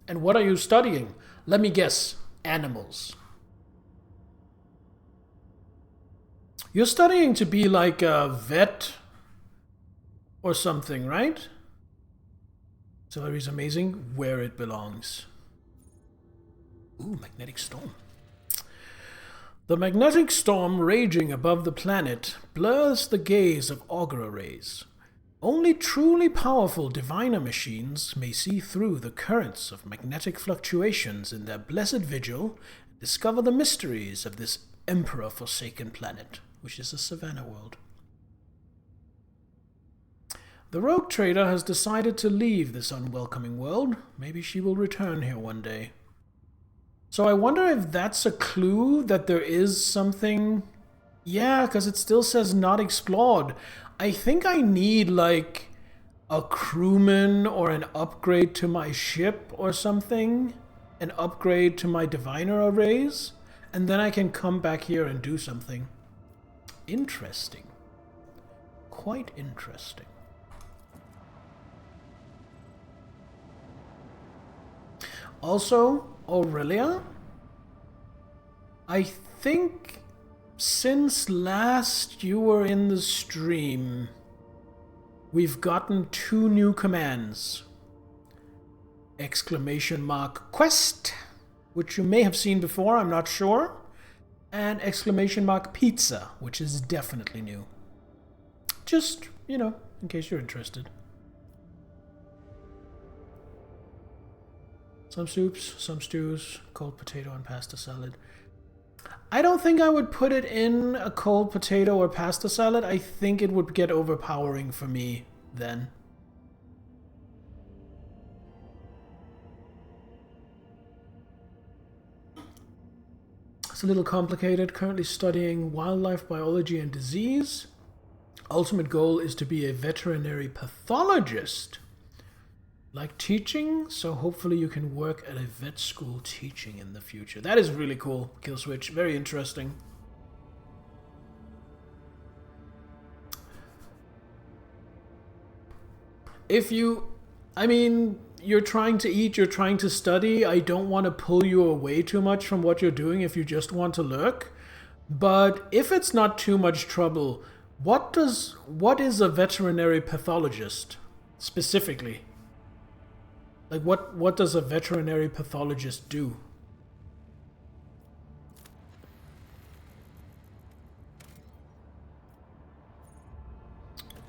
And what are you studying? Let me guess. Animals. You're studying to be like a vet or something, right? Celery's amazing where it belongs. Ooh, magnetic storm. The magnetic storm raging above the planet blurs the gaze of augur arrays. Only truly powerful diviner machines may see through the currents of magnetic fluctuations in their blessed vigil and discover the mysteries of this emperor-forsaken planet, which is a savannah world. The rogue trader has decided to leave this unwelcoming world. Maybe she will return here one day. So I wonder if that's a clue that there is something... Yeah, because it still says not explored. I think I need, like, a crewman or an upgrade to my ship or something. An upgrade to my diviner arrays. And then I can come back here and do something. Interesting. Quite interesting. Also, Aurelia, I think since last you were in the stream, we've gotten 2 new commands. Exclamation mark quest, which you may have seen before, I'm not sure, and exclamation mark pizza, which is definitely new. Just, you know, in case you're interested. Some soups, some stews, cold potato and pasta salad. I don't think I would put it in a cold potato or pasta salad. I think it would get overpowering for me then. It's a little complicated. Currently studying wildlife biology and disease. Ultimate goal is to be a veterinary pathologist. Like teaching, so hopefully you can work at a vet school teaching in the future. That is really cool, Killswitch. Very interesting. If you... I mean, you're trying to eat, you're trying to study. I don't want to pull you away too much from what you're doing if you just want to lurk. But if it's not too much trouble, what is a veterinary pathologist specifically? Like, what does a veterinary pathologist do?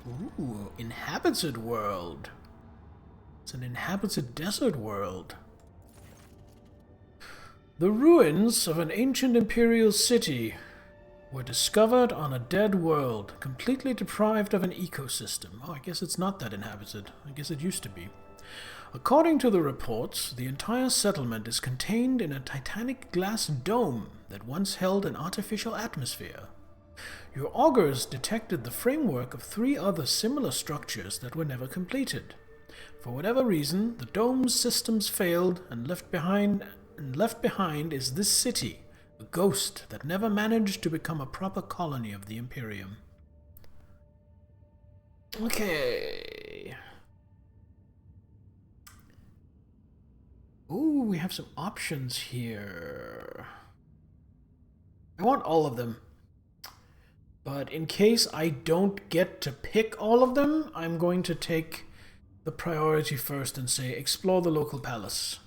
Ooh, inhabited world. It's an inhabited desert world. The ruins of an ancient imperial city were discovered on a dead world, completely deprived of an ecosystem. Oh, I guess it's not that inhabited. I guess it used to be. According to the reports, the entire settlement is contained in a titanic glass dome that once held an artificial atmosphere. Your augurs detected the framework of 3 other similar structures that were never completed. For whatever reason, the dome's systems failed, and left behind is this city, a ghost that never managed to become a proper colony of the Imperium. Okay. Ooh, we have some options here. I want all of them. But in case I don't get to pick all of them, I'm going to take the priority first and say explore the local palace.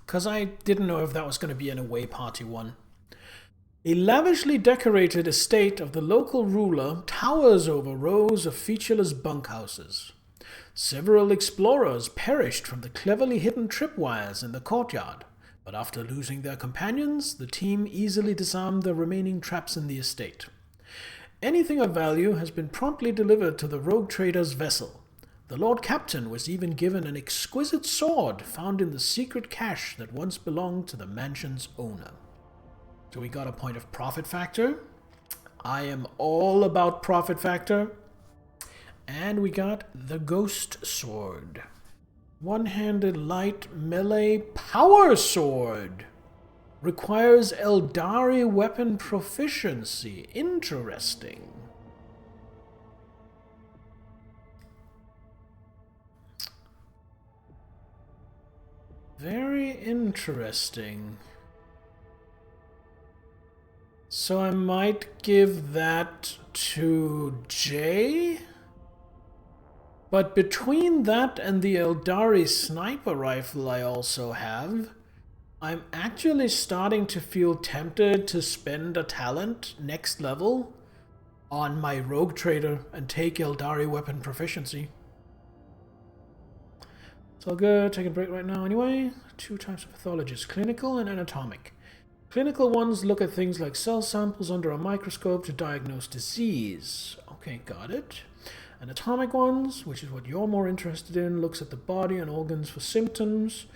Because I didn't know if that was going to be an away party one. A lavishly decorated estate of the local ruler towers over rows of featureless bunkhouses. Several explorers perished from the cleverly hidden tripwires in the courtyard, but after losing their companions, the team easily disarmed the remaining traps in the estate. Anything of value has been promptly delivered to the rogue trader's vessel. The Lord Captain was even given an exquisite sword found in the secret cache that once belonged to the mansion's owner. So we got a point of profit factor. I am all about profit factor. And we got the Ghost Sword. One-handed light melee power sword. Requires Eldari weapon proficiency. Interesting. Very interesting. So I might give that to Jay? But between that and the Eldari sniper rifle I also have, I'm actually starting to feel tempted to spend a talent next level on my rogue trader and take Eldari weapon proficiency. It's all good, take a break right now anyway. 2 types of pathologists, clinical and anatomic. Clinical ones look at things like cell samples under a microscope to diagnose disease. Okay, got it. Anatomic ones, which is what you're more interested in, looks at the body and organs for symptoms,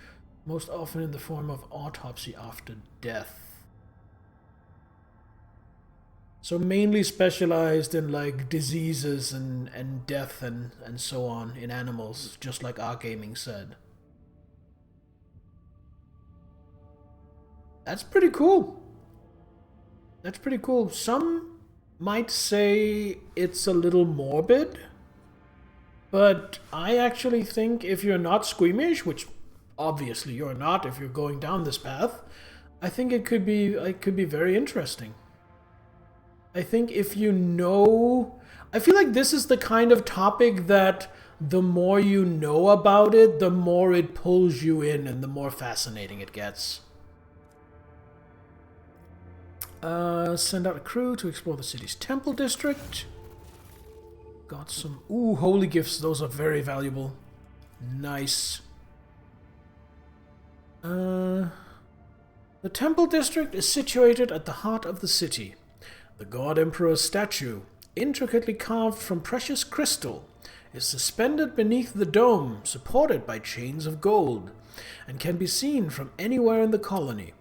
most often in the form of autopsy after death. So mainly specialized in like diseases and death and so on in animals, just like our gaming said. That's pretty cool. That's pretty cool. Some might say it's a little morbid, but I actually think if you're not squeamish, which obviously you're not if you're going down this path, I think it could be very interesting. I think if you know, I feel like this is the kind of topic that the more you know about it, the more it pulls you in and the more fascinating it gets. Send out a crew to explore the city's temple district. Got some, ooh, holy gifts. Those are very valuable. Nice. The temple district is situated at the heart of the city. The God Emperor's statue, intricately carved from precious crystal, is suspended beneath the dome, supported by chains of gold, and can be seen from anywhere in the colony.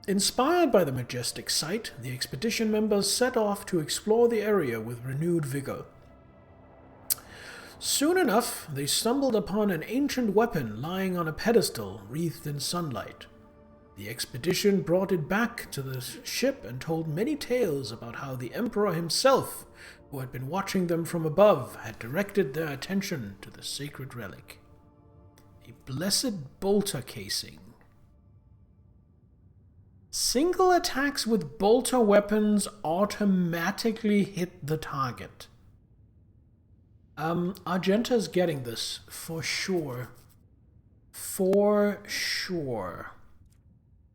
Inspired by the majestic sight, the expedition members set off to explore the area with renewed vigor. Soon enough, they stumbled upon an ancient weapon lying on a pedestal wreathed in sunlight. The expedition brought it back to the ship and told many tales about how the Emperor himself, who had been watching them from above, had directed their attention to the sacred relic. A blessed bolter casing. Single attacks with bolter weapons automatically hit the target. Argenta's getting this, for sure. For sure.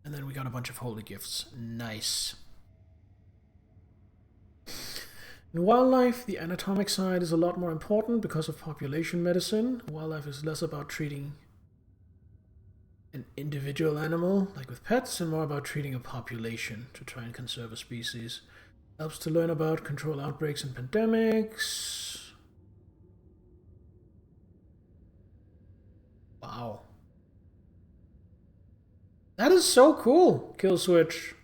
And then we got a bunch of holy gifts. Nice. In wildlife, the anatomic side is a lot more important because of population medicine. Wildlife is less about treating an individual animal, like with pets, and more about treating a population to try and conserve a species. Helps to learn about control outbreaks and pandemics. Wow. That is so cool, Kill Switch.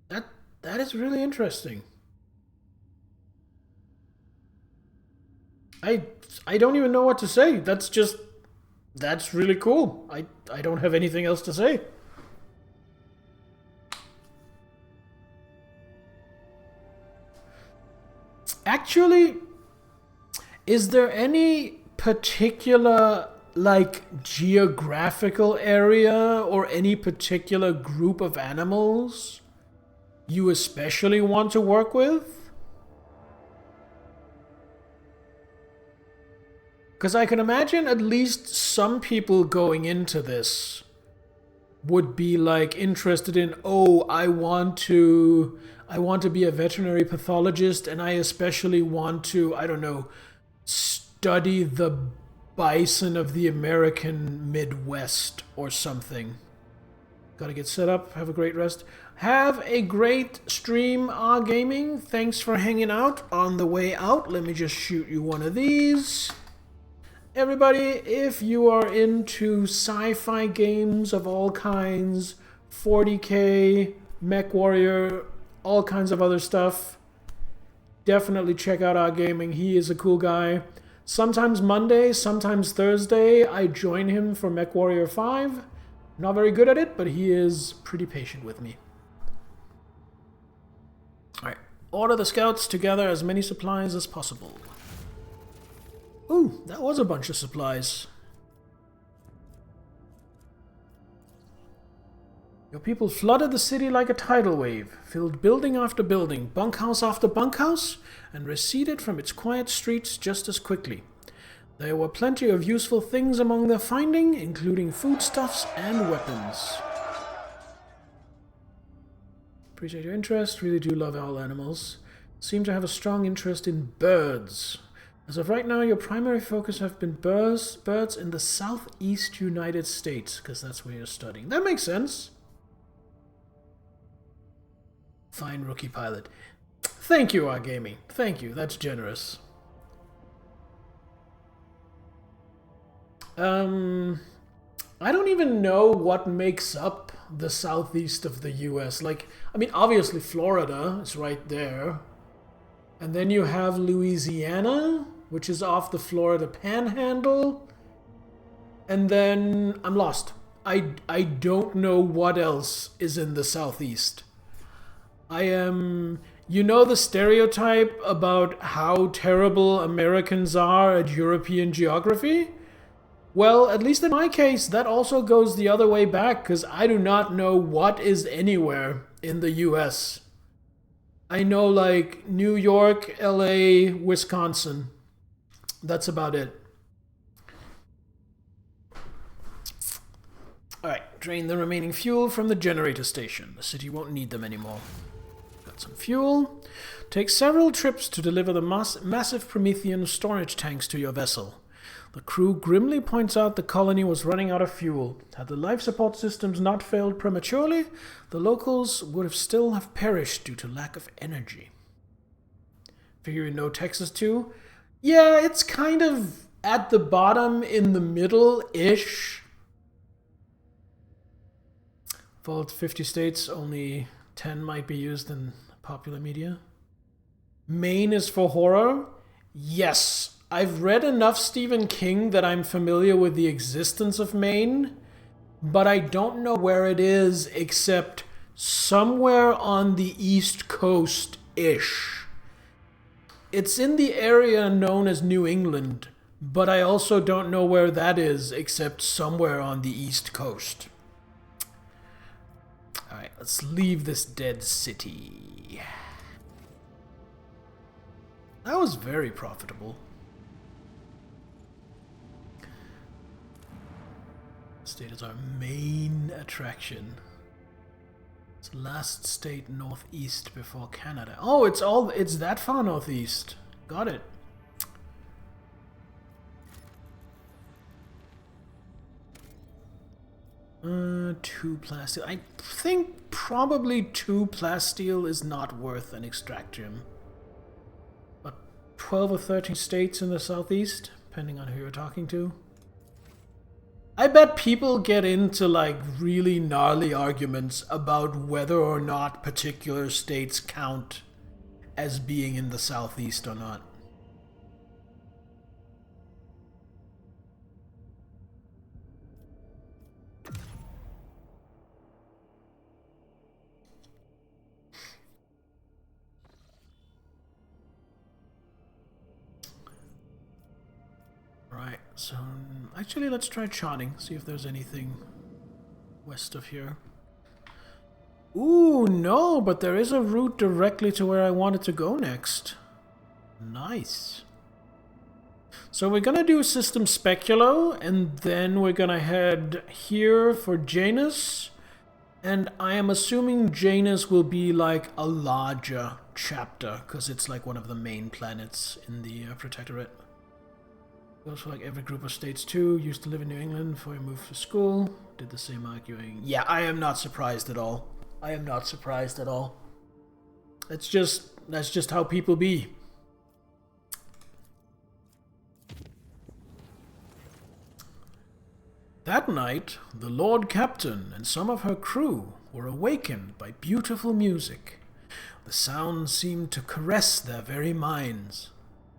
That is really interesting. I don't even know what to say. That's really cool. I don't have anything else to say. Actually, is there any particular like geographical area or any particular group of animals you especially want to work with? Because I can imagine at least some people going into this would be like interested in, oh, I want to be a veterinary pathologist, and I especially want to, I don't know, study the bison of the American Midwest or something. Gotta get set up. Have a great rest. Have a great stream, Gaming. Thanks for hanging out. On the way out, let me just shoot you one of these. Everybody, if you are into sci-fi games of all kinds, 40k, MechWarrior, all kinds of other stuff, definitely check out Gaming. He is a cool guy. Sometimes Monday, sometimes Thursday, I join him for MechWarrior 5. Not very good at it, but he is pretty patient with me. Alright, order the scouts to gather as many supplies as possible. Ooh, that was a bunch of supplies. Your people flooded the city like a tidal wave, filled building after building, bunkhouse after bunkhouse, and receded from its quiet streets just as quickly. There were plenty of useful things among their finding, including foodstuffs and weapons. Appreciate your interest. Really do love all animals. Seem to have a strong interest in birds. As of right now, your primary focus have been birds in the southeast United States, because that's where you're studying. That makes sense. Fine rookie pilot. Thank you, Argaming. Thank you. That's generous. I don't even know what makes up the southeast of the US. Like, I mean, obviously Florida is right there. And then you have Louisiana, which is off the Florida Panhandle. And then I'm lost. I don't know what else is in the southeast. You know the stereotype about how terrible Americans are at European geography? Well, at least in my case, that also goes the other way back, because I do not know what is anywhere in the US. I know, like, New York, LA, Wisconsin. That's about it. Alright, drain the remaining fuel from the generator station. The city won't need them anymore. Got some fuel. Take several trips to deliver the massive Promethean storage tanks to your vessel. The crew grimly points out the colony was running out of fuel. Had the life support systems not failed prematurely, the locals would have still have perished due to lack of energy. Figure you know Texas too? Yeah, it's kind of at the bottom in the middle-ish. Of all 50 states, only 10 might be used in popular media. Maine is for horror? Yes. I've read enough Stephen King that I'm familiar with the existence of Maine, but I don't know where it is except somewhere on the East Coast-ish. It's in the area known as New England, but I also don't know where that is except somewhere on the East Coast. Alright, let's leave this dead city. That was very profitable. State is our main attraction. It's last state northeast before Canada. Oh, it's that far northeast. Got it. Two plasteel. I think probably 2 plasteel is not worth an extraction. But 12 or 13 states in the southeast, depending on who you're talking to. I bet people get into like really gnarly arguments about whether or not particular states count as being in the southeast or not. Right, so actually let's try charting, see if there's anything west of here. Ooh, no, but there is a route directly to where I wanted to go next. Nice. So we're gonna do System Speculo, and then we're gonna head here for Janus. And I am assuming Janus will be like a larger chapter, because it's like one of the main planets in the Protectorate. Goes for like every group of states too. Used to live in New England before I moved to school. Did the same arguing. Yeah, I am not surprised at all. I am not surprised at all. That's just how people be. That night, the Lord Captain and some of her crew were awakened by beautiful music. The sound seemed to caress their very minds,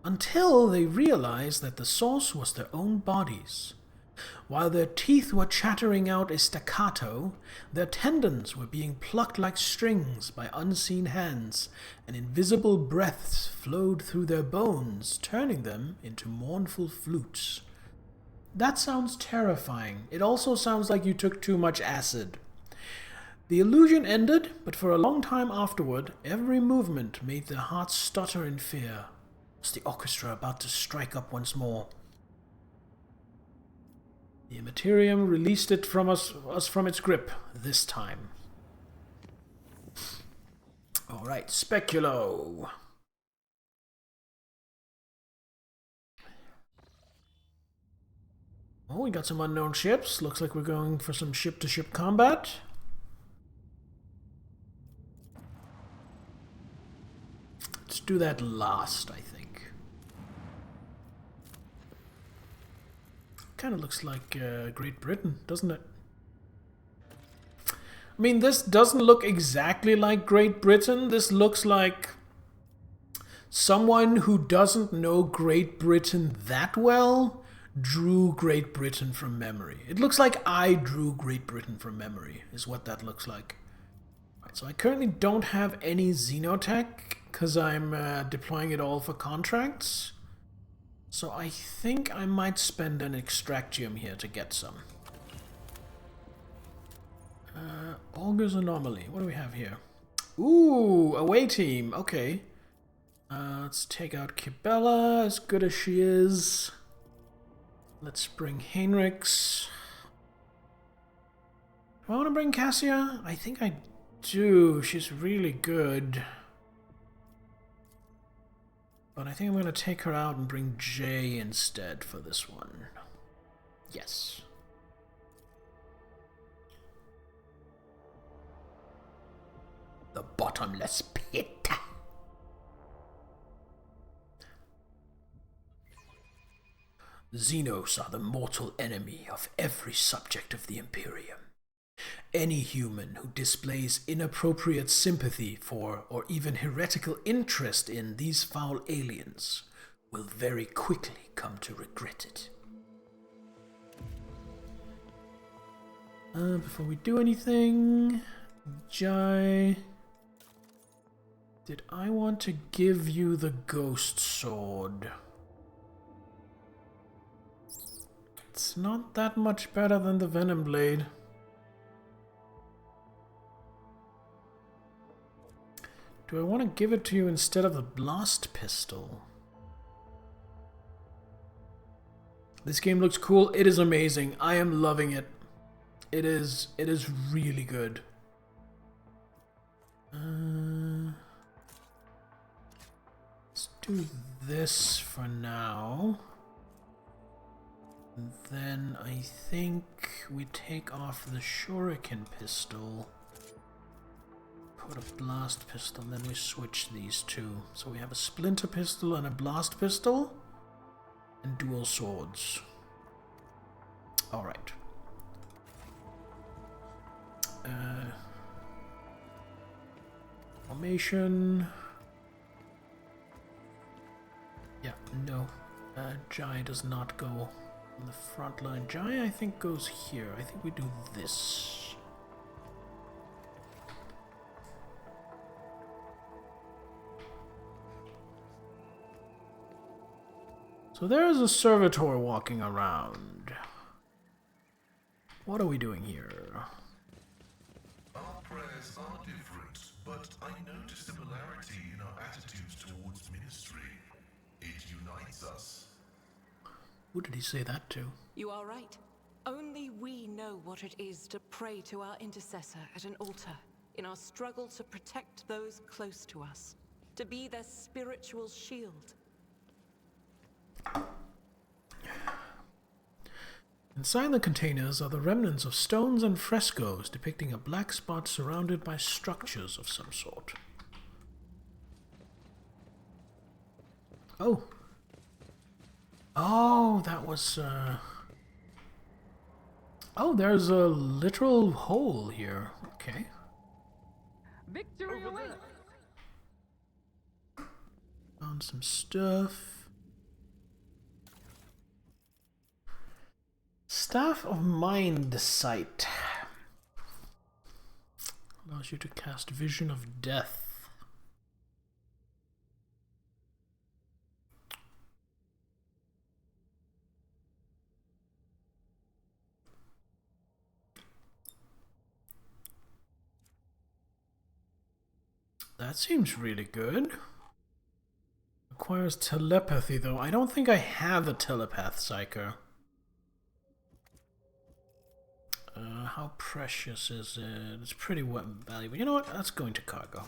until they realized that the source was their own bodies. While their teeth were chattering out a staccato, their tendons were being plucked like strings by unseen hands, and invisible breaths flowed through their bones, turning them into mournful flutes. That sounds terrifying. It also sounds like you took too much acid. The illusion ended, but for a long time afterward, every movement made their hearts stutter in fear. Was the orchestra about to strike up once more? The Immaterium released it from us from its grip, this time. Alright, Speculo. Oh, we got some unknown ships. Looks like we're going for some ship-to-ship combat. Let's do that last, I think. Kind of looks like Great Britain, doesn't it? I mean, this doesn't look exactly like Great Britain. This looks like someone who doesn't know Great Britain that well drew Great Britain from memory. It looks like I drew Great Britain from memory, is what that looks like. Right, so I currently don't have any Xenotech, because I'm deploying it all for contracts. So I think I might spend an Extractium here to get some. Augur's Anomaly. What do we have here? Ooh, away team. Okay. Let's take out Kibella, as good as she is. Let's bring Heinrichs. Do I want to bring Cassia? I think I do. She's really good. But I think I'm going to take her out and bring Jay instead for this one. Yes. The bottomless pit. Xenos are the mortal enemy of every subject of the Imperium. Any human who displays inappropriate sympathy for or even heretical interest in these foul aliens will very quickly come to regret it. Before we do anything, Jai, did I want to give you the Ghost Sword? It's not that much better than the Venom Blade. Do I want to give it to you instead of the Blast Pistol? This game looks cool. It is amazing. I am loving it. It is really good. Let's do this for now. And then I think we take off the Shuriken pistol, put a blast pistol, and then we switch these two. So we have a splinter pistol and a blast pistol, and dual swords. Alright. Formation. Yeah, no. Jai does not go on the front line. Jai, I think, goes here. I think we do this. So there is a servitor walking around. What are we doing here? Our prayers are different, but I notice similarity in our attitudes towards ministry. It unites us. Who did he say that to? You are right. Only we know what it is to pray to our intercessor at an altar in our struggle to protect those close to us, to be their spiritual shield. Inside the containers are the remnants of stones and frescoes depicting a black spot surrounded by structures of some sort. Oh. Oh, that was, Oh, there's a literal hole here. Okay. Victory awaits! Found some stuff. Staff of Mind Sight. Allows you to cast Vision of Death. That seems really good. Requires telepathy, though. I don't think I have a telepath psyker. How precious is it? It's pretty valuable. You know what? That's going to cargo.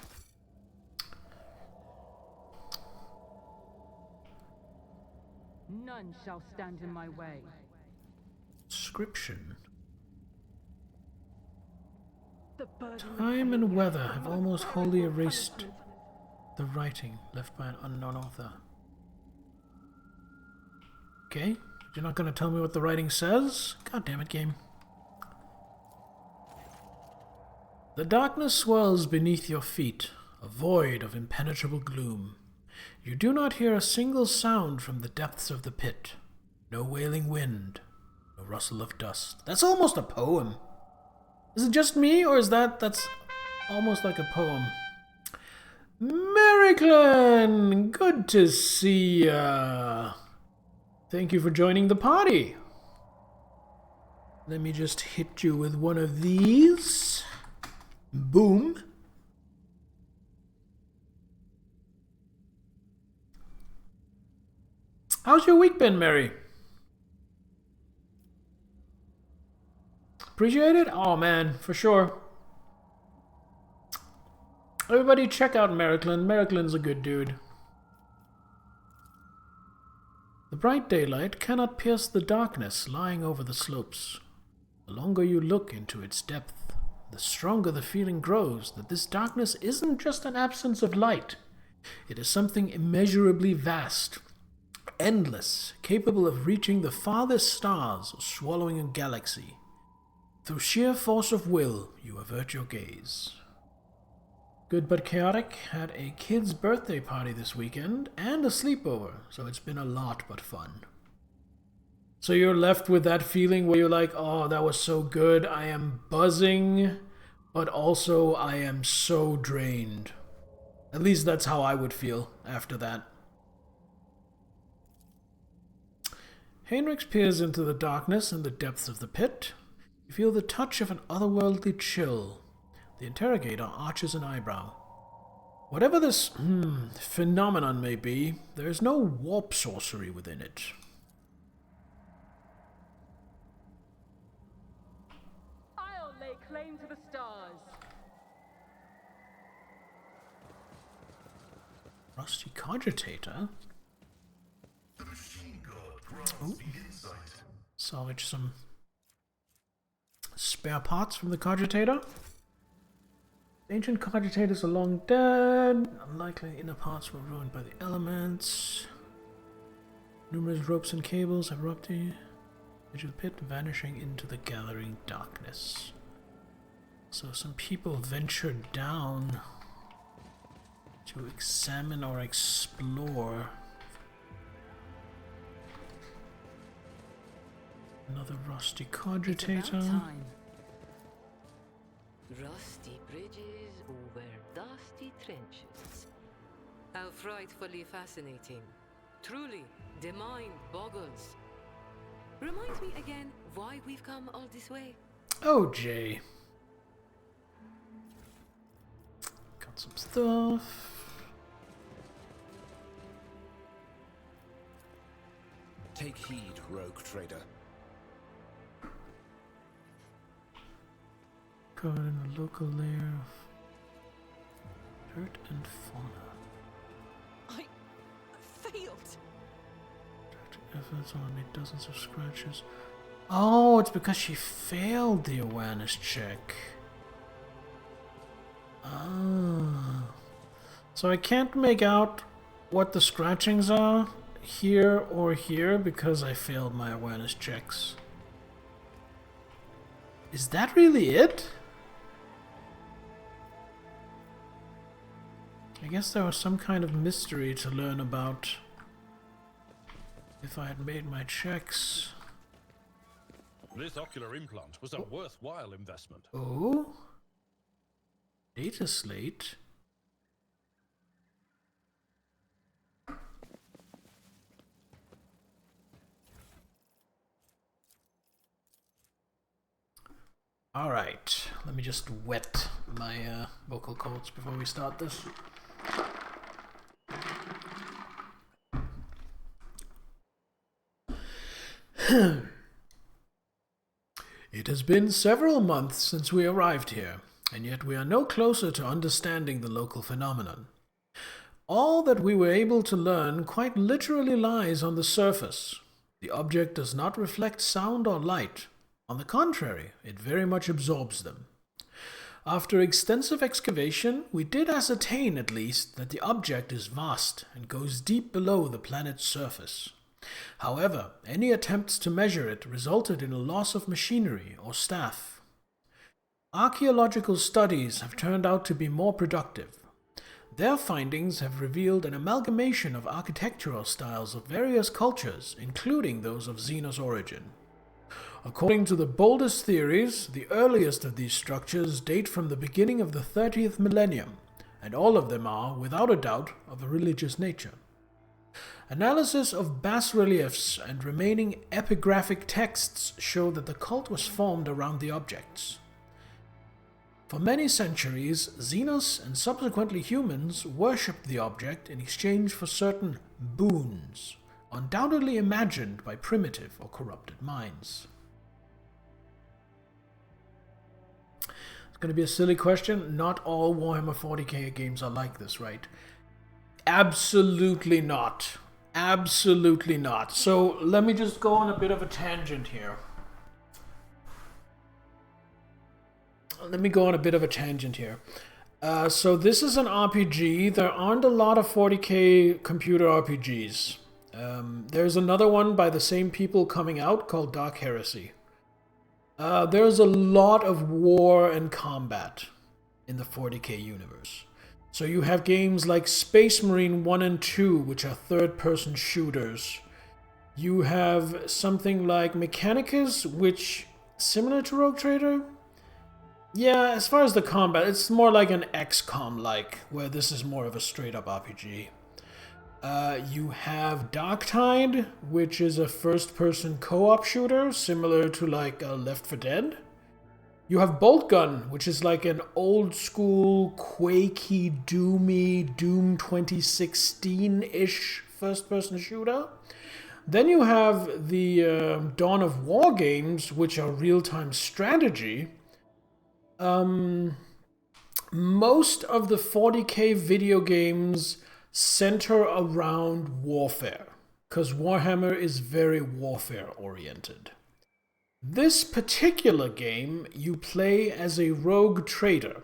None shall stand in my way. Inscription. The burden Time and weather have almost wholly erased the writing left by an unknown author. Okay, you're not going to tell me what the writing says? God damn it, game. The darkness swirls beneath your feet, a void of impenetrable gloom. You do not hear a single sound from the depths of the pit. No wailing wind, no rustle of dust. That's almost a poem. Is it just me, or is that's almost like a poem? Mericlan! Good to see ya! Thank you for joining the party. Let me just hit you with one of these. Boom. How's your week been, Mary? Appreciate it? Oh man, for sure. Everybody check out Mericlan. Mericlan's a good dude. The bright daylight cannot pierce the darkness lying over the slopes. The longer you look into its depth, the stronger the feeling grows that this darkness isn't just an absence of light. It is something immeasurably vast, endless, capable of reaching the farthest stars or swallowing a galaxy. Through sheer force of will, you avert your gaze. Good but chaotic. Had a kid's birthday party this weekend and a sleepover, so it's been a lot but fun. So you're left with that feeling where you're like, oh, that was so good, I am buzzing, but also I am so drained. At least that's how I would feel after that. Heinrichs peers into the darkness and the depths of the pit. You feel the touch of an otherworldly chill. The interrogator arches an eyebrow. Whatever this phenomenon may be, there is no warp sorcery within it. I'll lay claim to the stars. Rusty cogitator? The machine god grants the insight. Salvage some spare parts from the cogitator. Ancient cogitators are long dead. Unlikely inner parts were ruined by the elements. Numerous ropes and cables have erupted. Edge of the pit vanishing into the gathering darkness. So some people ventured down to examine or explore. Another rusty cogitator. Rusty bridges over dusty trenches. How frightfully fascinating. Truly, the mind boggles. Reminds me again why we've come all this way. Oh, Jay. Got some stuff. Take heed, rogue trader. Covered in a local layer of dirt and fauna. I failed. Efforts only made dozens of scratches. Oh, it's because she failed the awareness check. Ah. So I can't make out what the scratchings are here or here because I failed my awareness checks. Is that really it? I guess there was some kind of mystery to learn about if I had made my checks. This ocular implant was a worthwhile investment. Oh? Data slate? Alright, let me just wet my vocal cords before we start this. It has been several months since we arrived here, and yet we are no closer to understanding the local phenomenon. All that we were able to learn quite literally lies on the surface. The object does not reflect sound or light. On the contrary, it very much absorbs them. After extensive excavation, we did ascertain at least that the object is vast and goes deep below the planet's surface. However, any attempts to measure it resulted in a loss of machinery or staff. Archaeological studies have turned out to be more productive. Their findings have revealed an amalgamation of architectural styles of various cultures, including those of Xenos origin. According to the boldest theories, the earliest of these structures date from the beginning of the 30th millennium, and all of them are, without a doubt, of a religious nature. Analysis of bas-reliefs and remaining epigraphic texts show that the cult was formed around the objects. For many centuries, Xenos and subsequently humans worshipped the object in exchange for certain boons, undoubtedly imagined by primitive or corrupted minds. It's going to be a silly question. Not all Warhammer 40k games are like this, right? Absolutely not. Absolutely not. So let me just go on a bit of a tangent here. So this is an RPG. There aren't a lot of 40k computer RPGs. There's another one by the same people coming out called Dark Heresy. There's a lot of war and combat in the 40k universe. So you have games like Space Marine 1 and 2, which are third-person shooters. You have something like Mechanicus, which, similar to Rogue Trader? Yeah, as far as the combat, it's more like an XCOM-like, where this is more of a straight-up RPG. You have Darktide, which is a first-person co-op shooter, similar to like Left 4 Dead. You have Boltgun, which is like an old-school, quakey, doomy, Doom 2016-ish first-person shooter. Then you have the Dawn of War games, which are real-time strategy. Most of the 40k video games center around warfare, because Warhammer is very warfare-oriented. This particular game, you play as a rogue trader,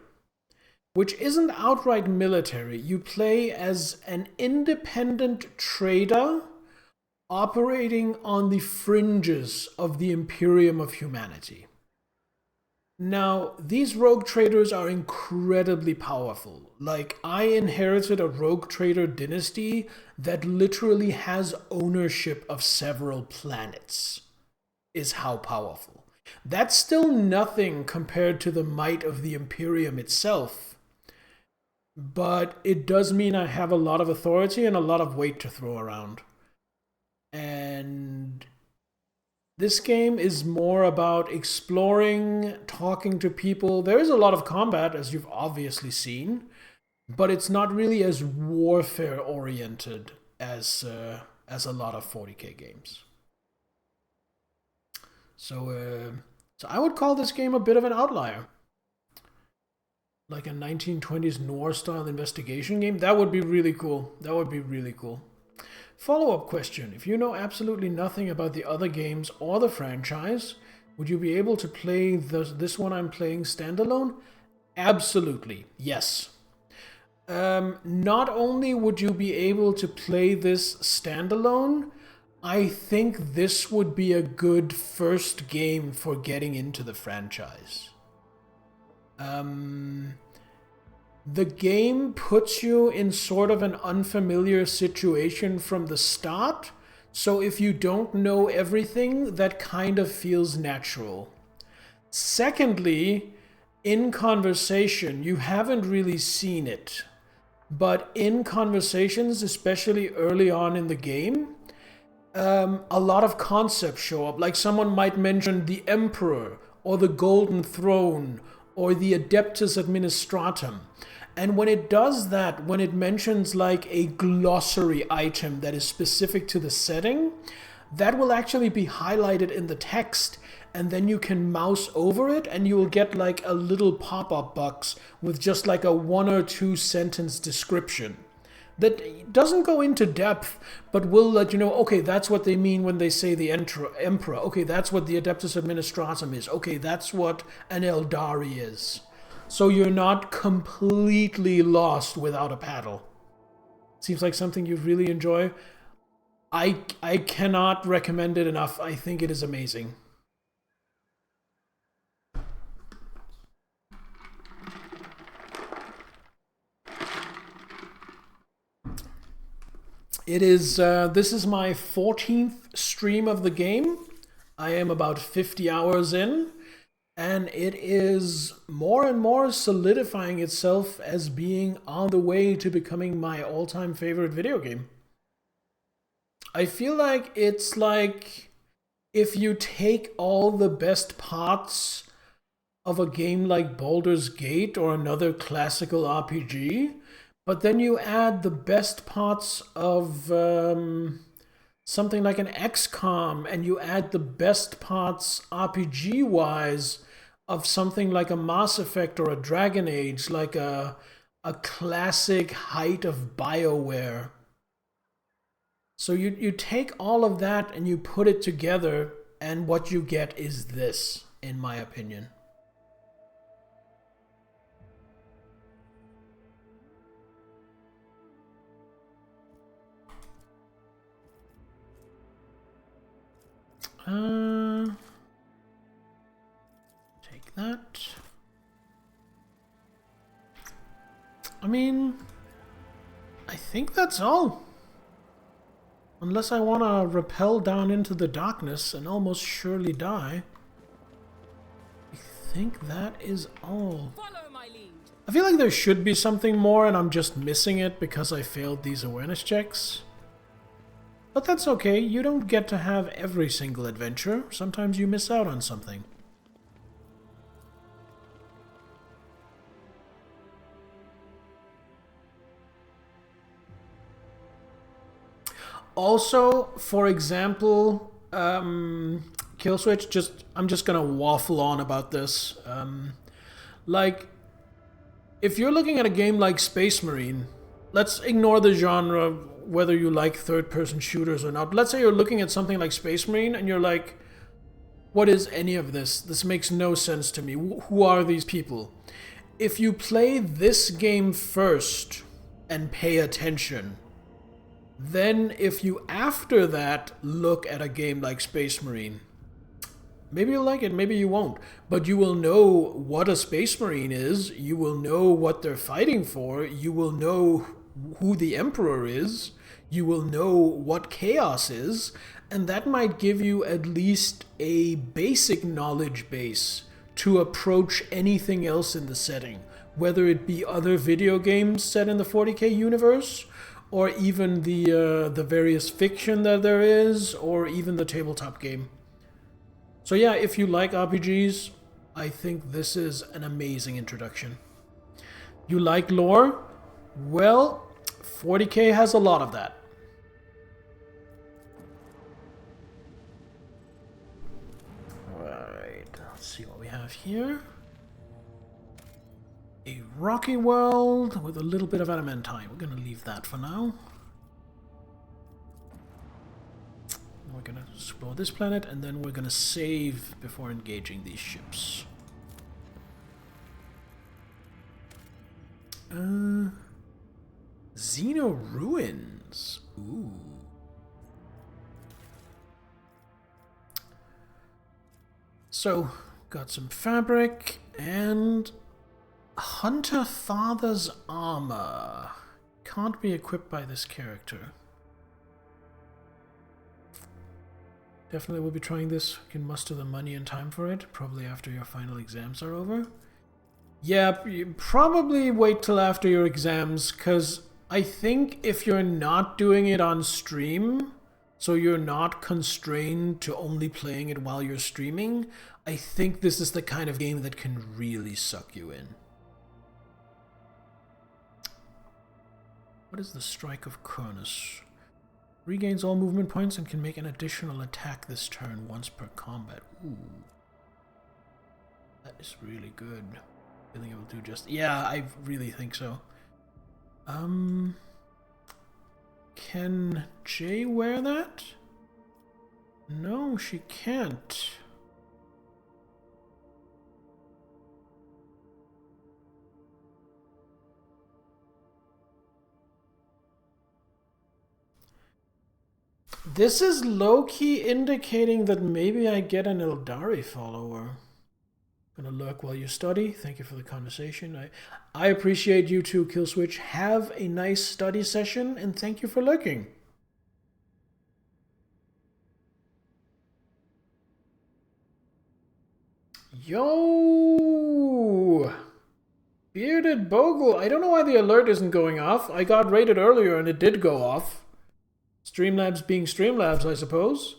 which isn't outright military. You play as an independent trader operating on the fringes of the Imperium of Humanity. Now, these rogue traders are incredibly powerful. Like, I inherited a rogue trader dynasty that literally has ownership of several planets. Is how powerful. That's still nothing compared to the might of the Imperium itself. But it does mean I have a lot of authority and a lot of weight to throw around. And this game is more about exploring, talking to people. There is a lot of combat, as you've obviously seen, but it's not really as warfare-oriented as a lot of 40k games. So I would call this game a bit of an outlier. Like a 1920s noir-style investigation game. That would be really cool. Follow-up question. If you know absolutely nothing about the other games or the franchise, would you be able to play this one I'm playing standalone? Absolutely, yes. Not only would you be able to play this standalone, I think this would be a good first game for getting into the franchise. The game puts you in sort of an unfamiliar situation from the start, so if you don't know everything, that kind of feels natural. Secondly, in conversation, you haven't really seen it, but in conversations, especially early on in the game, a lot of concepts show up. Like someone might mention the Emperor or the Golden Throne, or the Adeptus Administratum. And when it does that, when it mentions like a glossary item that is specific to the setting, that will actually be highlighted in the text, and then you can mouse over it and you will get like a little pop-up box with just like a 1 or 2 sentence description that doesn't go into depth, but will let you know, okay, that's what they mean when they say the Emperor. Okay, that's what the Adeptus Administratum is. Okay, that's what an Eldari is. So you're not completely lost without a paddle. Seems like something you really enjoy. I cannot recommend it enough. I think it is amazing. It is, this is my 14th stream of the game. I am about 50 hours in, and it is more and more solidifying itself as being on the way to becoming my all-time favorite video game. I feel like it's like if you take all the best parts of a game like Baldur's Gate or another classical RPG, but then you add the best parts of something like an XCOM, and you add the best parts RPG-wise of something like a Mass Effect or a Dragon Age, like a classic height of BioWare. So you take all of that and you put it together, and what you get is this, in my opinion. Take that. I mean, I think that's all. Unless I want to rappel down into the darkness and almost surely die. I think that is all. Follow my lead. I feel like there should be something more and I'm just missing it because I failed these awareness checks. But that's okay, you don't get to have every single adventure. Sometimes you miss out on something. Also, for example, Kill Switch, I'm just gonna waffle on about this. Like, if you're looking at a game like Space Marine, let's ignore the genre, whether you like third-person shooters or not. Let's say you're looking at something like Space Marine and you're like, what is any of this? This makes no sense to me. Who are these people? If you play this game first and pay attention, then if you after that look at a game like Space Marine, maybe you'll like it, maybe you won't, but you will know what a Space Marine is, you will know what they're fighting for, you will know who the Emperor is, you will know what Chaos is, and that might give you at least a basic knowledge base to approach anything else in the setting, whether it be other video games set in the 40K universe, or even the various fiction that there is, or even the tabletop game. So yeah, if you like RPGs, I think this is an amazing introduction. You like lore? Well, 40K has a lot of that. Alright, let's see what we have here. A rocky world with a little bit of adamantine. We're going to leave that for now. We're going to explore this planet, and then we're going to save before engaging these ships. Xeno Ruins. Ooh. So, got some fabric and Hunter Father's armor. Can't be equipped by this character. Definitely will be trying this. You can muster the money and time for it, probably after your final exams are over. Yeah, you probably wait till after your exams, because I think if you're not doing it on stream, so you're not constrained to only playing it while you're streaming, I think this is the kind of game that can really suck you in. What is the Strike of Kurnus? Regains all movement points and can make an additional attack this turn once per combat. Ooh. That is really good. Feeling able to just... Yeah, I really think so. Can Jay wear that? No, she can't. This is low-key indicating that maybe I get an Eldari follower. Gonna lurk while you study. Thank you for the conversation. I appreciate you too, Killswitch. Have a nice study session, and thank you for lurking. Yo! Bearded Bogle. I don't know why the alert isn't going off. I got rated earlier and it did go off. Streamlabs being Streamlabs, I suppose.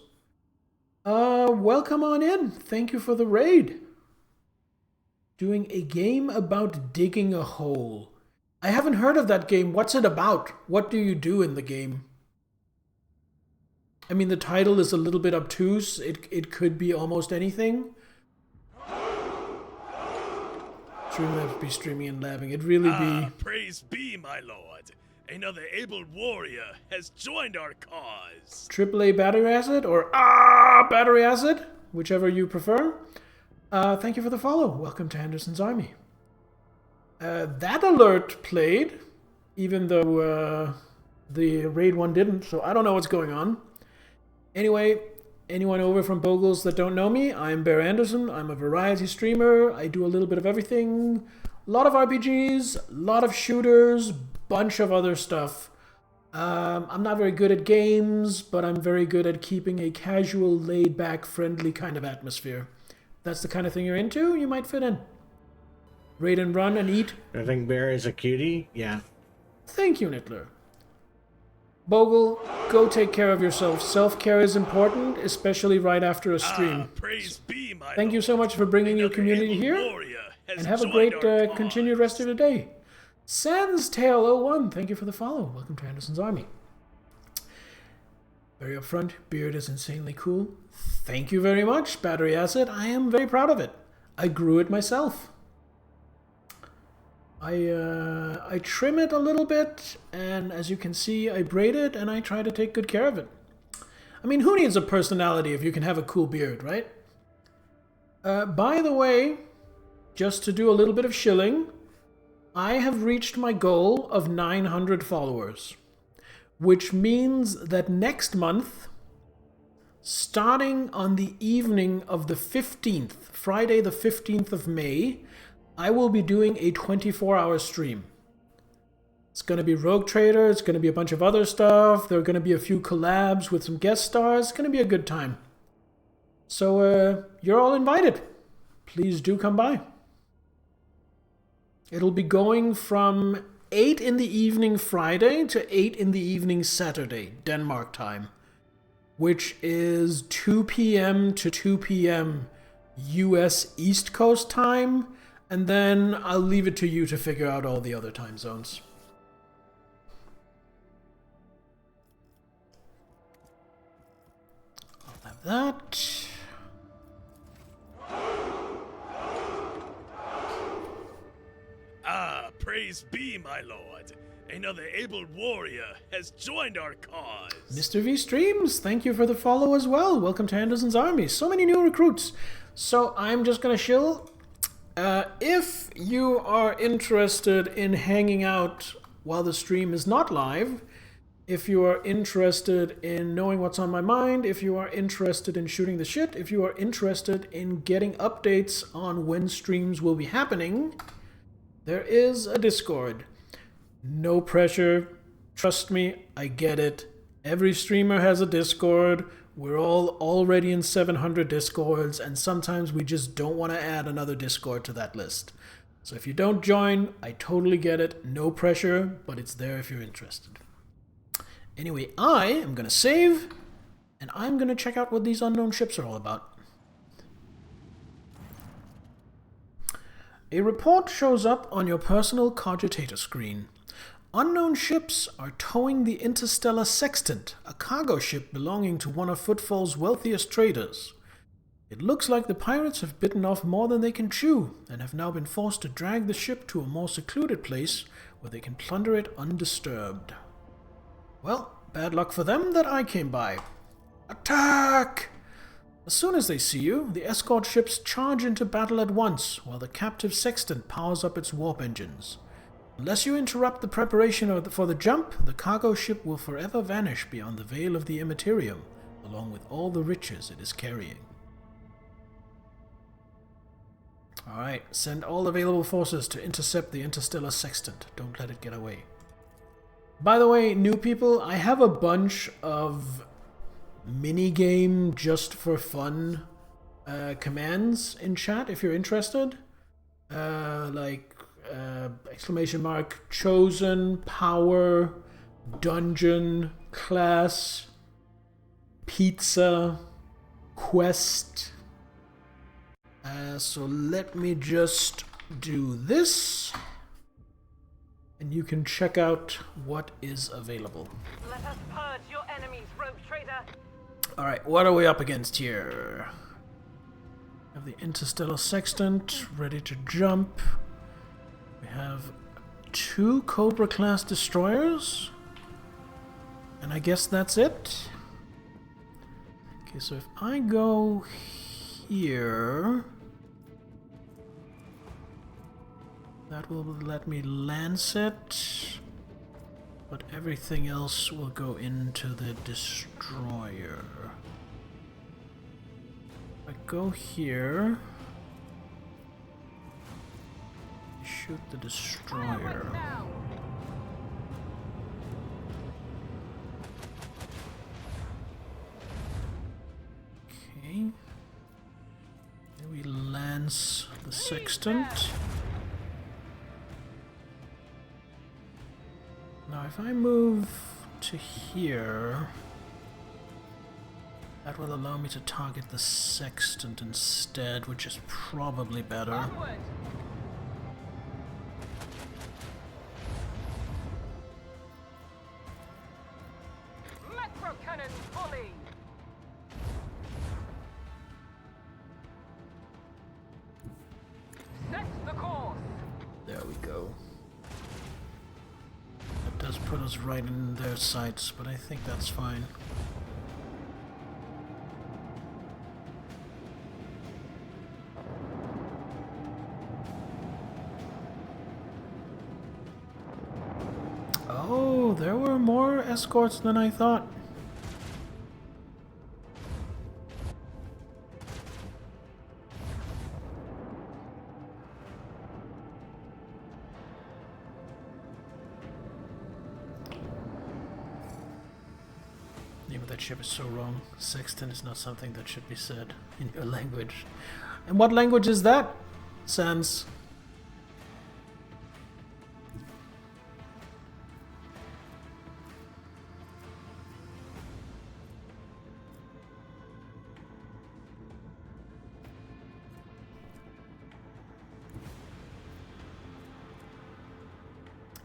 Welcome on in. Thank you for the raid. Doing a game about digging a hole. I haven't heard of that game. What's it about? What do you do in the game? I mean, the title is a little bit obtuse. It could be almost anything. Streamlabs be streaming and labbing. It really be... Praise be, my lord. Another able warrior has joined our cause. AAA battery acid or battery acid, whichever you prefer. Thank you for the follow. Welcome to Henderson's Army. That alert played, even though the raid one didn't, so I don't know what's going on. Anyway, anyone over from Bogles that don't know me, I'm Bear Anderson. I'm a variety streamer. I do a little bit of everything. A lot of RPGs, a lot of shooters, bunch of other stuff. I'm not very good at games, but I'm very good at keeping a casual, laid-back, friendly kind of atmosphere. That's the kind of thing you're into, you might fit in. Raid and run and eat. I think Bear is a cutie. Yeah. Thank you, Nittler. Bogle, go take care of yourself. Self-care is important, especially right after a stream. Praise be, my Thank you so much for bringing your community here. And have a great continued rest of the day. Sans Tail 01, thank you for the follow. Welcome to Anderson's Army. Very upfront, beard is insanely cool. Thank you very much, Battery Acid. I am very proud of it. I grew it myself. I trim it a little bit, and as you can see, I braid it, and I try to take good care of it. I mean, who needs a personality if you can have a cool beard, right? By the way, just to do a little bit of shilling, I have reached my goal of 900 followers, which means that next month, starting on the evening of the 15th, Friday the 15th of May, I will be doing a 24-hour stream. It's going to be Rogue Trader, it's going to be a bunch of other stuff, there are going to be a few collabs with some guest stars, it's going to be a good time. So, you're all invited. Please do come by. It'll be going from 8 in the evening Friday to 8 in the evening Saturday, Denmark time, which is 2 p.m. to 2 p.m. US East Coast time, and then I'll leave it to you to figure out all the other time zones. I'll have that. Praise be, my lord. Another able warrior has joined our cause. Mr. V Streams, thank you for the follow as well. Welcome to Anderson's Army. So many new recruits. So I'm just gonna shill. If you are interested in hanging out while the stream is not live, if you are interested in knowing what's on my mind, if you are interested in shooting the shit, if you are interested in getting updates on when streams will be happening, there is a Discord. No pressure. Trust me, I get it. Every streamer has a Discord. We're all already in 700 Discords, and sometimes we just don't want to add another Discord to that list. So if you don't join, I totally get it. No pressure, but it's there if you're interested. Anyway, I am going to save, And I'm gonna check out what these unknown ships are all about. A report shows up on your personal cogitator screen. Unknown ships are towing the Interstellar Sextant, a cargo ship belonging to one of Footfall's wealthiest traders. It looks like the pirates have bitten off more than they can chew, and have now been forced to drag the ship to a more secluded place where they can plunder it undisturbed. Well, bad luck for them that I came by. Attack! As soon as they see you, the escort ships charge into battle at once, while the captive sextant powers up its warp engines. Unless you interrupt the preparation for the jump, the cargo ship will forever vanish beyond the veil of the Immaterium, along with all the riches it is carrying. Alright, send all available forces to intercept the interstellar sextant. Don't let it get away. By the way, new people, I have a bunch of minigame just for fun commands in chat if you're interested. Exclamation mark, chosen, power, dungeon, class, pizza, quest. So let me just do this, and you can check out what is available. Let us purge your enemies, rogue trader. Alright, what are we up against here? We have the Interstellar Sextant ready to jump. We have 2 Cobra class destroyers. And I guess that's it. Okay, so if I go here, that will let me lance it, but everything else will go into the destroyer. If I go here, shoot the destroyer. Okay. Then we lance the sextant. Now if I move to here, that will allow me to target the sextant instead, which is probably better. Macro cannon fully. Set the course. There we go. That does put us right in their sights, but I think that's fine. Oh, there were more escorts than I thought. Name of that ship is so wrong. Sextant is not something that should be said in your language. And what language is that, Sans?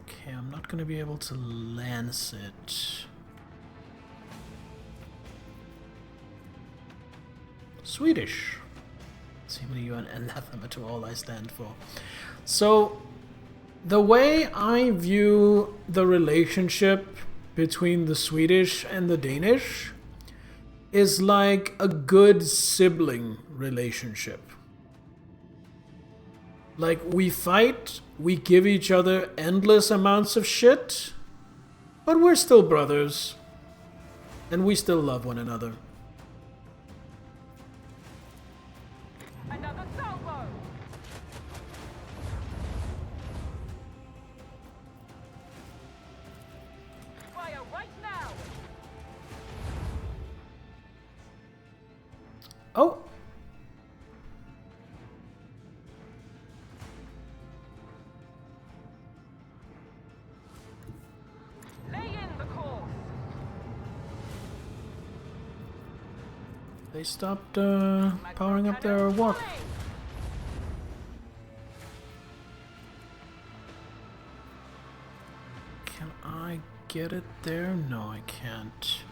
Okay, I'm not going to be able to lance it. Swedish. Seemingly you're an anathema to all I stand for. So, the way I view the relationship between the Swedish and the Danish is like a good sibling relationship. Like, we fight, we give each other endless amounts of shit, but we're still brothers, and we still love one another. Another salvo. Fire right now. Oh! Lay in the course. They stopped powering up their warp. Can I get it there? No, I can't.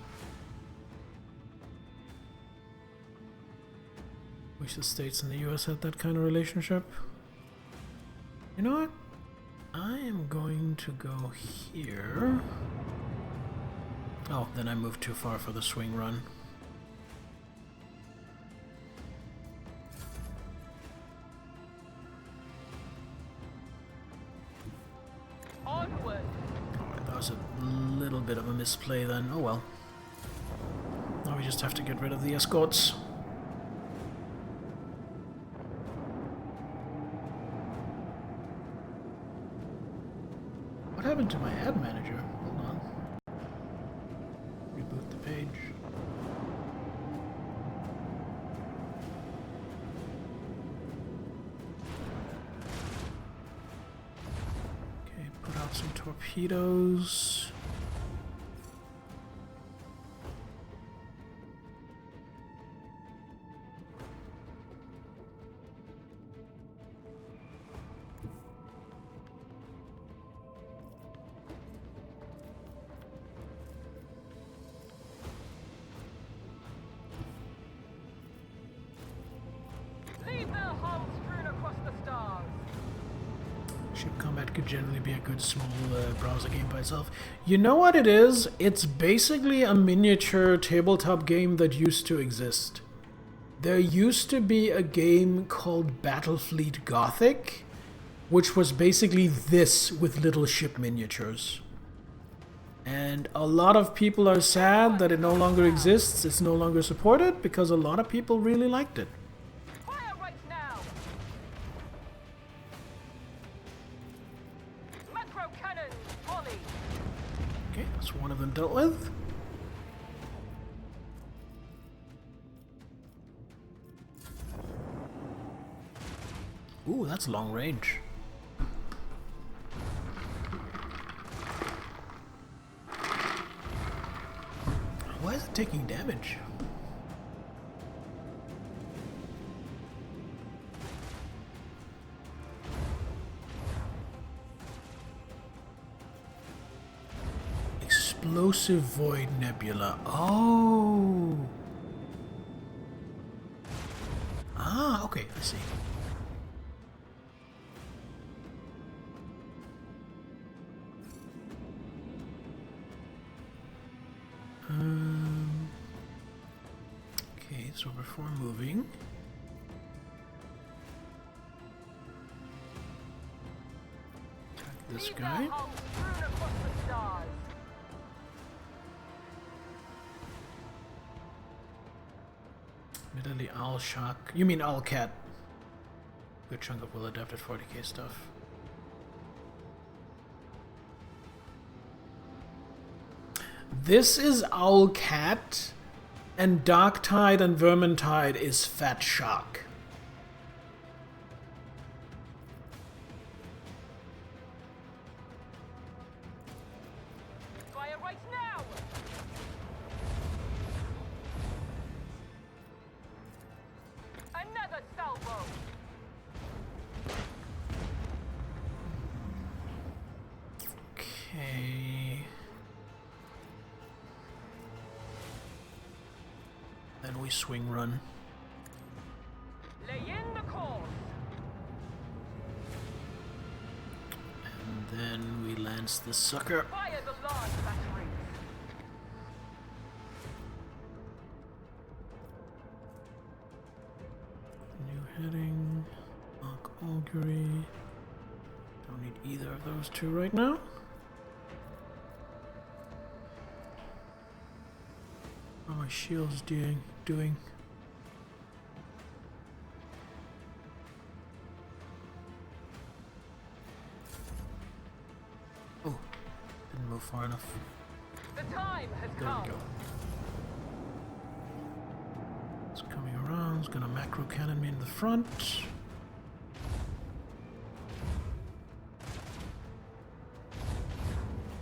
Wish the States and the US had that kind of relationship. You know what? I am going to go here. Oh, then I moved too far for the swing run. Onward. Alright, that was a little bit of a misplay then. Oh well. Now we just have to get rid of the escorts. What happened to my ad manager? Hold on. Reboot the page. Okay, put out some torpedoes. Leave their hulls strewn across the stars. Ship combat could generally be a good small browser game by itself. You know what it is? It's basically a miniature tabletop game that used to exist. There used to be a game called Battlefleet Gothic, which was basically this with little ship miniatures. And a lot of people are sad that it no longer exists, it's no longer supported, because a lot of people really liked it. Fire right now. Macro cannon, volley. Okay, that's one of them dealt with. Ooh, that's long range. Why is it taking damage? Explosive Void Nebula. Oh! Ah, okay, I see. Okay, so before moving, attack this guy. Admittedly, Owl Shock. You mean Owl Cat? Good chunk of well-adapted 40k stuff. This is Owl Cat, and Darktide and Vermintide is Fat Shark. Fire right now. Another salvo. Okay. Then we swing run. Lay in the course. And then we lance the sucker. Fire the large batteries. New heading. Arc Augury. Don't need either of those two right now. How are my shields doing? Oh, didn't move far enough. The time has There come. we go. It's coming around. It's gonna macro cannon me in the front.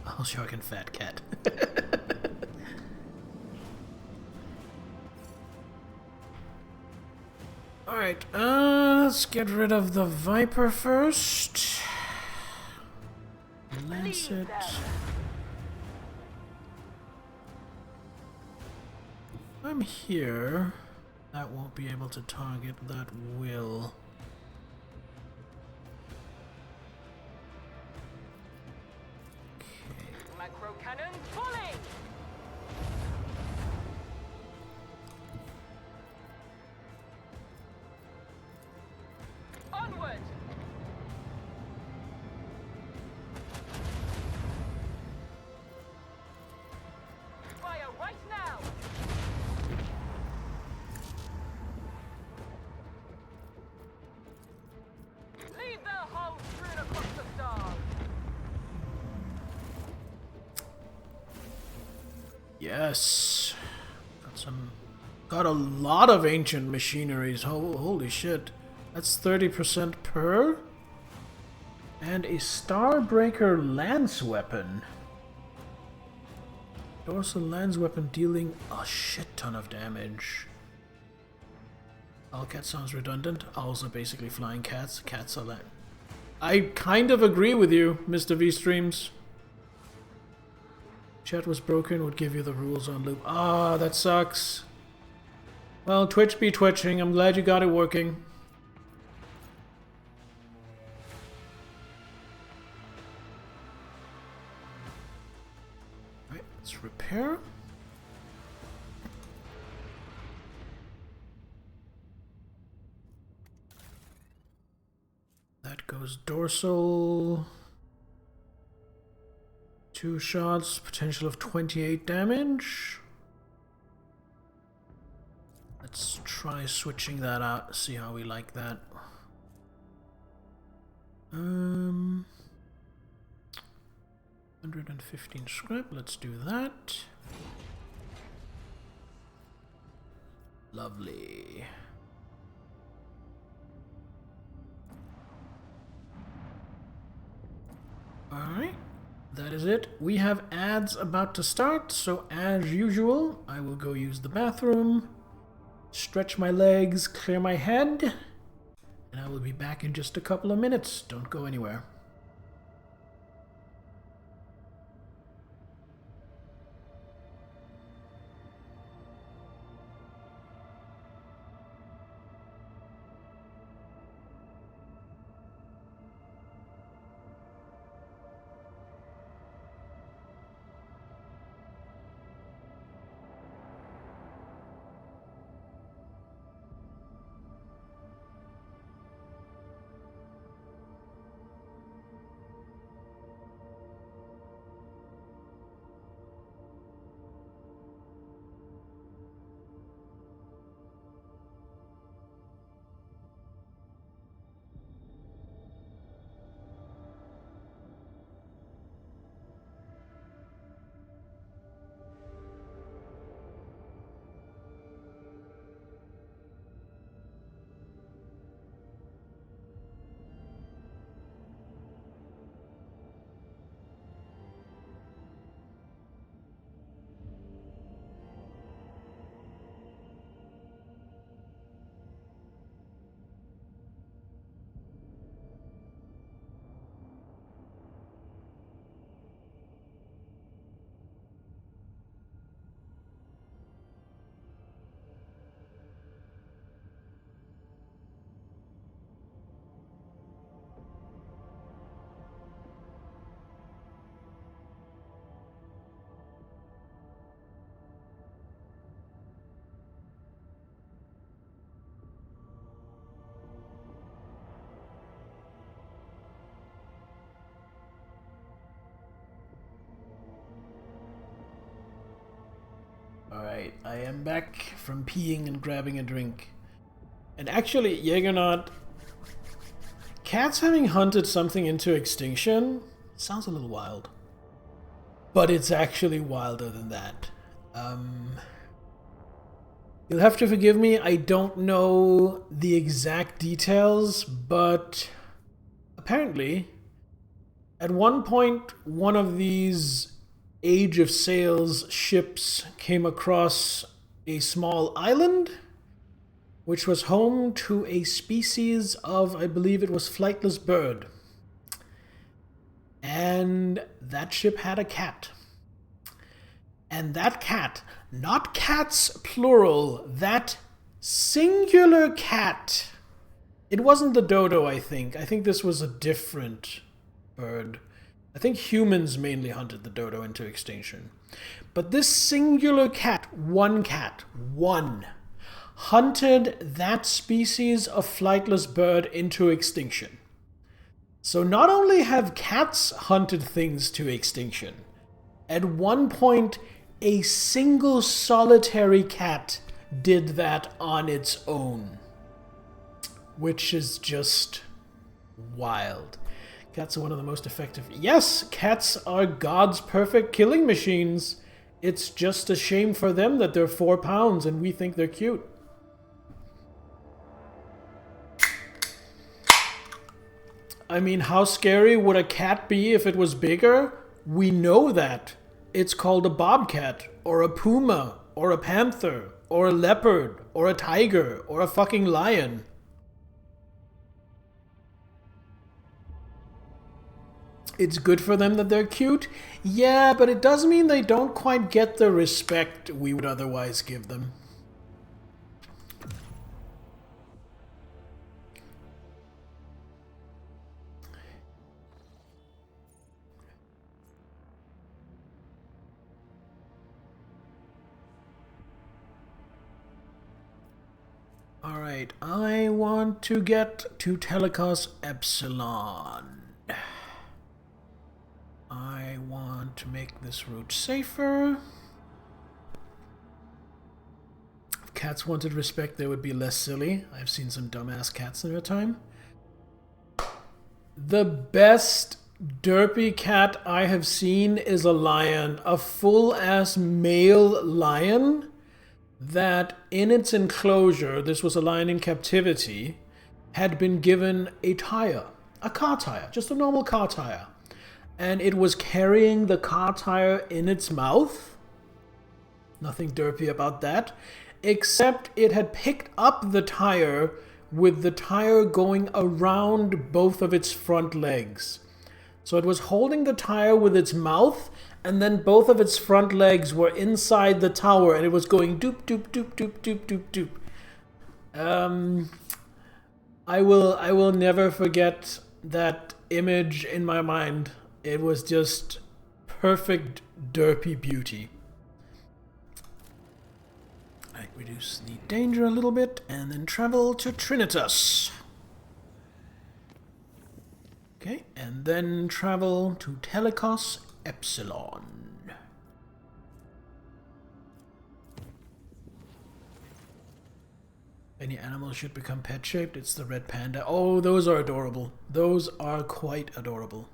I'll shark and fat cat. Alright, let's get rid of the Viper first. Lancet. I'm here. That won't be able to target, that will. Macro cannon falling! Onward! Fire right now! Leave their hulls strewn across the stars! Yes. Got a lot of ancient machineries. Holy shit. That's 30% per. And a Starbreaker lance weapon. Dorsal lance weapon dealing a shit ton of damage. Owlcat sounds redundant. Owls are basically flying cats. Cats are that. I kind of agree with you, Mr. V Streams. Chat was broken, would give you the rules on loop. Ah, that sucks. Well, Twitch be twitching. I'm glad you got it working. Alright, let's repair. That goes dorsal. 2 shots, potential of 28 damage. Let's try switching that out, see how we like that. 115 scrap, let's do that. Lovely. Alright. That is it. We have ads about to start, so as usual, I will go use the bathroom, stretch my legs, clear my head, and I will be back in just a couple of minutes. Don't go anywhere. Alright, I am back from peeing and grabbing a drink. And actually, Jägernaut, cats having hunted something into extinction sounds a little wild. But it's actually wilder than that. You'll have to forgive me, I don't know the exact details, but apparently, at one point, one of these Age of Sails ships came across a small island, which was home to a species of, I believe it was flightless bird. And that ship had a cat. And that cat, not cats plural, that singular cat. It wasn't the dodo, I think. I think this was a different bird. I think humans mainly hunted the dodo into extinction. But this singular cat, one, hunted that species of flightless bird into extinction. So not only have cats hunted things to extinction, at one point a single solitary cat did that on its own. Which is just wild. Cats are one of the most effective. Yes, cats are God's perfect killing machines. It's just a shame for them that they're 4 pounds and we think they're cute. I mean, how scary would a cat be if it was bigger? We know that. It's called a bobcat, or a puma, or a panther, or a leopard, or a tiger, or a fucking lion. It's good for them that they're cute? Yeah, but it does mean they don't quite get the respect we would otherwise give them. Alright, I want to get to Telecos Epsilon. I want to make this route safer. If cats wanted respect, they would be less silly. I've seen some dumbass cats in their time. The best derpy cat I have seen is a lion. A full-ass male lion that in its enclosure, this was a lion in captivity, had been given a tire. A car tire. Just a normal car tire. And it was carrying the car tire in its mouth. Nothing derpy about that. Except it had picked up the tire with the tire going around both of its front legs. So it was holding the tire with its mouth, and then both of its front legs were inside the tower, and it was going doop doop doop doop doop doop doop. I will never forget that image in my mind. It was just perfect derpy beauty. Alright, reduce the danger a little bit, and then travel to Trinitas. Okay, and then travel to Telecos Epsilon. Any animal should become pet-shaped. It's the red panda. Oh, those are adorable. Those are quite adorable.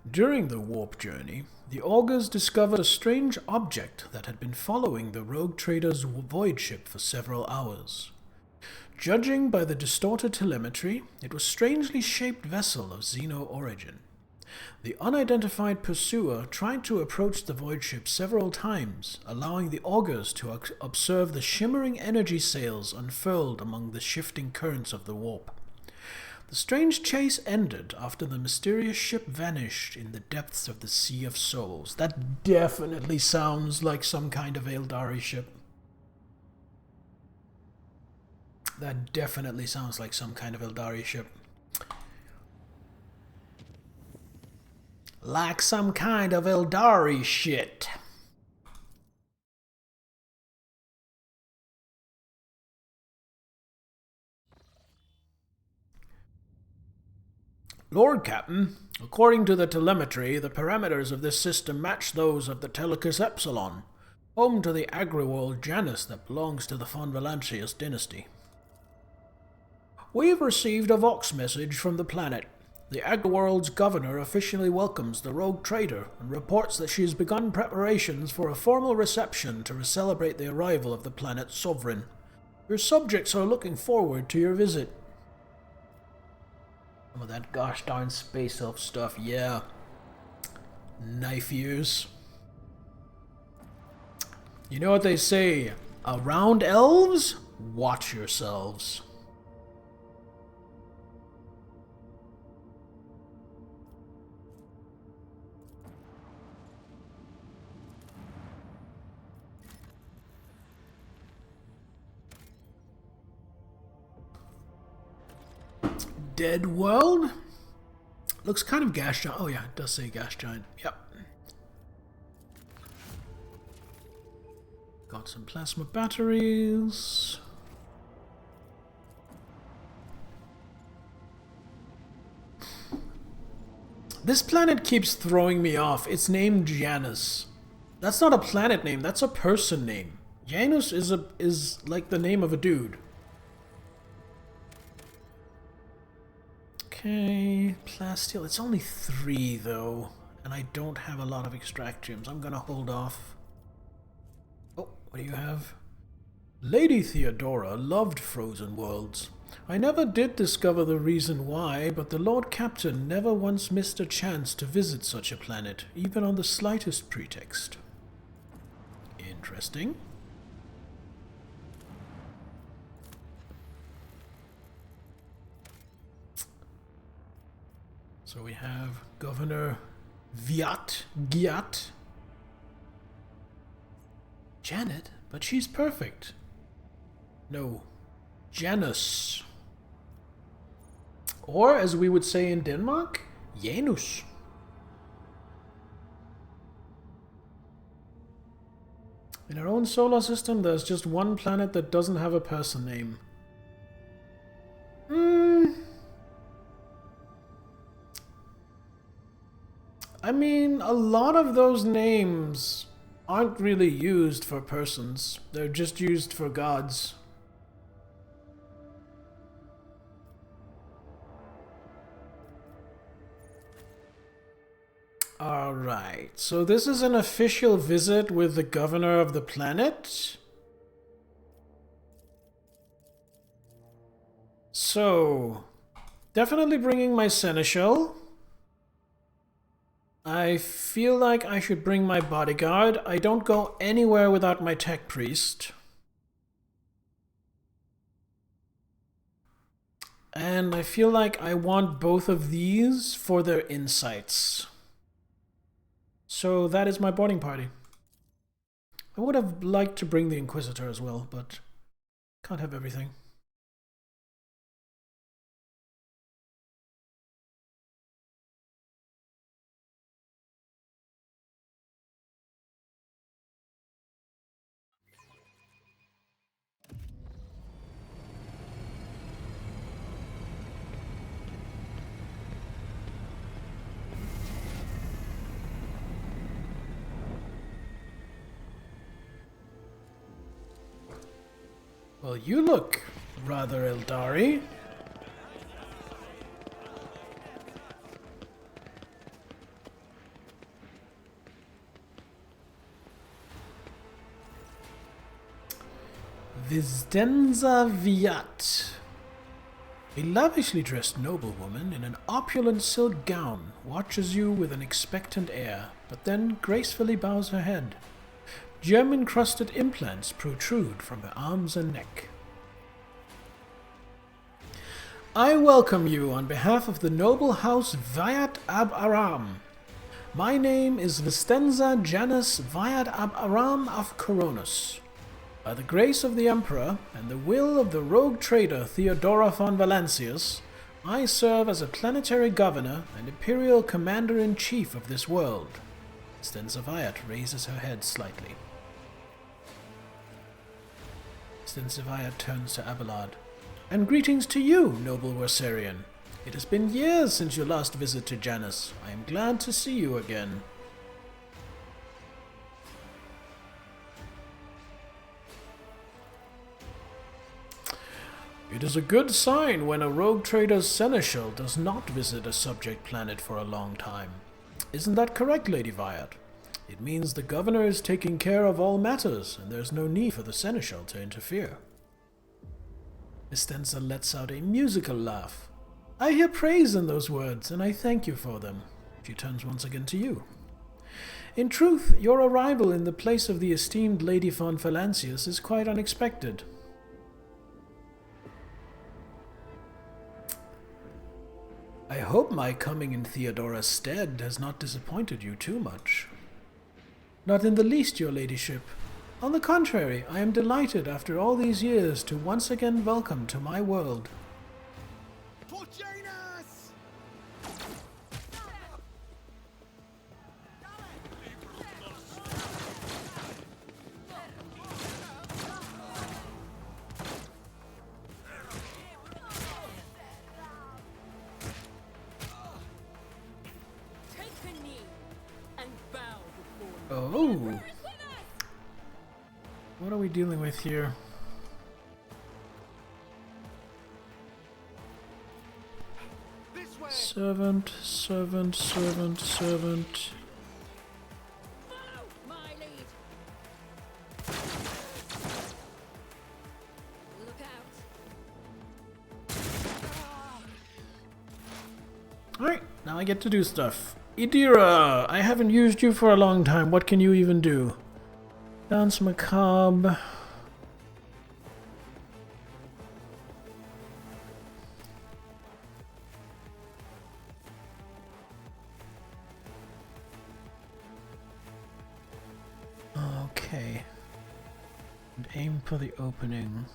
During the warp journey, the augurs discovered a strange object that had been following the rogue trader's void ship for several hours. Judging by the distorted telemetry, it was a strangely shaped vessel of Xeno origin. The unidentified pursuer tried to approach the void ship several times, allowing the augurs to observe the shimmering energy sails unfurled among the shifting currents of the warp. The strange chase ended after the mysterious ship vanished in the depths of the Sea of Souls. That definitely sounds like some kind of Eldari ship. That definitely sounds like some kind of Eldari ship. Like some kind of Eldari shit. Lord Captain, according to the telemetry, the parameters of this system match those of the Telecos Epsilon, home to the agri-world Janus that belongs to the Von Valancius dynasty. We've received a Vox message from the planet. The agri-world's governor officially welcomes the rogue trader and reports that she has begun preparations for a formal reception to celebrate the arrival of the planet's sovereign. Your subjects are looking forward to your visit. Some of that gosh darn space elf stuff, yeah. Knife ears. You know what they say, Around elves? Watch yourselves. Dead world? Looks kind of gas giant. Oh yeah, it does say gas giant. Yep. Got some plasma batteries. This planet keeps throwing me off. It's named Janus. That's not a planet name, that's a person name. Janus is like the name of a dude. Okay, plasteel. It's only 3 though, and I don't have a lot of extract gems. I'm gonna hold off. Oh, what do you have? Lady Theodora loved frozen worlds. I never did discover the reason why, but the Lord Captain never once missed a chance to visit such a planet, even on the slightest pretext. Interesting. So we have Governor Giat. Janet? But she's perfect. No. Janus. Or, as we would say in Denmark, Janus. In our own solar system, there's just one planet that doesn't have a person name. I mean, a lot of those names aren't really used for persons. They're just used for gods. Alright, so this is an official visit with the governor of the planet. So, definitely bringing my seneschal. I feel like I should bring my bodyguard. I don't go anywhere without my tech priest. And I feel like I want both of these for their insights. So that is my boarding party. I would have liked to bring the Inquisitor as well, but can't have everything. Well, you look rather Eldari. Vizdenza Viat. A lavishly dressed noblewoman in an opulent silk gown watches you with an expectant air, but then gracefully bows her head. Gem-encrusted implants protrude from her arms and neck. I welcome you on behalf of the noble house Viat Ab Aram. My name is Vistenza Janus Viat Ab Aram of Coronus. By the grace of the Emperor and the will of the rogue trader Theodora von Valancius, I serve as a planetary governor and imperial commander-in-chief of this world. Vistenza Viat raises her head slightly. Vistenza Viat turns to Abelard. And greetings to you, noble Wersarian. It has been years since your last visit to Janus. I am glad to see you again. It is a good sign when a rogue trader's seneschal does not visit a subject planet for a long time. Isn't that correct, Lady Viat? It means the governor is taking care of all matters, and there's no need for the seneschal to interfere. Vistenza lets out a musical laugh. I hear praise in those words, and I thank you for them. She turns once again to you. In truth, your arrival in the place of the esteemed Lady von Valancius is quite unexpected. I hope my coming in Theodora's stead has not disappointed you too much. Not in the least, your ladyship. On the contrary, I am delighted after all these years to once again welcome to my world. Oh! What are we dealing with here? Servant, servant, servant, servant. Alright, now I get to do stuff. Idira, I haven't used you for a long time. What can you even do? Dance Macabre. Okay. And aim for the opening.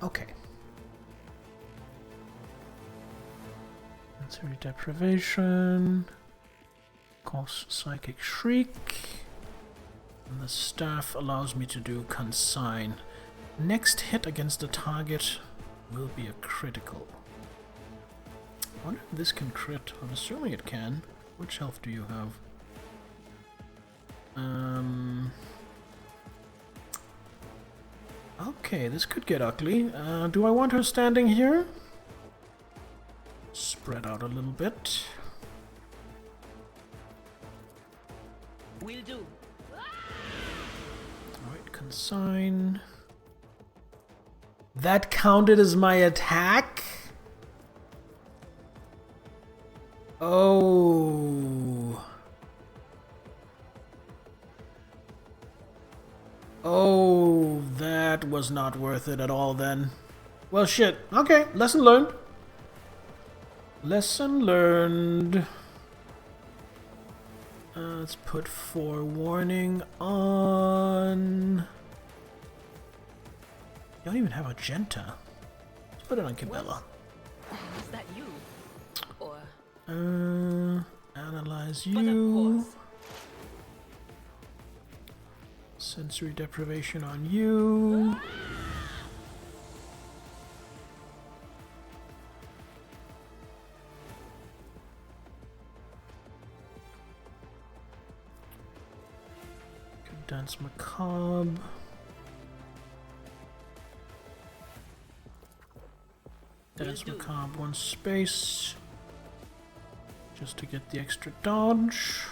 Okay. Sensory deprivation. Cause psychic shriek. And the staff allows me to do consign. Next hit against the target will be a critical. I wonder if this can crit. I'm assuming it can. Which health do you have? Okay, this could get ugly. Do I want her standing here? Spread out a little bit. Will do. Alright, consign. That counted as my attack? Oh. Oh, that was not worth it at all then. Well, shit. Okay, lesson learned. Lesson learned. Let's put forewarning on. You don't even have Argenta. Let's put it on Cabela. Is that you? Or Analyze you. Sensory deprivation on you. Good dance macabre. Dance macabre, one space. Just to get the extra dodge.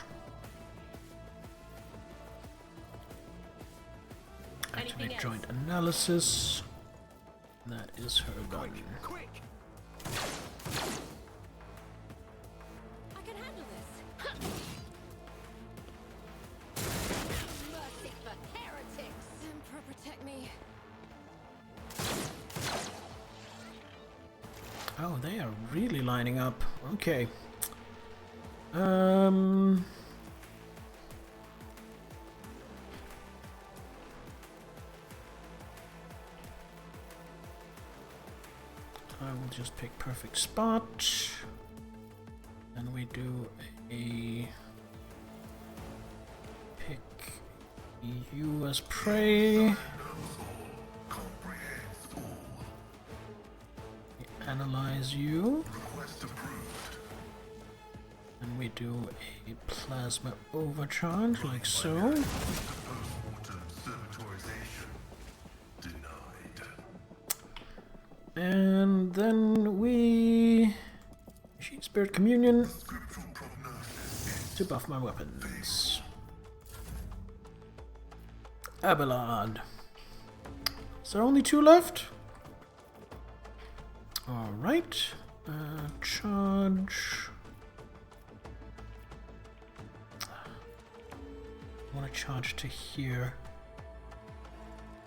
Activate joint analysis. That is her gun. quick. I can handle this. Mercy for heretics. Emperor, protect me. Oh, they are really lining up. Okay. I will just pick perfect spot. And we do a pick you as prey. We analyze you. And we do a plasma overcharge like so. And then we sheet spirit communion to buff my weapons. Abelard. Is there only 2 left? Alright. Charge. I want to charge to here.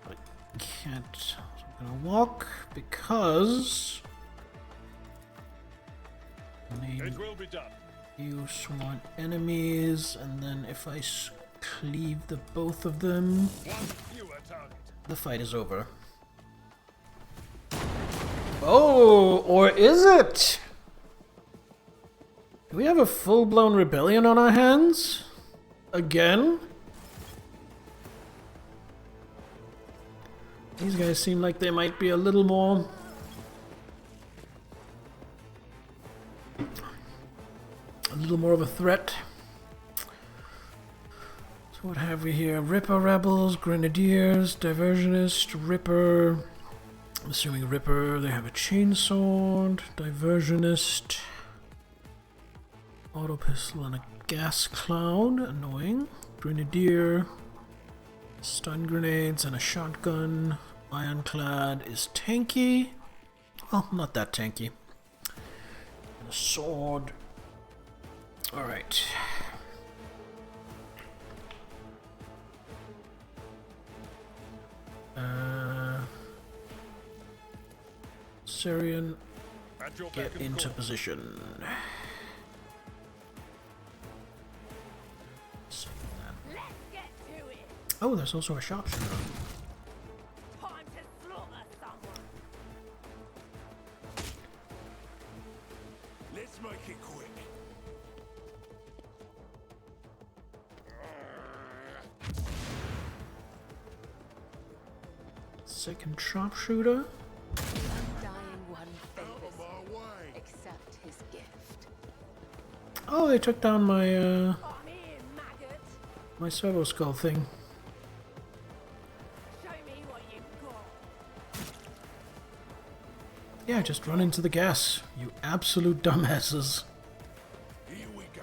But I can't. So I'm gonna walk because I need It will be done. you sworn enemies, and then if I cleave the both of them, the fight is over. Oh, or is it? Do we have a full-blown rebellion on our hands? Again? These guys seem like they might be a little more... of a threat. So what have we here? Ripper Rebels, Grenadiers, Diversionist, Ripper... I'm assuming Ripper, they have a chainsword, Diversionist, auto pistol and a gas cloud, annoying. Grenadier, stun grenades and a shotgun. Ironclad is tanky. Well, not that tanky. And a sword. Alright. Syrian, get into position. Oh, there's also a sharpshooter. Let's make it quick. Second sharpshooter. Oh, they took down my my servo skull thing. Yeah, just run into the gas, you absolute dumbasses. Here we go.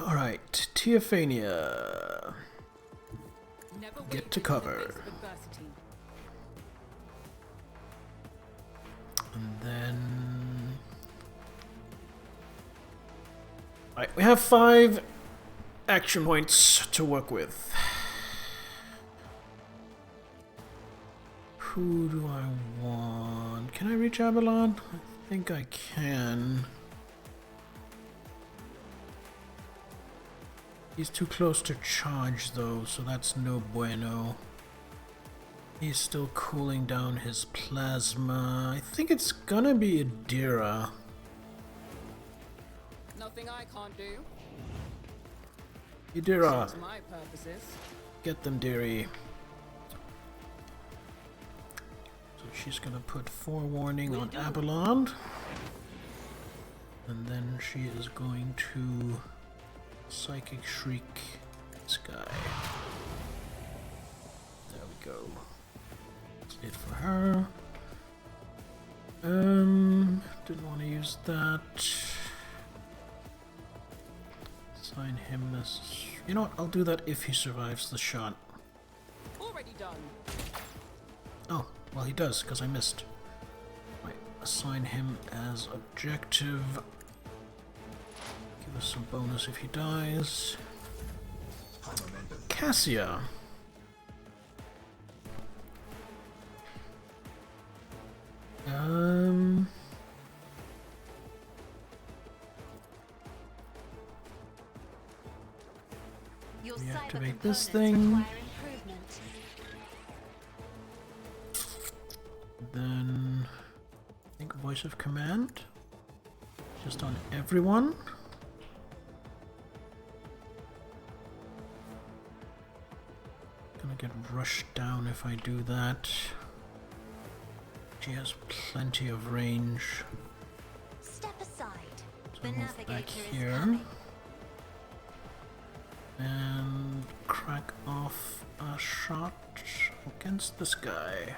Alright, Teophania. Get to cover. And then... Alright, we have 5 action points to work with. Who do I want? Can I reach Avalon? I think I can. He's too close to charge though, so that's no bueno. He's still cooling down his plasma. I think it's gonna be Adira. Nothing I can't do. Adira. Suits my purposes. Get them, dearie. So she's gonna put forewarning on Abalon. And then she is going to Psychic Shriek this guy. There we go. That's it for her. Didn't want to use that. Assign him as... You know what? I'll do that if he survives the shot. Already done. Oh, well he does, because I missed. Right, assign him as objective. Give us some bonus if he dies. Cassia. Reactivate this thing. Then I think voice of command. Just on everyone. Gonna get rushed down if I do that. She has plenty of range. Step aside. So I'll move back here. And crack off a shot against this guy.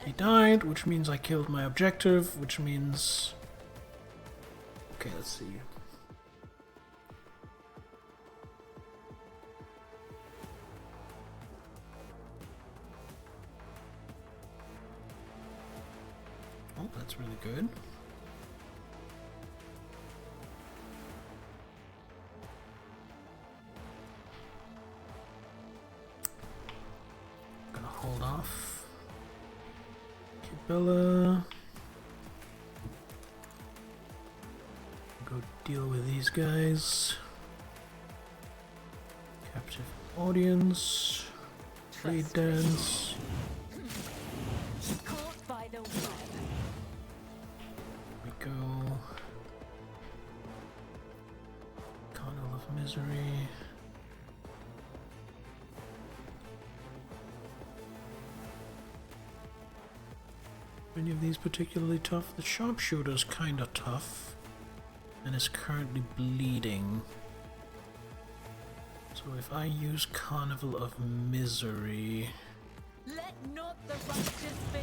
He died, which means I killed my objective, which means... Okay, let's see. That's really good. Gonna hold off. Kibella. Go deal with these guys. Captive audience. Trade dance. Caught by the web. We go. Carnival of Misery. Any of these particularly tough? The sharpshooter's kinda tough and is currently bleeding. So if I use Carnival of Misery, Let not the righteous be.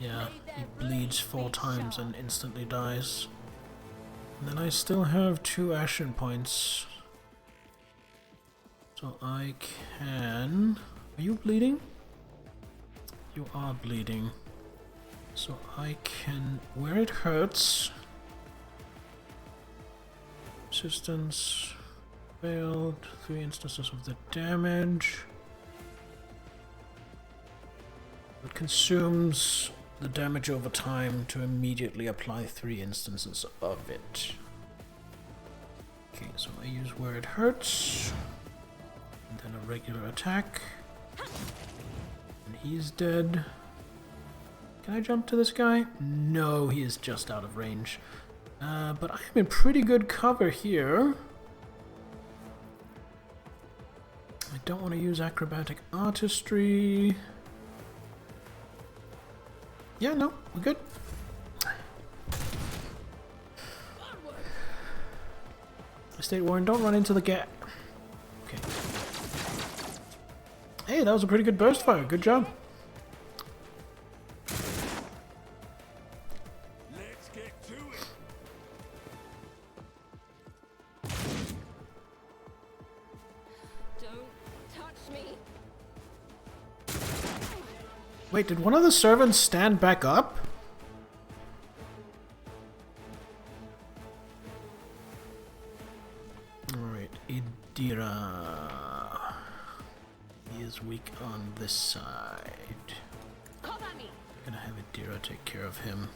yeah, he bleeds 4 times and instantly dies. And then I still have 2 action points. So I can... Are you bleeding? You are bleeding. So I can... Where it hurts... Resistance... Failed. 3 instances of the damage. It consumes the damage over time to immediately apply 3 instances of it. Okay, so I use where it hurts. And then a regular attack. And he's dead. Can I jump to this guy? No, he is just out of range. But I am in pretty good cover here. I don't want to use acrobatic artistry. Yeah, no, we're good. Estate Warren, don't run into the gap. Okay. Hey, that was a pretty good burst fire. Good job. Let's get to it. Don't touch me. Wait, did one of the servants stand back up? Alright, Idira. He is weak on this side. Come at me. Gonna have Idira take care of him.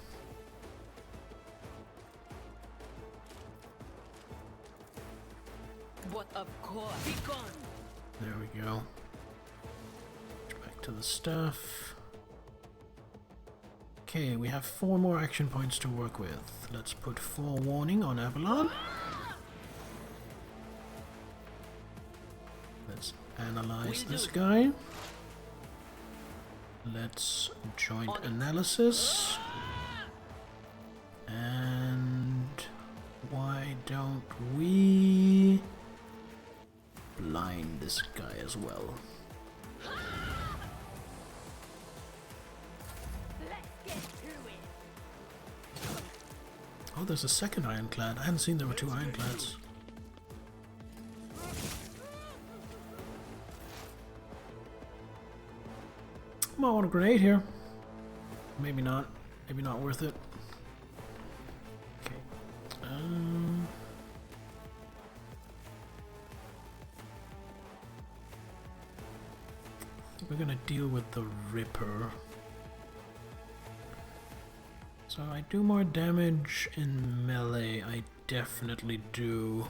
What of course? Be gone. There we go. Back to the stuff. Okay, we have 4 more action points to work with. Let's put forewarning on Avalon. Let's analyze this guy. Let's joint analysis. And why don't we blind this guy as well? Oh, there's a second ironclad. I hadn't seen there were 2 ironclads. I might want a grenade here. Maybe not. Maybe not worth it. Okay. I think we're gonna deal with the Ripper. So I do more damage in melee, I definitely do.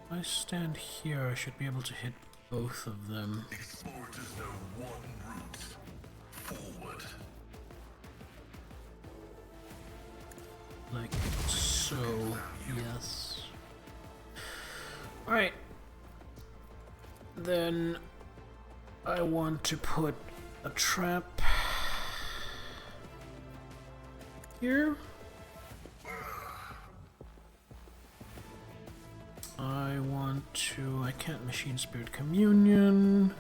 If I stand here, I should be able to hit both of them. Explorers know one route. Forward. Like so, yes. Alright. Then I want to put a trap here. I want to... I can't machine spirit communion.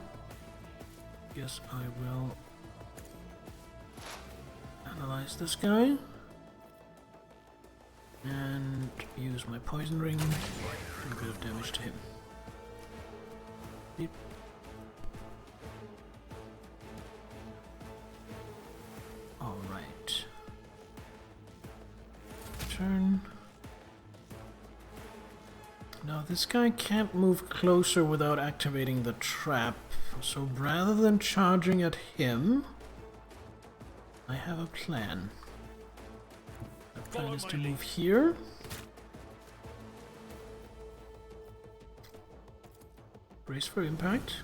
Guess I will analyze this guy. And use my poison ring. Do a bit of damage to him. Beep. Now this guy can't move closer without activating the trap, so rather than charging at him, I have a plan. The plan is to move here. Brace for impact.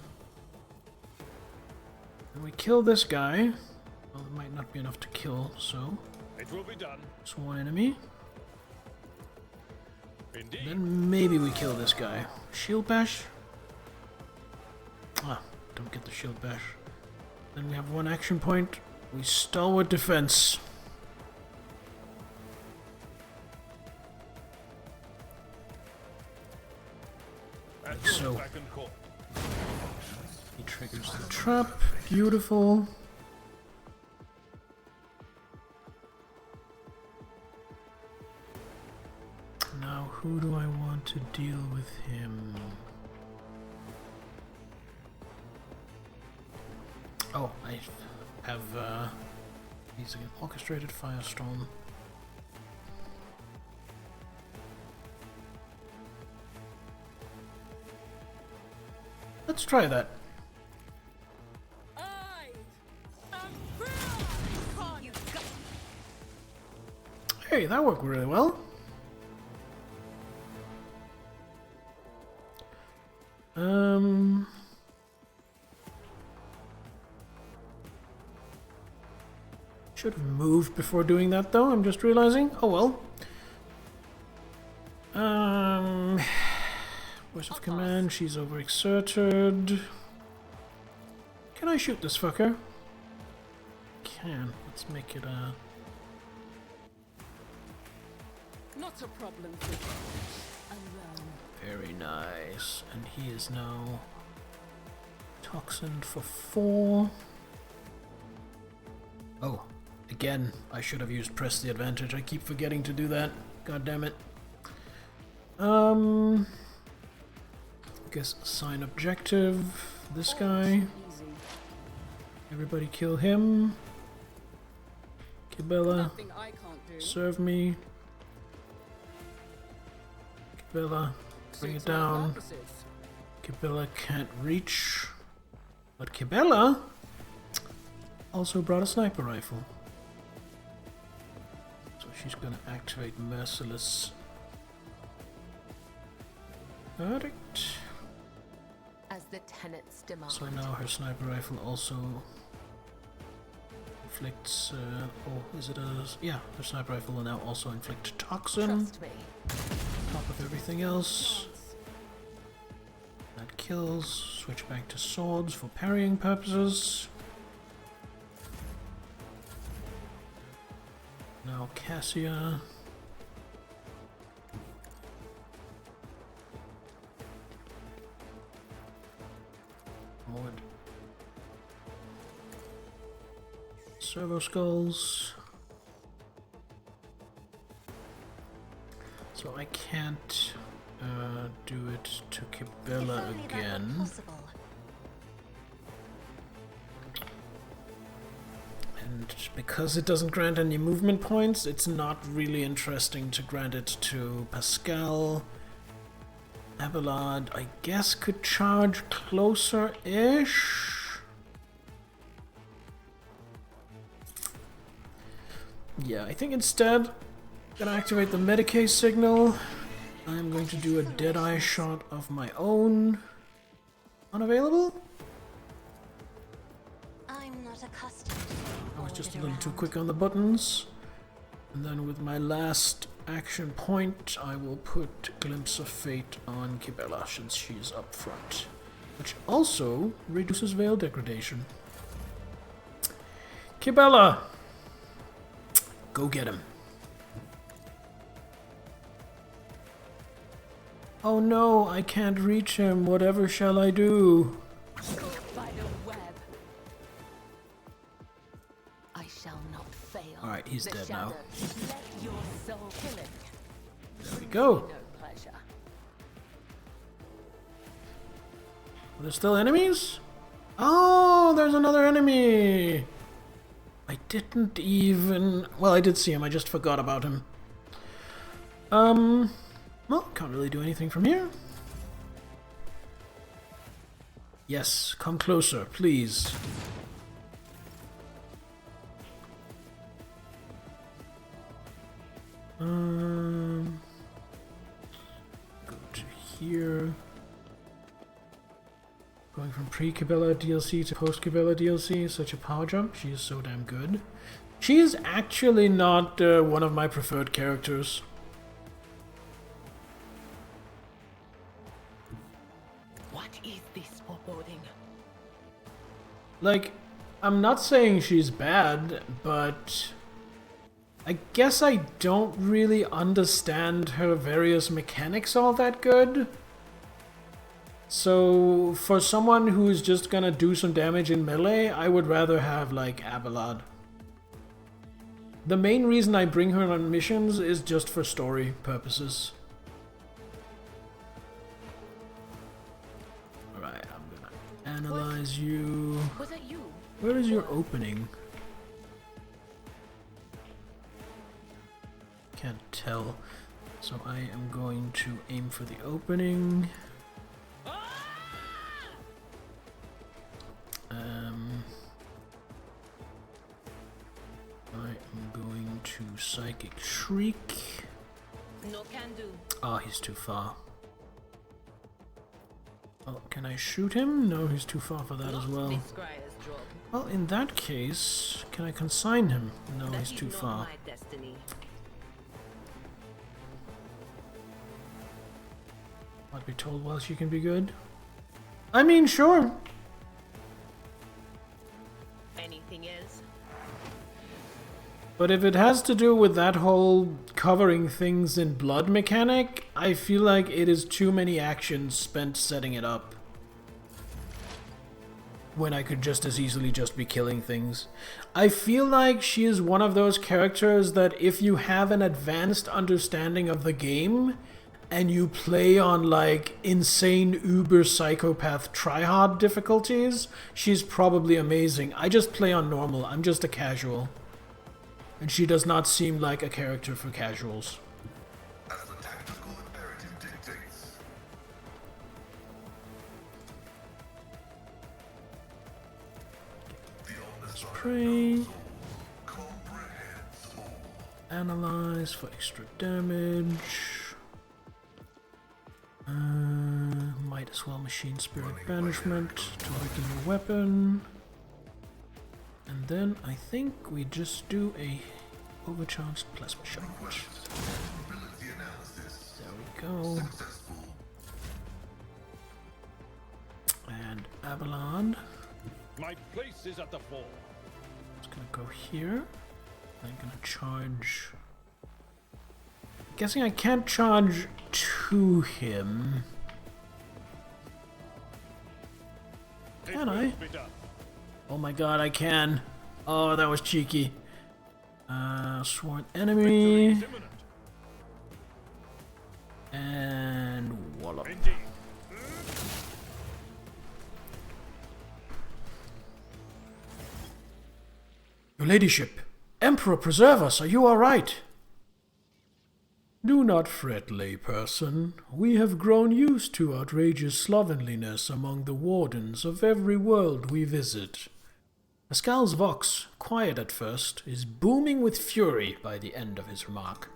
And we kill this guy. Well, it might not be enough to kill, so... It will be done. Just one enemy. Indeed. Then maybe we kill this guy. Shield bash? Ah, don't get the shield bash. Then we have one action point. We stalwart defense. So he triggers the trap. Beautiful. Now who do I want to deal with him? Oh, I have he's an orchestrated firestorm. Let's try that. Hey, that worked really well. Should have moved before doing that though, I'm just realizing. Oh well. Voice of command, she's overexerted. Can I shoot this fucker? Can. Let's make it a... Not a problem for you. Alone. Very nice. And he is now toxined for 4. Oh, again, I should have used press the advantage. I keep forgetting to do that. God damn it. Guess assign objective. This guy. Everybody kill him. Kibella, serve me. Kibella, bring it down. Kibella can't reach. But Kibella also brought a sniper rifle. So she's gonna activate Merciless Verdict. As the tenets demand. So now her sniper rifle also inflicts, oh, is it a... yeah, her sniper rifle will now also inflict toxin. Trust me. Top of everything else. That kills. Switch back to swords for parrying purposes. Now Cassia. Forward. Servo skulls. So I can't do it to Kibella again. And because it doesn't grant any movement points, it's not really interesting to grant it to Pascal. Abelard, I guess, could charge closer-ish. Yeah, I think instead, I'm gonna activate the Medicae signal. I'm going to do a Deadeye shot of my own. Unavailable? I'm not accustomed. I was just a little too quick on the buttons. And then with my last action point, I will put Glimpse of Fate on Kibella since she's up front. Which also reduces veil degradation. Kibella! Go get him. Oh no, I can't reach him. Whatever shall I do? By the web. I shall not fail. Alright, he's The dead now. shadows, let your soul killing. There we go. No pleasure. Are there still enemies? Oh, there's another enemy! I didn't even... well, I did see him, I just forgot about him. Well, can't really do anything from here. Yes, come closer, please. Go to here. Going from pre-Cabela DLC to post-Cabela DLC, such a power jump. She is so damn good. She is actually not one of my preferred characters. What is this foreboding? Like, I'm not saying she's bad, but I guess I don't really understand her various mechanics all that good. So, for someone who's just gonna do some damage in melee, I would rather have, like, Abelard. The main reason I bring her on missions is just for story purposes. Alright, I'm gonna analyze you. Was it you? Where is your opening? Can't tell. So I am going to aim for the opening. I am going to Psychic Shriek. No can do. Ah, he's too far. Oh, can I shoot him? No, he's too far for that as well. Well, in that case, can I consign him? No, he's too far. Might be told while she can be good. I mean, sure. Anything else? But if it has to do with that whole covering things in blood mechanic, I feel like it is too many actions spent setting it up, when I could just as easily just be killing things. I feel like she is one of those characters that if you have an advanced understanding of the game, and you play on like insane uber psychopath tryhard difficulties, she's probably amazing. I just play on normal, I'm just a casual. And she does not seem like a character for casuals. As the tactical imperative dictates. Pray. Analyze for extra damage. Might as well machine spirit banishment to weaken your weapon. And then I think we just do a overcharged plasma shot. There we go. And Abelard. My place is at the fore. Just gonna go here. I'm gonna charge. Guessing I can't charge to him. Can I? Oh my god, I can. Oh, that was cheeky. Sworn enemy. And wallop. Your ladyship, Emperor preserve us, are you alright? Do not fret, layperson. We have grown used to outrageous slovenliness among the wardens of every world we visit. Pascal's vox, quiet at first, is booming with fury by the end of his remark.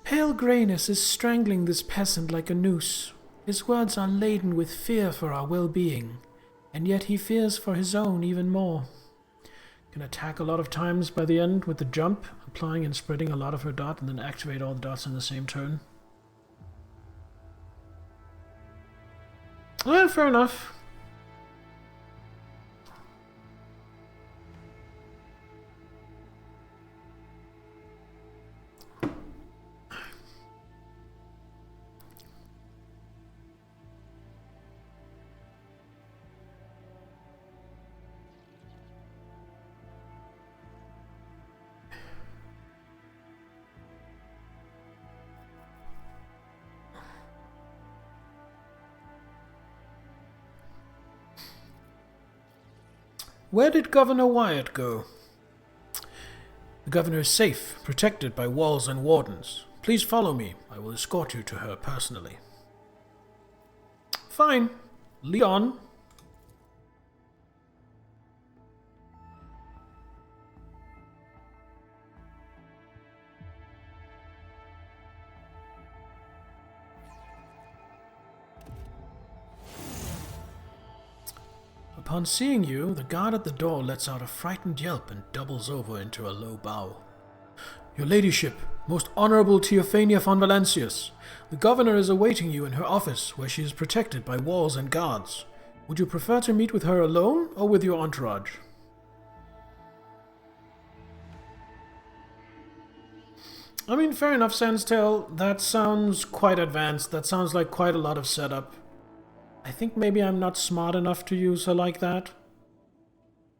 Pale greyness is strangling this peasant like a noose. His words are laden with fear for our well-being, and yet he fears for his own even more. Can attack a lot of times by the end with the jump, applying and spreading a lot of her dot, and then activate all the dots in the same turn. Well, fair enough. Where did Governor Wyatt go? The governor is safe, protected by walls and wardens. Please follow me. I will escort you to her personally. Fine. Lead on. Upon seeing you, the guard at the door lets out a frightened yelp and doubles over into a low bow. Your ladyship, most honorable Theophania von Valancius, the governor is awaiting you in her office, where she is protected by walls and guards. Would you prefer to meet with her alone or with your entourage? I mean, fair enough, Sandstail. That sounds quite advanced. That sounds like quite a lot of setup. I think maybe I'm not smart enough to use her like that.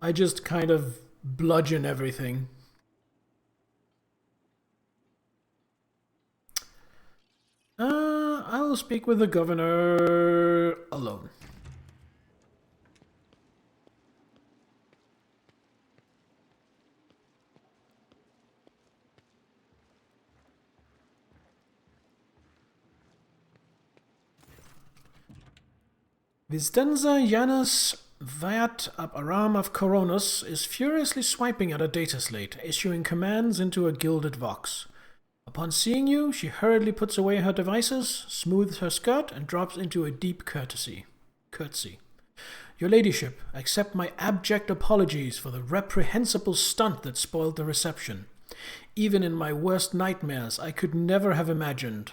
I just kind of bludgeon everything. I'll speak with the governor alone. Vistenza Janus Viat ab Aram of Coronis is furiously swiping at a data slate, issuing commands into a gilded vox. Upon seeing you, she hurriedly puts away her devices, smooths her skirt, and drops into a deep curtsy. Your ladyship, accept my abject apologies for the reprehensible stunt that spoiled the reception. Even in my worst nightmares, I could never have imagined.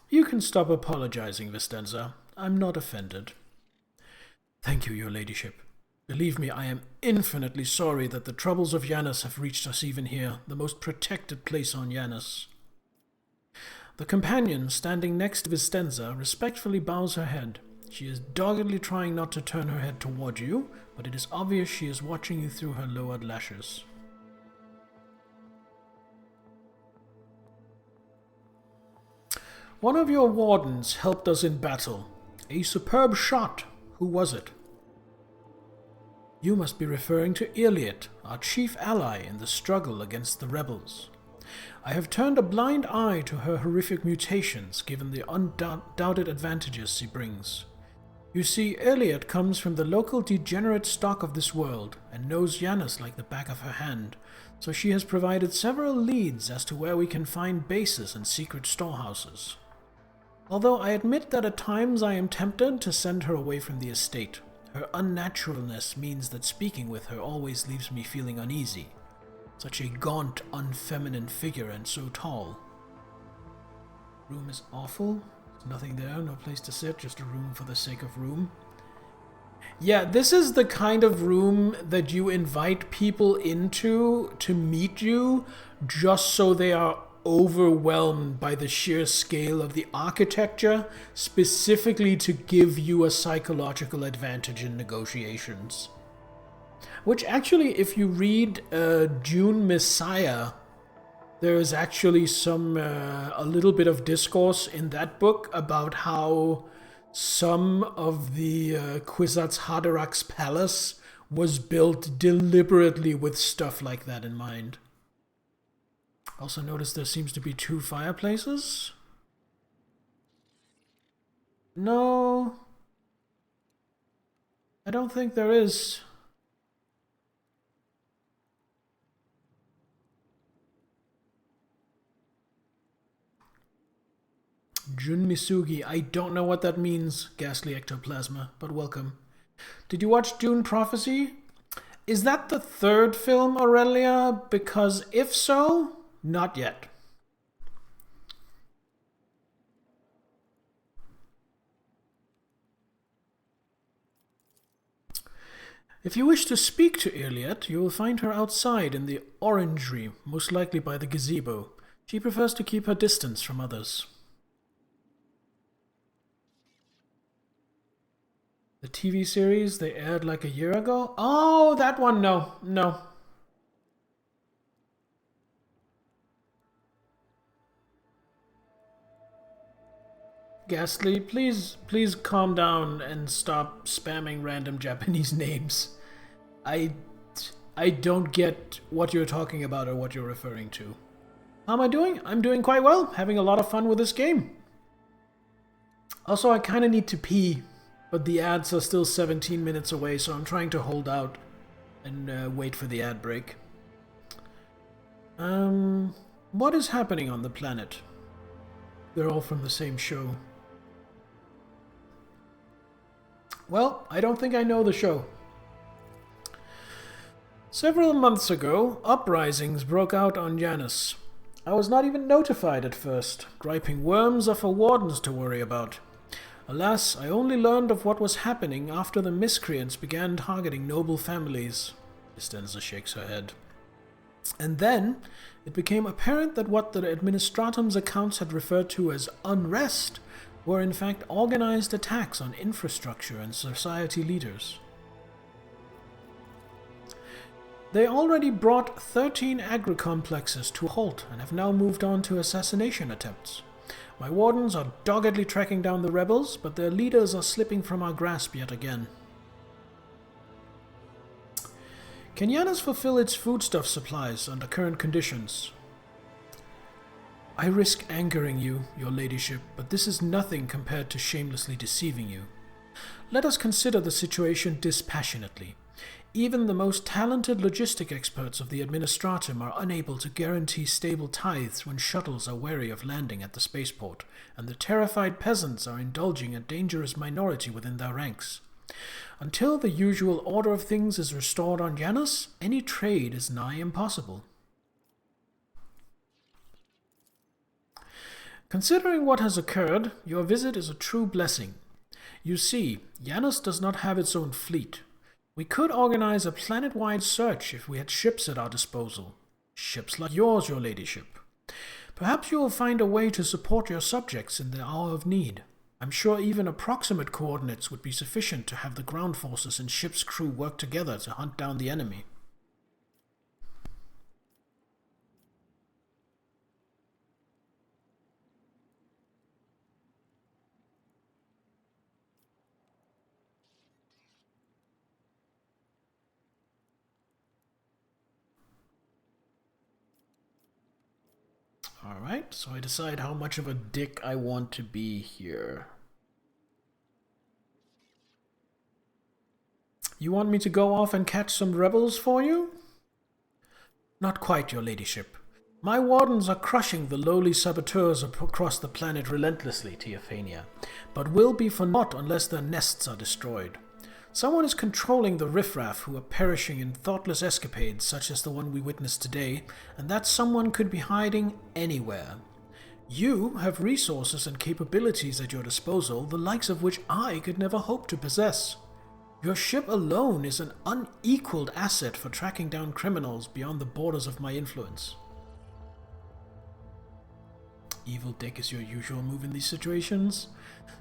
You can stop apologizing, Vistenza. I'm not offended. Thank you, your ladyship. Believe me, I am infinitely sorry that the troubles of Janus have reached us even here, the most protected place on Janus. The companion, standing next to Vistenza, respectfully bows her head. She is doggedly trying not to turn her head toward you, but it is obvious she is watching you through her lowered lashes. One of your wardens helped us in battle. A superb shot. Who was it? You must be referring to Iliad, our chief ally in the struggle against the rebels. I have turned a blind eye to her horrific mutations, given the undoubted advantages she brings. You see, Iliad comes from the local degenerate stock of this world, and knows Janus like the back of her hand, so she has provided several leads as to where we can find bases and secret storehouses. Although I admit that at times I am tempted to send her away from the estate. Her unnaturalness means that speaking with her always leaves me feeling uneasy. Such a gaunt, unfeminine figure and so tall. Room is awful. There's nothing there, no place to sit, just a room for the sake of room. Yeah, this is the kind of room that you invite people into to meet you just so they are overwhelmed by the sheer scale of the architecture, specifically to give you a psychological advantage in negotiations. Which actually, if you read Dune Messiah, there is actually a little bit of discourse in that book about how some of the Kwisatz Haderach's palace was built deliberately with stuff like that in mind. Also notice there seems to be 2 fireplaces. No, I don't think there is. Jun Misugi, I don't know what that means, ghastly ectoplasma, but welcome. Did you watch Dune Prophecy? Is that the 3rd film, Aurelia? Because if so, not yet. If you wish to speak to Iliad, you will find her outside in the orangery, most likely by the gazebo. She prefers to keep her distance from others. The TV series they aired like a year ago? Oh, that one, no. Ghastly, please calm down and stop spamming random Japanese names. I don't get what you're talking about or what you're referring to. How am I doing? I'm doing quite well. Having a lot of fun with this game. Also, I kind of need to pee, but the ads are still 17 minutes away, so I'm trying to hold out and wait for the ad break. What is happening on the planet? They're all from the same show. Well, I don't think I know the show. Several months ago, uprisings broke out on Janus. I was not even notified at first. Griping worms are for wardens to worry about. Alas, I only learned of what was happening after the miscreants began targeting noble families. Distenza shakes her head. And then, it became apparent that what the Administratum's accounts had referred to as unrest were in fact organized attacks on infrastructure and society leaders. They already brought 13 agri-complexes to a halt and have now moved on to assassination attempts. My wardens are doggedly tracking down the rebels, but their leaders are slipping from our grasp yet again. Can Janus fulfill its foodstuff supplies under current conditions? I risk angering you, your ladyship, but this is nothing compared to shamelessly deceiving you. Let us consider the situation dispassionately. Even the most talented logistic experts of the Administratum are unable to guarantee stable tithes when shuttles are wary of landing at the spaceport, and the terrified peasants are indulging a dangerous minority within their ranks. Until the usual order of things is restored on Janus, any trade is nigh impossible. Considering what has occurred, your visit is a true blessing. You see, Janus does not have its own fleet. We could organize a planet-wide search if we had ships at our disposal. Ships like yours, your ladyship. Perhaps you will find a way to support your subjects in their hour of need. I'm sure even approximate coordinates would be sufficient to have the ground forces and ship's crew work together to hunt down the enemy. Alright, so I decide how much of a dick I want to be here. You want me to go off and catch some rebels for you? Not quite, your ladyship. My wardens are crushing the lowly saboteurs across the planet relentlessly, Teophania, but will be for naught unless their nests are destroyed. Someone is controlling the riffraff who are perishing in thoughtless escapades such as the one we witnessed today, and that someone could be hiding anywhere. You have resources and capabilities at your disposal, the likes of which I could never hope to possess. Your ship alone is an unequaled asset for tracking down criminals beyond the borders of my influence. Evil dick is your usual move in these situations.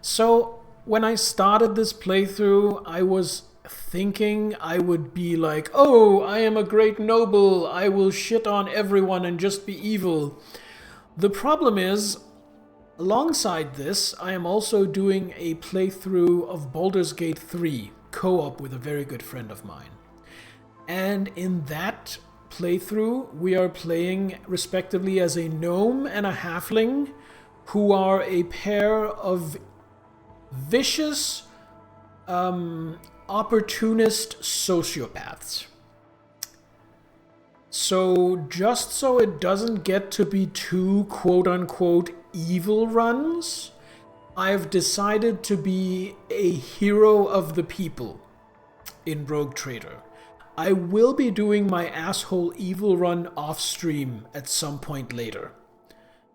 So, when I started this playthrough, I was thinking I would be like, oh, I am a great noble, I will shit on everyone and just be evil. The problem is, alongside this, I am also doing a playthrough of Baldur's Gate 3, co-op with a very good friend of mine. And in that playthrough, we are playing respectively as a gnome and a halfling, who are a pair of vicious, opportunist sociopaths. So, just so it doesn't get to be two quote-unquote evil runs, I've decided to be a hero of the people in Rogue Trader. I will be doing my asshole evil run off-stream at some point later.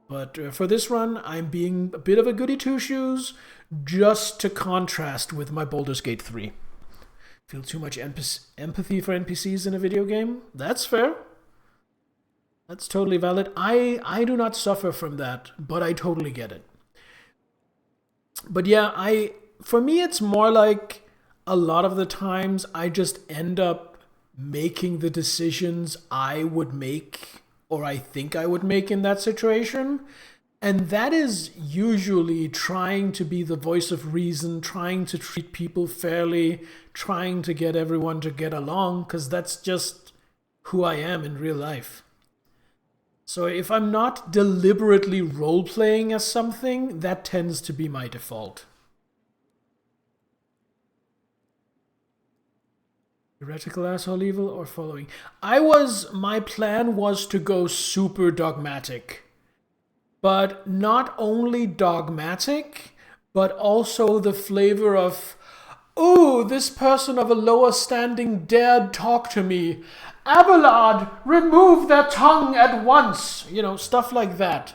But for this run, I'm being a bit of a goody two-shoes, just to contrast with my Baldur's Gate 3. Feel too much empathy for NPCs in a video game? That's fair. That's totally valid. I do not suffer from that, but I totally get it. But yeah, for me it's more like a lot of the times I just end up making the decisions I would make or I think I would make in that situation. And that is usually trying to be the voice of reason, trying to treat people fairly, trying to get everyone to get along, because that's just who I am in real life. So if I'm not deliberately role-playing as something, that tends to be my default. Heretical asshole evil or following? My plan was to go super dogmatic. But not only dogmatic, but also the flavor of, ooh, this person of a lower standing dared talk to me. Abelard, remove their tongue at once. You know, stuff like that.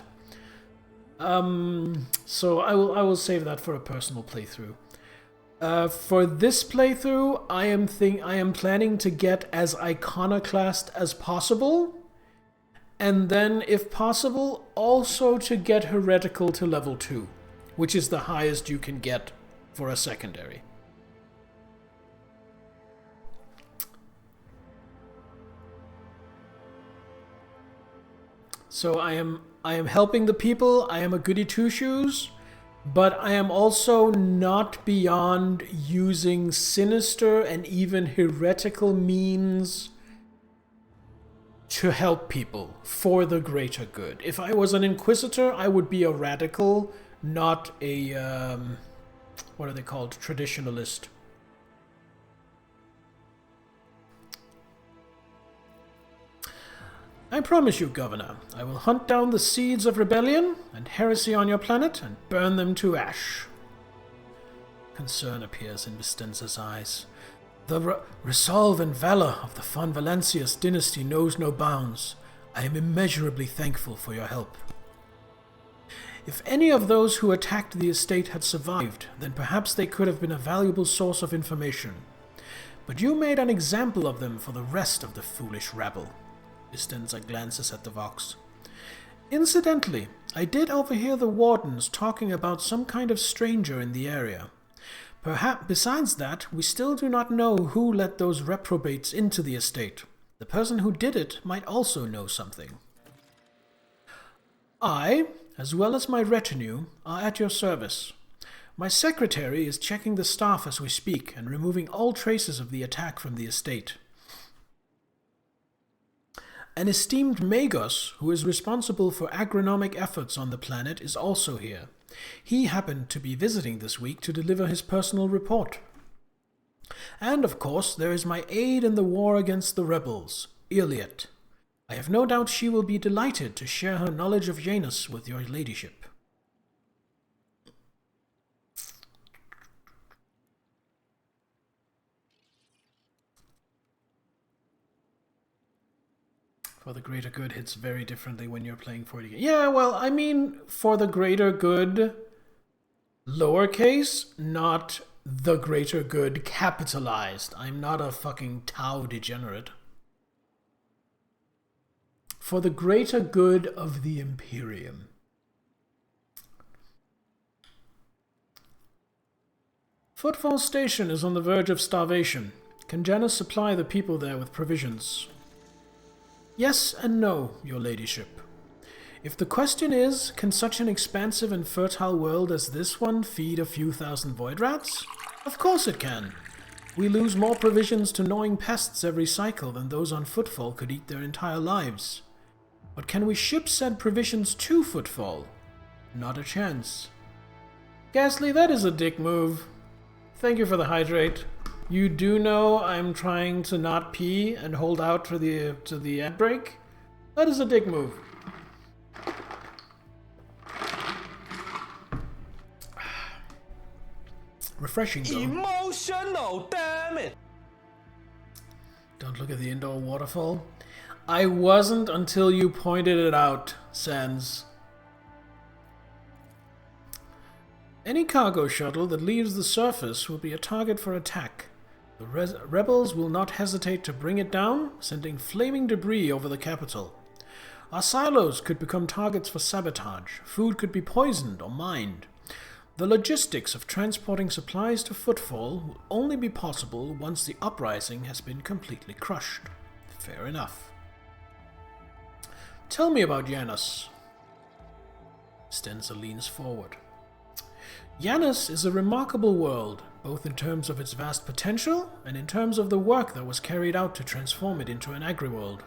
So I will save that for a personal playthrough. For this playthrough, I am planning to get as iconoclast as possible. And then, if possible, also to get heretical to level 2, which is the highest you can get for a secondary. So I am helping the people, I am a goody two-shoes, but I am also not beyond using sinister and even heretical means to help people for the greater good. If I was an inquisitor, I would be a radical, not a, what are they called? Traditionalist. I promise you, Governor, I will hunt down the seeds of rebellion and heresy on your planet and burn them to ash. Concern appears in Vistenza's eyes. The resolve and valor of the Von Valancius dynasty knows no bounds. I am immeasurably thankful for your help. If any of those who attacked the estate had survived, then perhaps they could have been a valuable source of information. But you made an example of them for the rest of the foolish rabble. Vistenza glances at the Vox. Incidentally, I did overhear the wardens talking about some kind of stranger in the area. Perhaps, besides that, we still do not know who let those reprobates into the estate. The person who did it might also know something. I, as well as my retinue, are at your service. My secretary is checking the staff as we speak and removing all traces of the attack from the estate. An esteemed Magos, who is responsible for agronomic efforts on the planet, is also here. He happened to be visiting this week to deliver his personal report. And, of course, there is my aide in the war against the rebels, Iliet. I have no doubt she will be delighted to share her knowledge of Janus with your ladyship. For the greater good hits very differently when you're playing 40. Yeah, well, I mean, for the greater good, lowercase, not the greater good capitalized. I'm not a fucking Tau degenerate. For the greater good of the Imperium. Footfall Station is on the verge of starvation. Can Janus supply the people there with provisions? Yes and no, your ladyship. If the question is, can such an expansive and fertile world as this one feed a few thousand void rats? Of course it can. We lose more provisions to gnawing pests every cycle than those on Footfall could eat their entire lives. But can we ship said provisions to Footfall? Not a chance. Ghastly, that is a dick move. Thank you for the hydrate. You do know I'm trying to not pee and hold out for the ad break? That is a dick move. Refreshing though. Emotional, damn it! Don't look at the indoor waterfall. I wasn't until you pointed it out, Sans. Any cargo shuttle that leaves the surface will be a target for attack. The rebels will not hesitate to bring it down, sending flaming debris over the capital. Our silos could become targets for sabotage. Food could be poisoned or mined. The logistics of transporting supplies to Footfall will only be possible once the uprising has been completely crushed. Fair enough. Tell me about Janus. Stenza leans forward. Janus is a remarkable world, both in terms of its vast potential and in terms of the work that was carried out to transform it into an agri-world.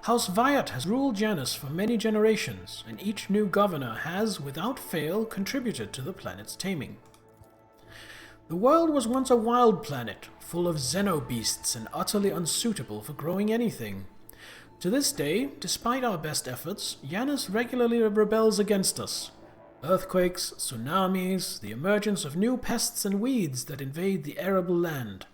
House Vyat has ruled Janus for many generations, and each new governor has, without fail, contributed to the planet's taming. The world was once a wild planet, full of xenobeasts and utterly unsuitable for growing anything. To this day, despite our best efforts, Janus regularly rebels against us. Earthquakes, tsunamis, the emergence of new pests and weeds that invade the arable land.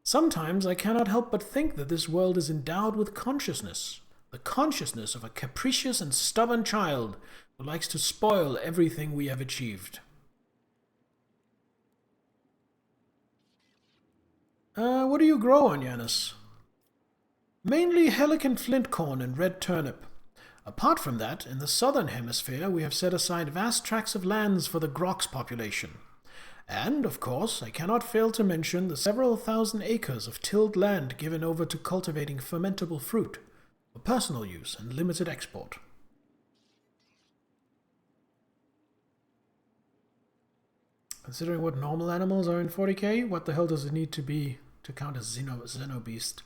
Sometimes I cannot help but think that this world is endowed with consciousness, the consciousness of a capricious and stubborn child who likes to spoil everything we have achieved. What do you grow on Janus? Mainly helicant flint corn and red turnip. Apart from that, in the southern hemisphere we have set aside vast tracts of lands for the Grox population. And, of course, I cannot fail to mention the several thousand acres of tilled land given over to cultivating fermentable fruit, for personal use and limited export. Considering what normal animals are in 40k, what the hell does it need to be to count as Xenobeast?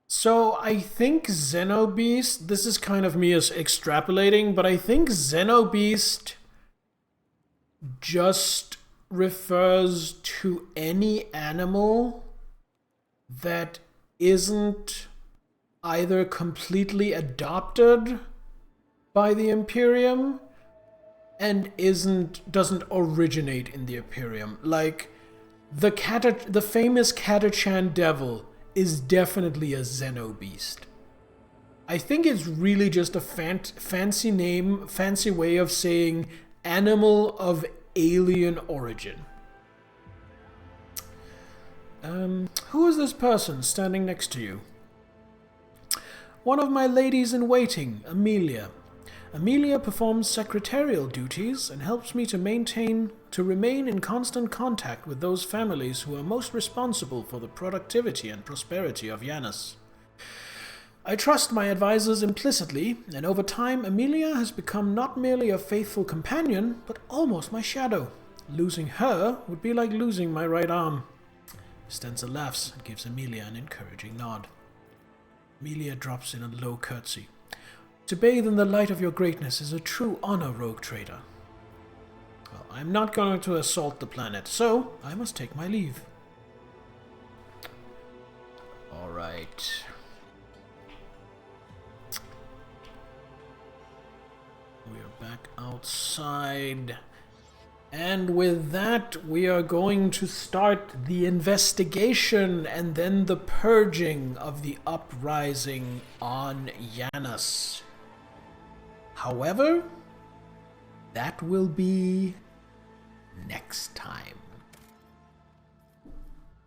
So I think Xenobeast, this is kind of me as extrapolating, but I think Xenobeast just refers to any animal that isn't either completely adopted by the Imperium and doesn't originate in the Imperium. Like the famous Catachan Devil is definitely a Xenobeast. I think it's really just a fancy name, fancy way of saying animal of alien origin. Who is this person standing next to you? One of my ladies in waiting, Amelia. Amelia performs secretarial duties and helps me to remain in constant contact with those families who are most responsible for the productivity and prosperity of Janus. I trust my advisors implicitly, and over time Amelia has become not merely a faithful companion, but almost my shadow. Losing her would be like losing my right arm. Stenza laughs and gives Amelia an encouraging nod. Amelia drops in a low curtsy. To bathe in the light of your greatness is a true honor, rogue trader. Well, I'm not going to assault the planet, so I must take my leave. Alright. We are back outside. And with that, we are going to start the investigation and then the purging of the uprising on Janus. However, that will be next time.